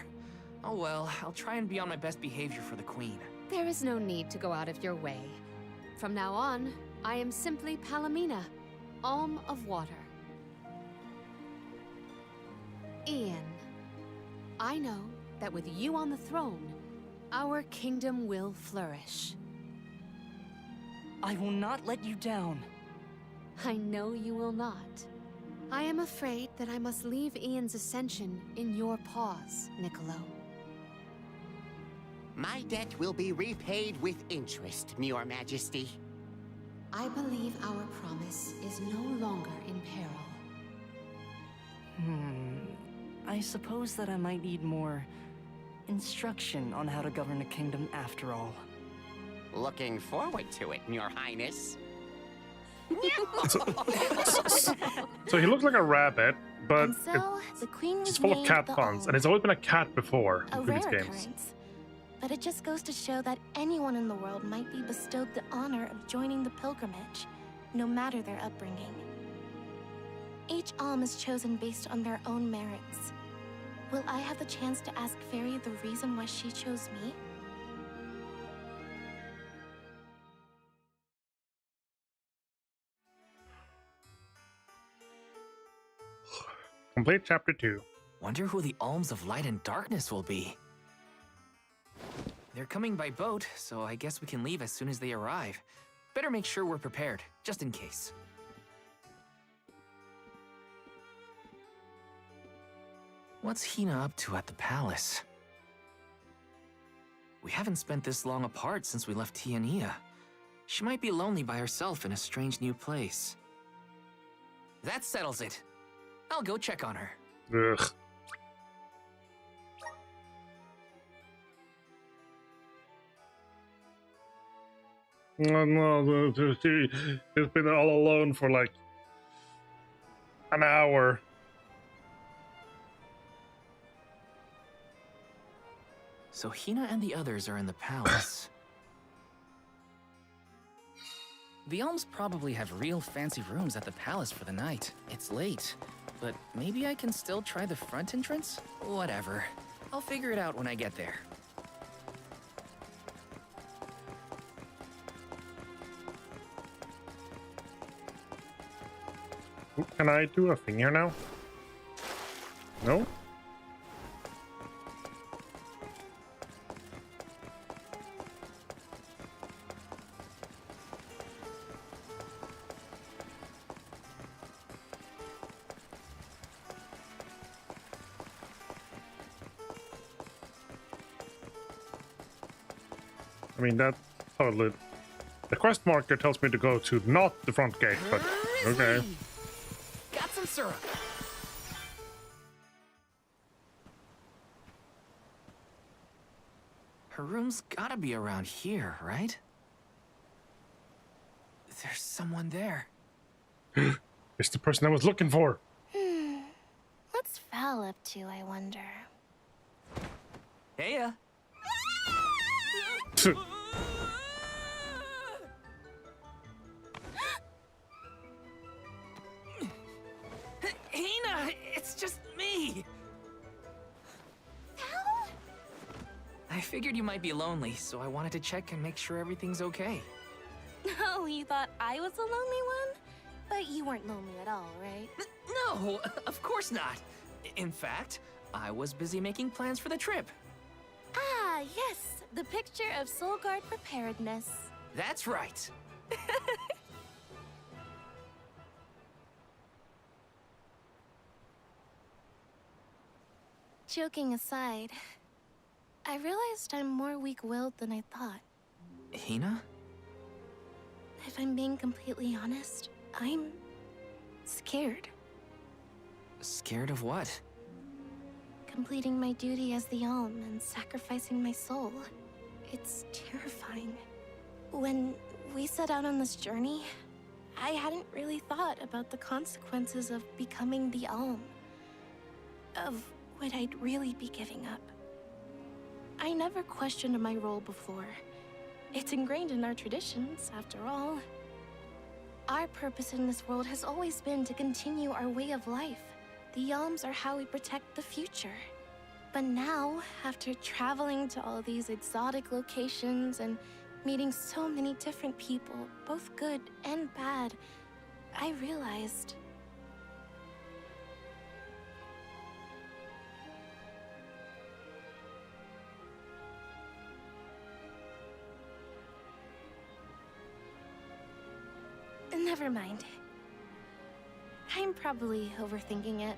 Oh well, I'll try and be on my best behavior for the queen. There is no need to go out of your way. From now on, I am simply Palomina, Alm of Water. Ian, I know that with you on the throne, our kingdom will flourish. I will not let you down. I know you will not. I am afraid that I must leave Ian's ascension in your paws, Niccolo. My debt will be repaid with interest, Your Majesty. I believe our promise is no longer in peril. I suppose that I might need more instruction on how to govern a kingdom after all. Looking forward to it, Your Highness. So he looks like a rabbit, but And so, the queen was it's full of named cat the puns, Alm. and it's always been a cat before A in rare previous games. occurrence. But it just goes to show that anyone in the world might be bestowed the honor of joining the pilgrimage, no matter their upbringing. Each alm is chosen based on their own merits. Will I have the chance to ask Fairy the reason why she chose me? Complete chapter 2. Wonder who the Alms of Light and Darkness will be. They're coming by boat, so I guess we can leave as soon as they arrive. Better make sure we're prepared, just in case. What's Hina up to at the palace? We haven't spent this long apart since we left Tiania. She might be lonely by herself in a strange new place. That settles it. I'll go check on her. Ugh. No, she's been all alone for like an hour. So Hina and the others are in the palace. The Alms probably have real fancy rooms at the palace for the night. It's late, but maybe I can still try the front entrance? Whatever. I'll figure it out when I get there. Can I do a thing here now? No? I mean, that totally... The quest marker tells me to go to not the front gate, but okay. Got some syrup. Her room's gotta be around here, right? There's someone there. It's the person I was looking for. What's Val up to, I wonder? Heya. Hina, it's just me. I figured you might be lonely, so I wanted to check and make sure everything's okay. Oh, you thought I was the lonely one? But you weren't lonely at all, right? No, of course not. In fact, I was busy making plans for the trip. Ah, yes, the picture of Soul Guard preparedness. That's right. Joking aside, I realized I'm more weak-willed than I thought. Hina? If I'm being completely honest, I'm scared. Scared of what? Completing my duty as the Alm and sacrificing my soul. It's terrifying. When we set out on this journey, I hadn't really thought about the consequences of becoming the Alm. Of what I'd really be giving up. I never questioned my role before. It's ingrained in our traditions, after all. Our purpose in this world has always been to continue our way of life. The Yalms are how we protect the future. But now, after traveling to all these exotic locations and meeting so many different people, both good and bad, I realized... Never mind. I'm probably overthinking it.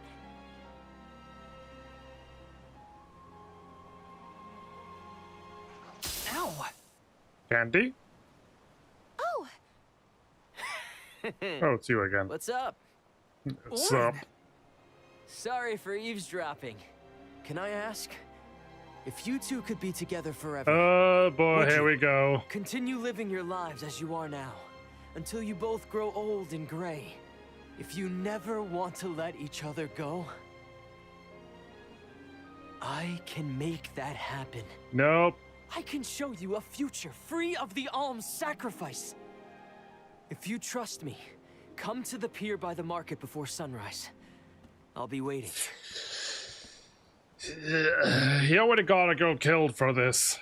Ow! Candy? Oh! Oh, it's you again. What's up? What's up? Sorry for eavesdropping. Can I ask? If you two could be together forever... Oh boy, would here you we go. Continue living your lives as you are now, until you both grow old and gray. If you never want to let each other go, I can make that happen. Nope. I can show you a future free of the alms sacrifice. If you trust me, come to the pier by the market before sunrise. I'll be waiting. He already got a girl killed for this.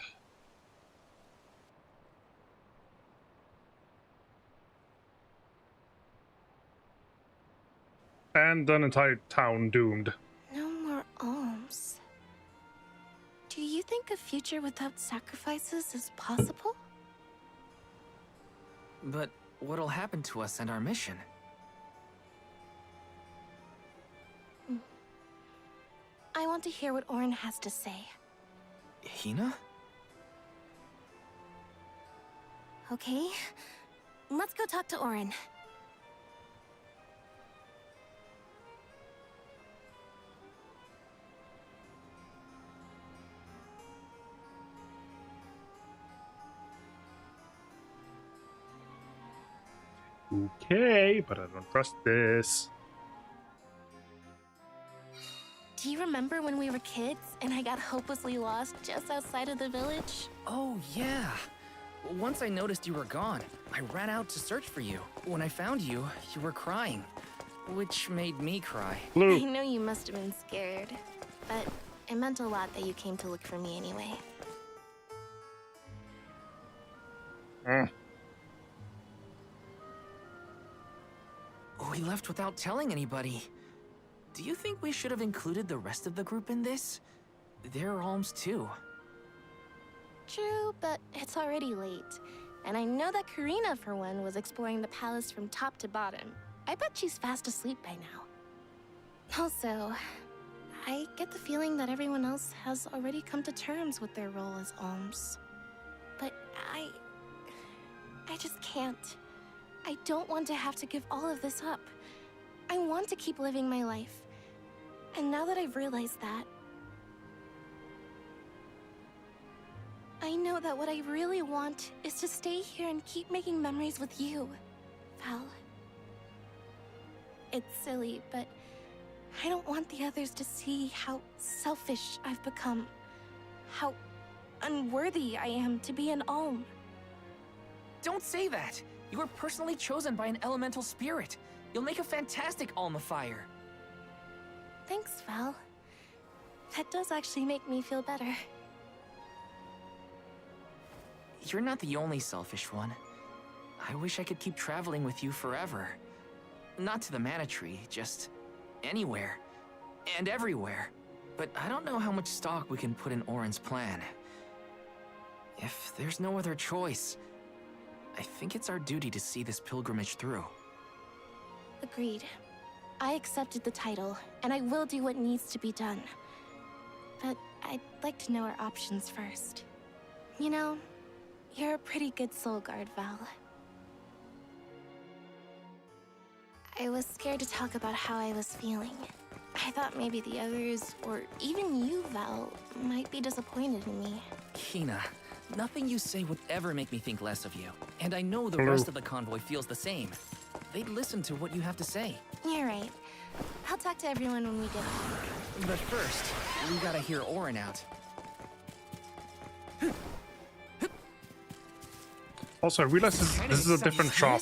And an entire town doomed. No more alms. Do you think a future without sacrifices is possible? But what'll happen to us and our mission? I want to hear what Orin has to say. Hina? Okay, let's go talk to Orin. Okay, but I don't trust this. Do you remember when we were kids and I got hopelessly lost just outside of the village? Oh, yeah. Once I noticed you were gone, I ran out to search for you. When I found you, you were crying, which made me cry. I know you must have been scared, but it meant a lot that you came to look for me anyway. We left without telling anybody. Do you think we should have included the rest of the group in this? They're alms too. True, but it's already late. And I know that Karina, for one, was exploring the palace from top to bottom. I bet she's fast asleep by now. Also, I get the feeling that everyone else has already come to terms with their role as alms. But I just can't. I don't want to have to give all of this up. I want to keep living my life. And now that I've realized that, I know that what I really want is to stay here and keep making memories with you, Val. It's silly, but I don't want the others to see how selfish I've become. How unworthy I am to be an alm. Don't say that! You were personally chosen by an elemental spirit. You'll make a fantastic almifier. Thanks, Val. That does actually make me feel better. You're not the only selfish one. I wish I could keep traveling with you forever. Not to the Mana Tree, just anywhere. And everywhere. But I don't know how much stock we can put in Orin's plan. If there's no other choice, I think it's our duty to see this pilgrimage through. Agreed. I accepted the title, and I will do what needs to be done. But I'd like to know our options first. You know, you're a pretty good soul guard, Val. I was scared to talk about how I was feeling. I thought maybe the others, or even you, Val, might be disappointed in me. Hina, nothing you say would ever make me think less of you. And I know the rest of the convoy feels the same. They'd listen to what you have to say. You're right. I'll talk to everyone when we get back. But first, we gotta hear Orin out. Also, I realized this is a different shop.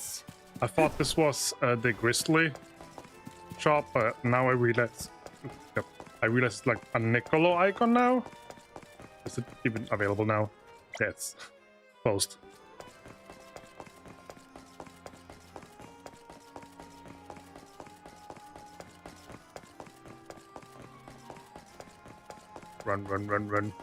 I thought this was the Grizzly shop, but now I realize. Yep, I realize it's like a Niccolo icon now. Is it even available now? Yeah, it's closed. Run, run, run, run.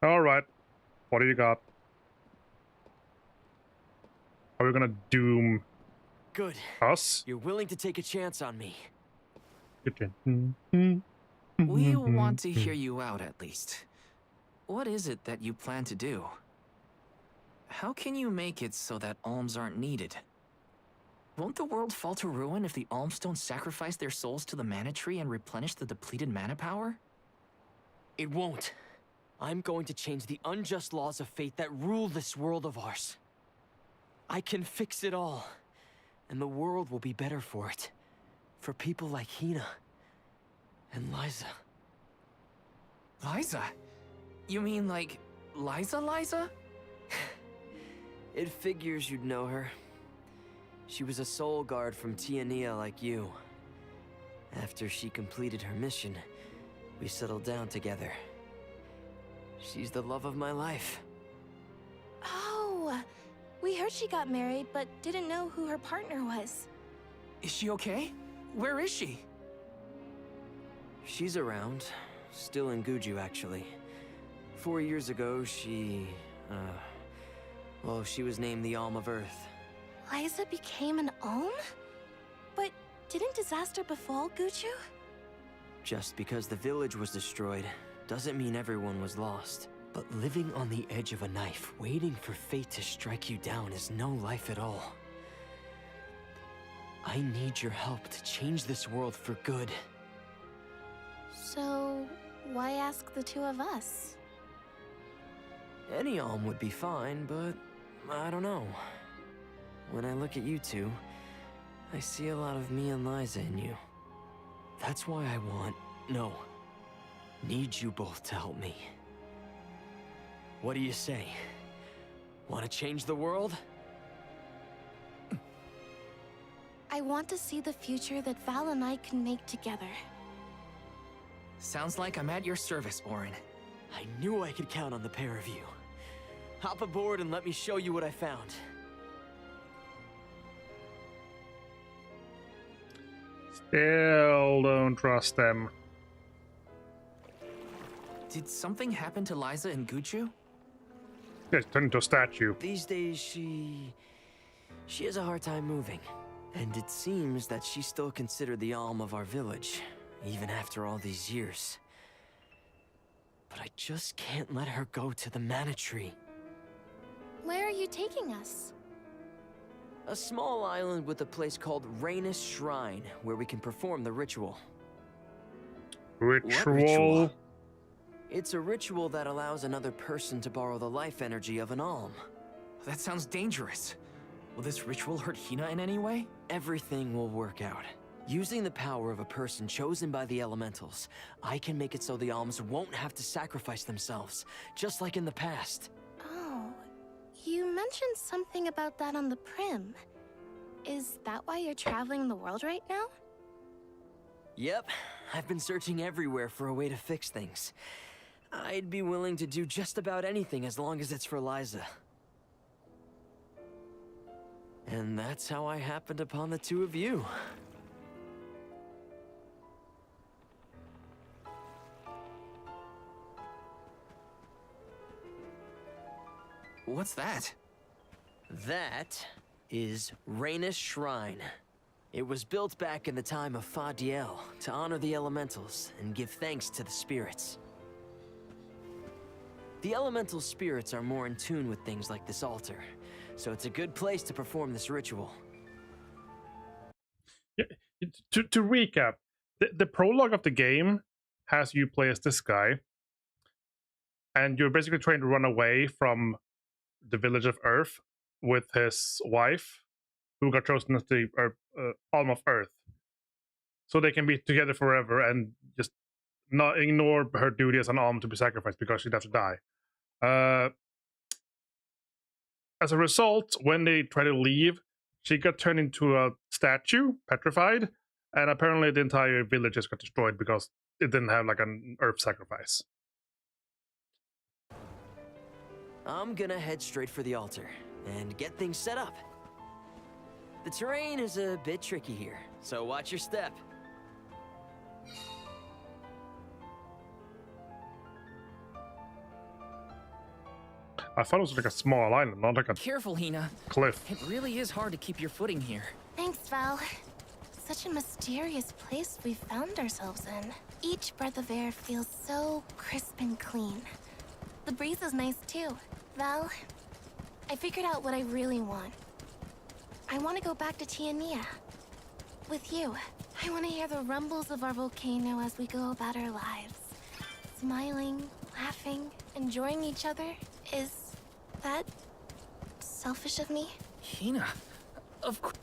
All right, what do you got? Are we gonna doom Good. us? You're willing to take a chance on me. We want to hear you out at least. What is it that you plan to do? How can you make it so that alms aren't needed? Won't the world fall to ruin if the alms don't sacrifice their souls to the mana tree and replenish the depleted mana power? It won't. I'm going to change the unjust laws of fate that rule this world of ours. I can fix it all, and the world will be better for it. For people like Hina and Liza. Liza? You mean like Liza? It figures you'd know her. She was a soul guard from Tiania like you. After she completed her mission, we settled down together. She's the love of my life. Oh, we heard she got married, but didn't know who her partner was. Is she okay? Where is she? She's around. Still in Guju, actually. 4 years ago, she was named the Alm of Earth. Liza became an Alm? But didn't disaster befall Guju? Just because the village was destroyed doesn't mean everyone was lost. But living on the edge of a knife, waiting for fate to strike you down is no life at all. I need your help to change this world for good. So, why ask the two of us? Any Alm would be fine, but I don't know. When I look at you two, I see a lot of me and Liza in you. That's why I need you both to help me. What do you say? Want to change the world? I want to see the future that Val and I can make together. Sounds like I'm at your service, Orin. I knew I could count on the pair of you. Hop aboard and let me show you what I found. Still don't trust them. Did something happen to Liza and Guju? Yeah, turned into a statue. These days, she has a hard time moving. And it seems that she's still considered the Alm of our village, even after all these years. But I just can't let her go to the mana tree. Where are you taking us? A small island with a place called Rhaenys Shrine, where we can perform the ritual. Ritual? What ritual? It's a ritual that allows another person to borrow the life energy of an alm. That sounds dangerous. Will this ritual hurt Hina in any way? Everything will work out. Using the power of a person chosen by the elementals, I can make it so the alms won't have to sacrifice themselves, just like in the past. Oh, you mentioned something about that on the Prim. Is that why you're traveling the world right now? Yep, I've been searching everywhere for a way to fix things. I'd be willing to do just about anything as long as it's for Liza. And that's how I happened upon the two of you. What's that? That is Rhaenys Shrine. It was built back in the time of Fadiel to honor the elementals and give thanks to the spirits. The elemental spirits are more in tune with things like this altar, so it's a good place to perform this ritual. Yeah, to recap, the prologue of the game has you play as this guy, and you're basically trying to run away from the village of Earth with his wife, who got chosen as the Alm of Earth, so they can be together forever and just not ignore her duty as an Alm to be sacrificed because she'd have to die. As a result, when they try to leave, she got turned into a statue, petrified, and apparently the entire village just got destroyed because it didn't have like an earth sacrifice. I'm gonna head straight for the altar and get things set up. The terrain is a bit tricky here, so watch your step. I thought it was like a small island, not like a Careful, Hina. cliff. It really is hard to keep your footing here. Thanks, Val. Such a mysterious place we found ourselves in. Each breath of air feels so crisp and clean. The breeze is nice too. Val, I figured out what I really want. I want to go back to Tiania. With you. I want to hear the rumbles of our volcano as we go about our lives. Smiling, laughing, enjoying each other. Is that selfish of me? Hina, of course.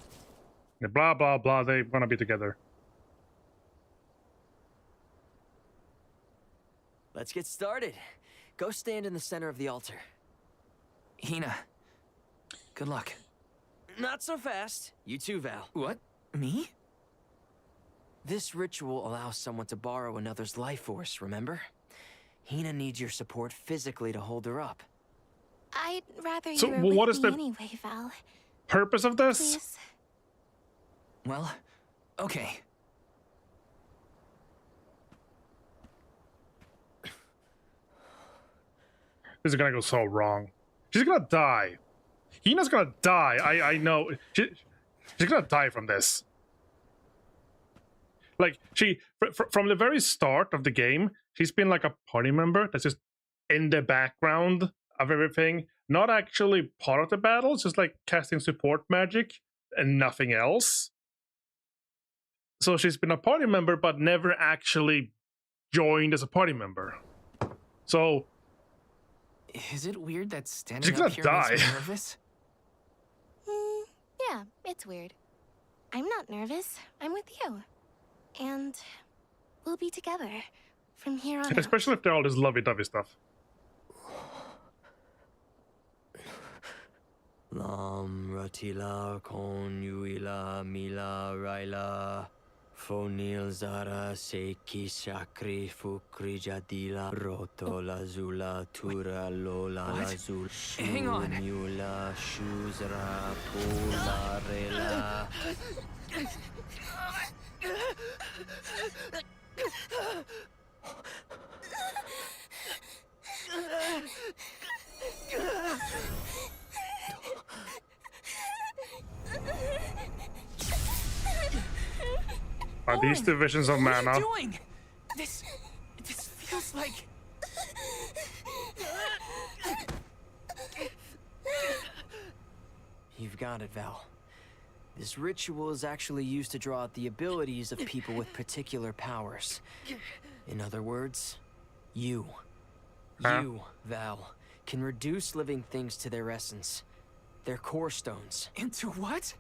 Blah, blah, blah, they want to be together. Let's get started. Go stand in the center of the altar. Hina, good luck. Not so fast. You too, Val. What? Me? This ritual allows someone to borrow another's life force, remember? Hina needs your support physically to hold her up. I'd rather So you were what with is me the anyway, Val. purpose of this? Please. Well, okay. This is gonna go so wrong. She's gonna die. Hina's gonna die. I know. She's gonna die from this. Like, from the very start of the game, she's been like a party member that's just in the background of everything. Not actually part of the battles, just like casting support magic and nothing else. So she's been a party member, but never actually joined as a party member. So... Is it weird that she's standing gonna up here die. makes me nervous? Yeah, it's weird. I'm not nervous. I'm with you. And we'll be together from here on out. Especially if they're all this lovey-dovey stuff. Lam ratila kon yuila mila raila fonil zara seki shakri fukri jadila roto lazula tura lola lazul Hang on. yula shuzra pula rela. Are these divisions of mana? What are you doing? This feels like... You've got it, Val. This ritual is actually used to draw out the abilities of people with particular powers. In other words, you. Huh? You, Val, can reduce living things to their essence. Their core stones. Into what?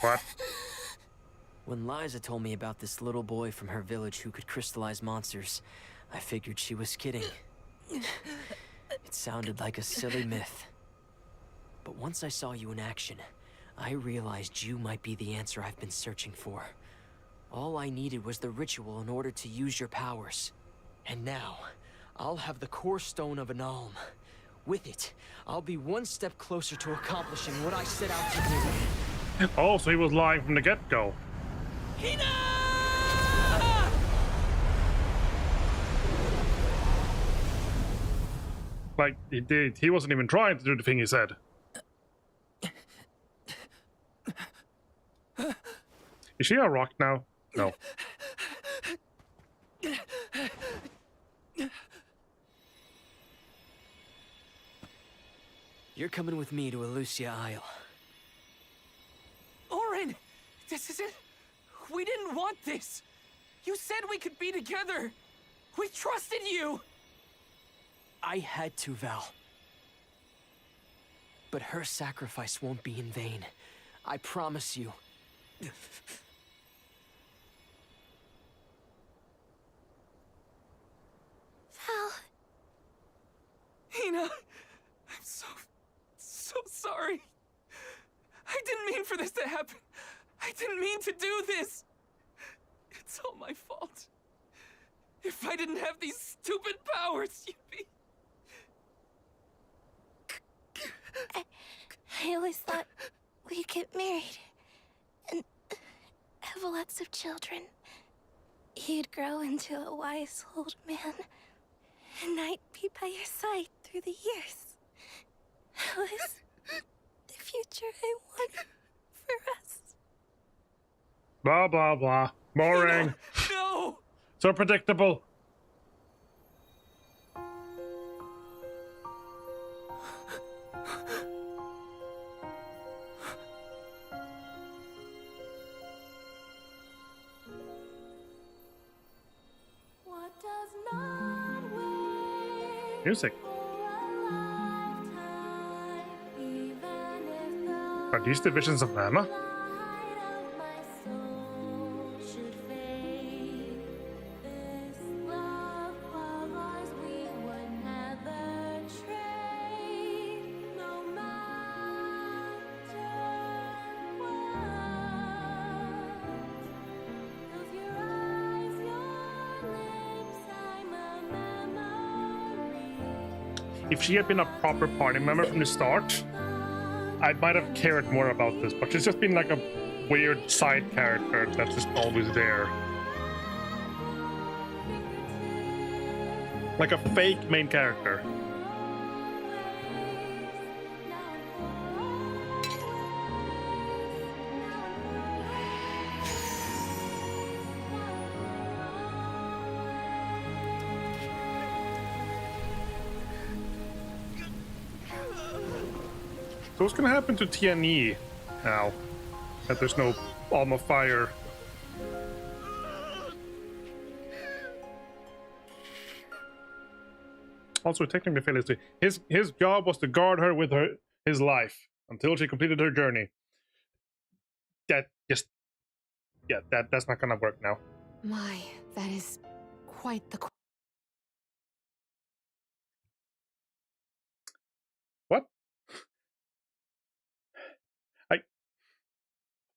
What? When Liza told me about this little boy from her village who could crystallize monsters, I figured she was kidding. It sounded like a silly myth. But once I saw you in action, I realized you might be the answer I've been searching for. All I needed was the ritual in order to use your powers. And now, I'll have the core stone of an Alm. With it, I'll be one step closer to accomplishing what I set out to do. Oh, so he was lying from the get-go. Like, he did. He wasn't even trying to do the thing he said. Is she a rock now? No. You're coming with me to Elusia Isle. This isn't... We didn't want this! You said we could be together! We trusted you! I had to, Val. But her sacrifice won't be in vain. I promise you. Val. Hina, I'm so sorry. I didn't mean for this to happen. I didn't mean to do this. It's all my fault. If I didn't have these stupid powers, you'd be... I always thought we'd get married and have lots of children. You'd grow into a wise old man, and I'd be by your side through the years. That was the future I wanted for us. Blah, blah, blah. Boring. No! So predictable. Music. Are these the visions of Mama? If she had been a proper party member from the start, I might have cared more about this, but she's just been like a weird side character that's just always there. Like a fake main character. So what's gonna happen to TNE now that there's no Alm of Fire? Also, technically, Felicity, his job was to guard her with his life until she completed her journey. That's not gonna work now. My, that is quite the... What?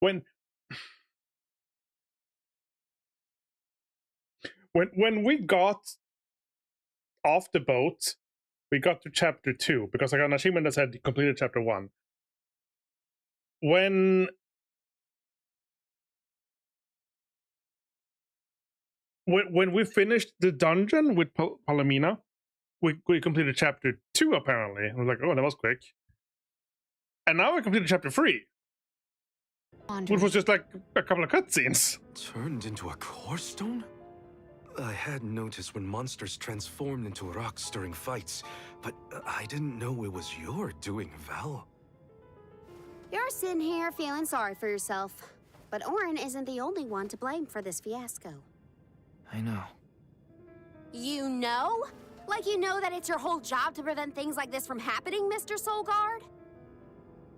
When we got off the boat, we got to chapter 2 because I got an achievement that said completed chapter 1. When we finished the dungeon with Palomina, we completed chapter 2 apparently. I was like, oh, that was quick. And now we completed chapter 3. Which was just like a couple of cutscenes. Turned into a core stone? I had noticed when monsters transformed into rocks during fights, but I didn't know it was your doing, Val. You're sitting here feeling sorry for yourself. But Orin isn't the only one to blame for this fiasco. I know. You know? Like you know that it's your whole job to prevent things like this from happening, Mr. Soulguard?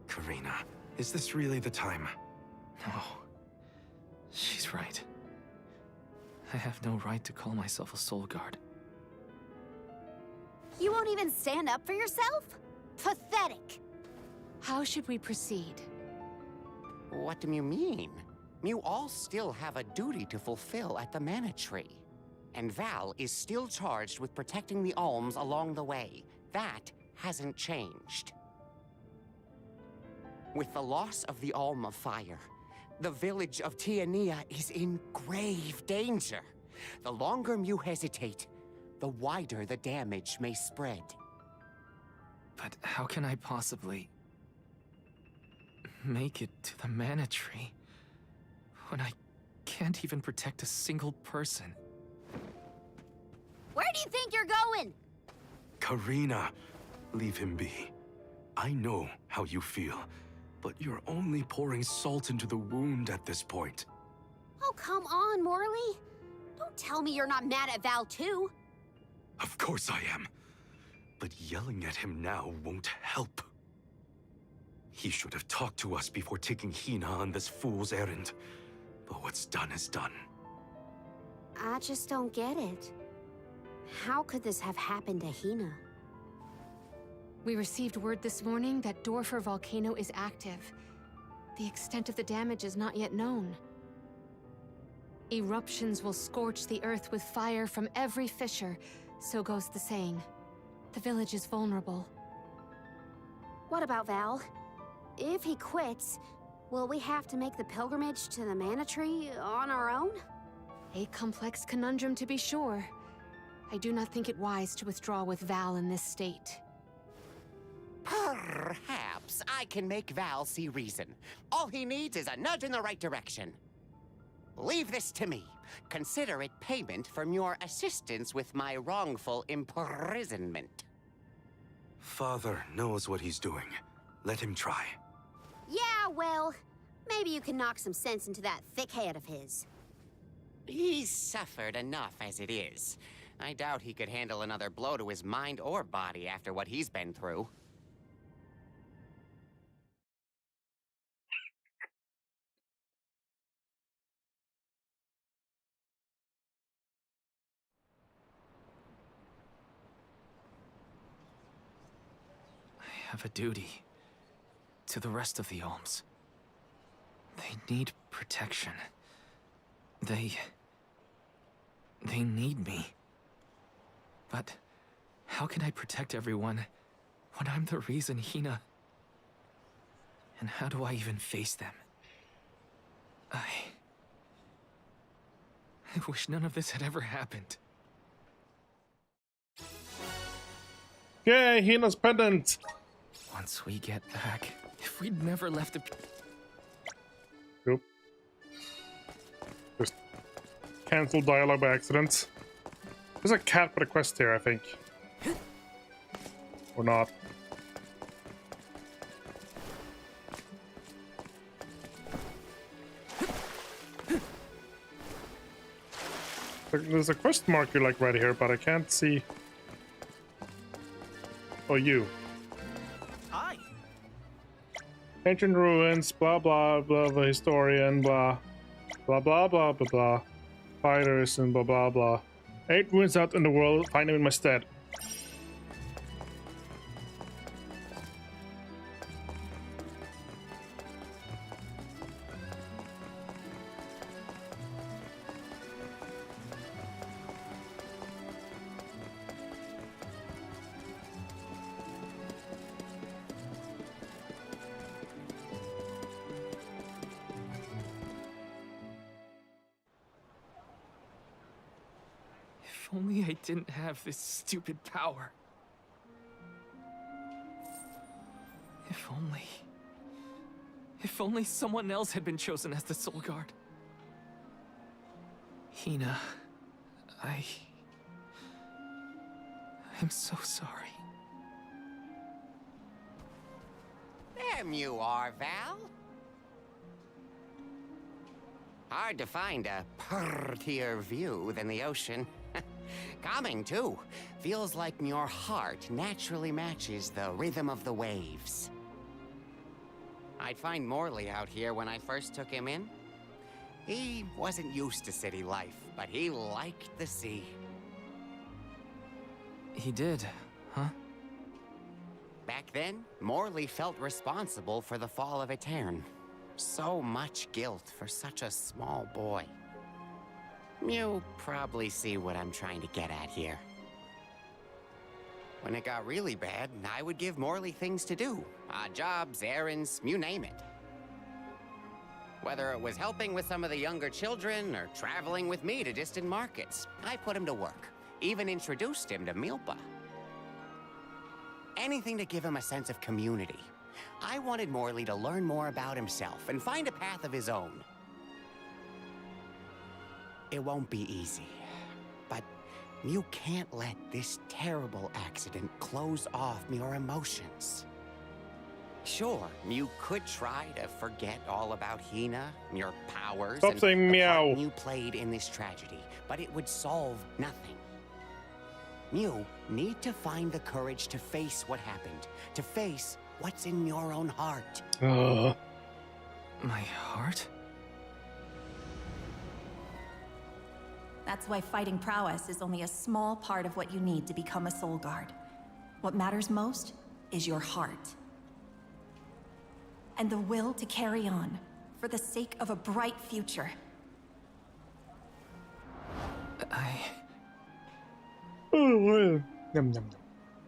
Karina, is this really the time? No. She's right. I have no right to call myself a soul guard. You won't even stand up for yourself? Pathetic. How should we proceed? What do you mean? You all still have a duty to fulfill at the Mana Tree. And Val is still charged with protecting the alms along the way. That hasn't changed. With the loss of the Alm of Fire, the village of Tiania is in grave danger. The longer you hesitate, the wider the damage may spread. But how can I possibly make it to the Mana Tree when I can't even protect a single person? Where do you think you're going? Karina, leave him be. I know how you feel. But you're only pouring salt into the wound at this point. Oh, come on, Morley. Don't tell me you're not mad at Val, too. Of course I am. But yelling at him now won't help. He should have talked to us before taking Hina on this fool's errand. But what's done is done. I just don't get it. How could this have happened to Hina? We received word this morning that Dorfer volcano is active. The extent of the damage is not yet known. Eruptions will scorch the earth with fire from every fissure, so goes the saying. The village is vulnerable. What about Val? If he quits, will we have to make the pilgrimage to the Mana Tree on our own? A complex conundrum to be sure. I do not think it wise to withdraw with Val in this state. Perhaps I can make Val see reason. All he needs is a nudge in the right direction. Leave this to me. Consider it payment from your assistance with my wrongful imprisonment. Father knows what he's doing. Let him try. Yeah, well, maybe you can knock some sense into that thick head of his. He's suffered enough as it is. I doubt he could handle another blow to his mind or body after what he's been through. I have a duty to the rest of the Olms. They need protection. They need me. But how can I protect everyone when I'm the reason Hina... And how do I even face them? I wish none of this had ever happened. Yay, Hina's pendant! Once we get back, if we'd never left the... Nope. Just cancel dialogue by accident. There's a cat with a quest here, I think. Or not. There's a quest marker like right here, but I can't see. Oh, you. Hi. Ancient ruins, blah blah blah, the historian, blah blah blah blah blah blah. Fighters and blah blah blah. 8 ruins out in the world, find them in my stead. If only I didn't have this stupid power. If only someone else had been chosen as the Soul Guard. Hina, I'm so sorry. There you are, Val. Hard to find a prettier view than the ocean. Calming, too. Feels like your heart naturally matches the rhythm of the waves. I'd find Morley out here when I first took him in. He wasn't used to city life, but he liked the sea. He did, huh? Back then, Morley felt responsible for the fall of Etern. So much guilt for such a small boy. You probably see what I'm trying to get at here. When it got really bad, I would give Morley things to do. Odd jobs, errands, you name it. Whether it was helping with some of the younger children or traveling with me to distant markets, I put him to work. Even introduced him to Milpa. Anything to give him a sense of community. I wanted Morley to learn more about himself and find a path of his own. It won't be easy, but you can't let this terrible accident close off your emotions. Sure, you could try to forget all about Hina, your powers, Stop and saying the meow. part you played in this tragedy, but it would solve nothing. You need to find the courage to face what happened, to face what's in your own heart. My heart? That's why fighting prowess is only a small part of what you need to become a soul guard. What matters most is your heart. And the will to carry on, for the sake of a bright future. Yum, yum, yum.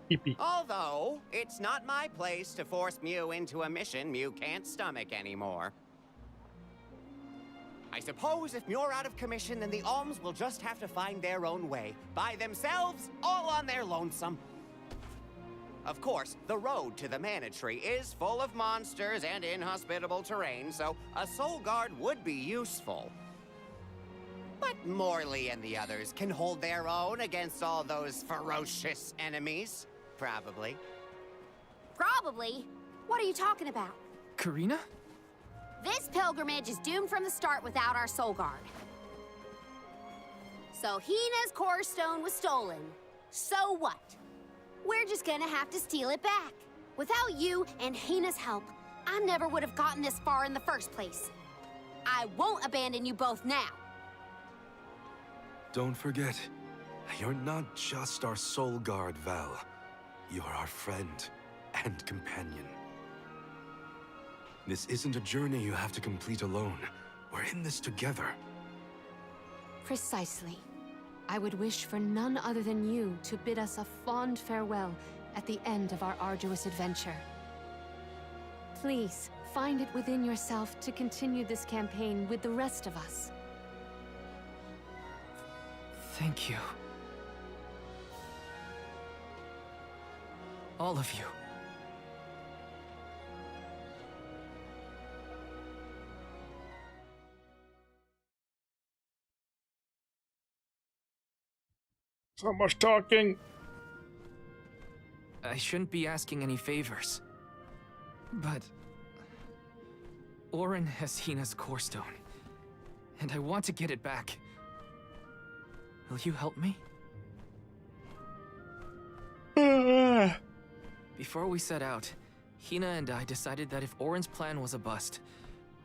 Pee-pee. Although, it's not my place to force Mew into a mission Mew can't stomach anymore. I suppose if Muir out of commission, then the Alms will just have to find their own way. By themselves, all on their lonesome. Of course, the road to the Mana Tree is full of monsters and inhospitable terrain, so a Soul Guard would be useful. But Morley and the others can hold their own against all those ferocious enemies. Probably. Probably? What are you talking about? Karina? This pilgrimage is doomed from the start without our Soul Guard. So Hina's core stone was stolen. So what? We're just gonna have to steal it back. Without you and Hina's help, I never would have gotten this far in the first place. I won't abandon you both now. Don't forget, you're not just our soul guard, Val. You're our friend and companion. This isn't a journey you have to complete alone. We're in this together. Precisely. I would wish for none other than you to bid us a fond farewell at the end of our arduous adventure. Please, find it within yourself to continue this campaign with the rest of us. Thank you. All of you. So much talking. I shouldn't be asking any favors. But Orin has Hina's core stone, and I want to get it back. Will you help me? Before we set out, Hina and I decided that if Orin's plan was a bust,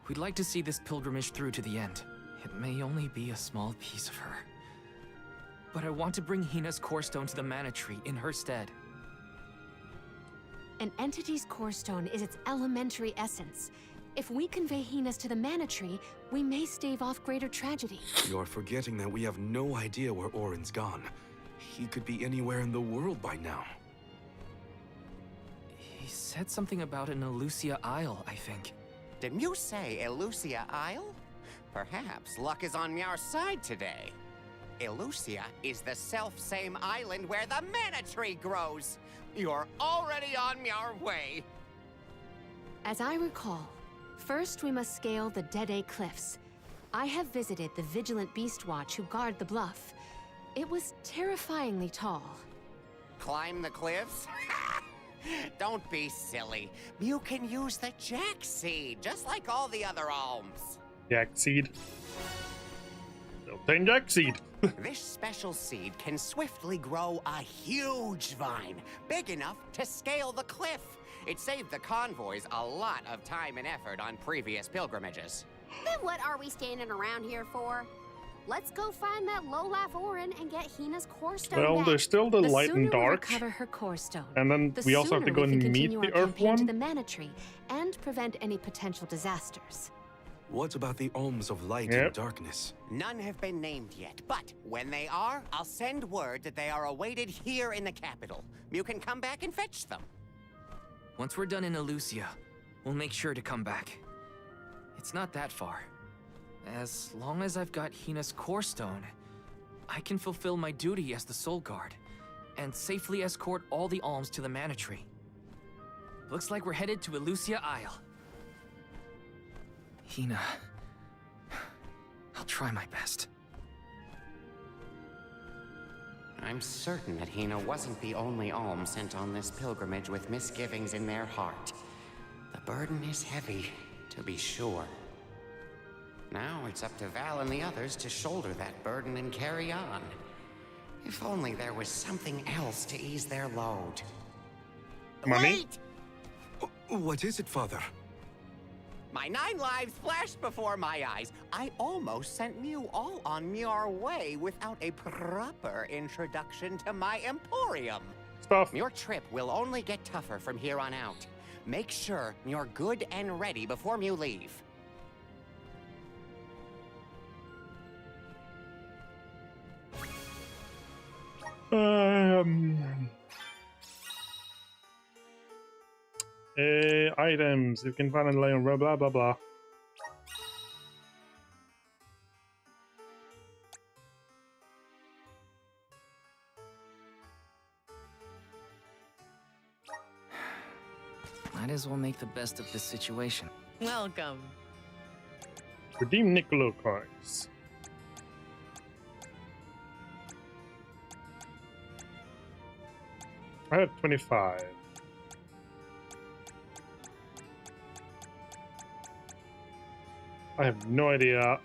we'd like to see this pilgrimage through to the end. It may only be a small piece of her, but I want to bring Hina's core stone to the Mana Tree in her stead. An entity's core stone is its elementary essence. If we convey Hina's to the Mana Tree, we may stave off greater tragedy. You're forgetting that we have no idea where Orin's gone. He could be anywhere in the world by now. He said something about an Elusia Isle, I think. Did Mew say Elusia Isle? Perhaps luck is on Meow's side today. Elusia is the self-same island where the Mana Tree grows. You're already on your way. As I recall, first we must scale the Dead Cliffs. I have visited the Vigilant Beast Watch who guard the bluff. It was terrifyingly tall. Climb the cliffs? Don't be silly. You can use the Jack Seed, just like all the other alms. Jack Seed. Built-in Jack Seed. This special seed can swiftly grow a huge vine, big enough to scale the cliff. It saved the convoys a lot of time and effort on previous pilgrimages. Then what are we standing around here for? Let's go find that lowlife Orin and get Hina's core stone Well, back. there's still the light and sooner we dark. recover her core stone, And then the we also have to sooner go we and can meet continue the our Earth campaign to one. the Mana Tree and prevent any potential disasters. What about the Alms of Light Yep. and Darkness? None have been named yet, but when they are, I'll send word that they are awaited here in the capital. You can come back and fetch them. Once we're done in Elusia, we'll make sure to come back. It's not that far. As long as I've got Hina's core stone, I can fulfill my duty as the Soul Guard and safely escort all the alms to the Mana Tree. Looks like we're headed to Elusia Isle. Hina, I'll try my best. I'm certain that Hina wasn't the only alm sent on this pilgrimage with misgivings in their heart. burden is heavy, to be sure. Now it's up to Val and the others to shoulder that burden and carry on. If only there was something else to ease their load. Money? What is it, Father? My 9 lives flashed before my eyes. I almost sent you all on your way without a proper introduction to my emporium. Stuff. Your trip will only get tougher from here on out. Make sure you're good and ready before you leave. Items. You can find a lion, blah blah blah blah. Might as well make the best of this situation. Welcome. Redeem Niccolo coins. I have 25. I have no idea.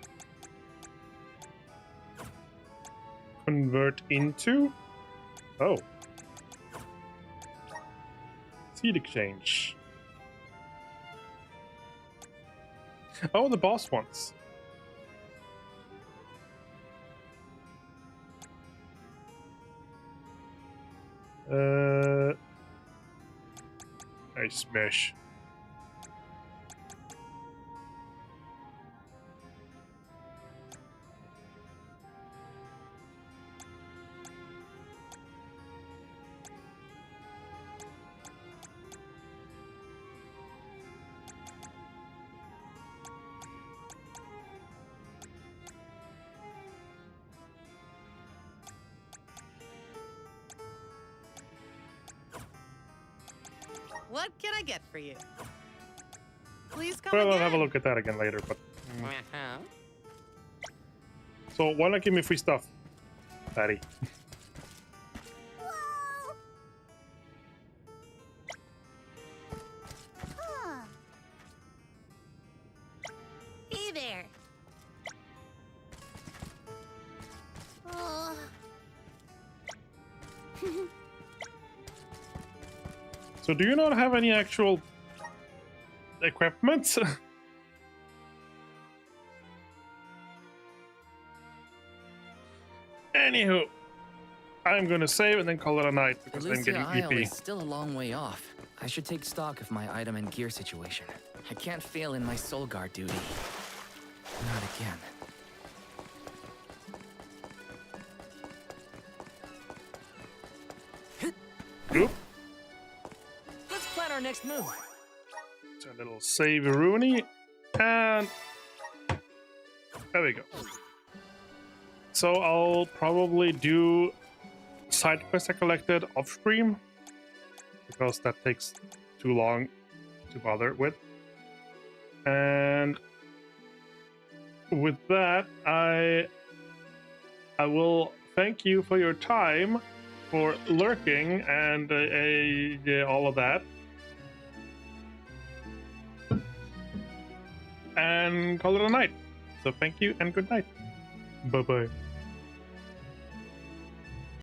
Convert into? Oh. Seed exchange. Oh, the boss wants. I smash. What can I get for you? Please come Well, again. I'll have a look at that again later, but... Uh-huh. So, why not give me free stuff, Daddy? Huh. Hey there. Oh. So, do you not have any actual equipment? Anywho, I'm gonna save and then call it a night because I'm Lucia getting Isle EP. is still a long way off. I should take stock of my item and gear situation. I can't fail in my soul guard duty. Not again. Oop. Let's plan our next move. So a little save Rooney, and there we go. So I'll probably do side quests I collected off stream because that takes too long to bother with. And with that, I will thank you for your time, for lurking, and yeah, all of that. And call it a night. So thank you and good night. Bye-bye.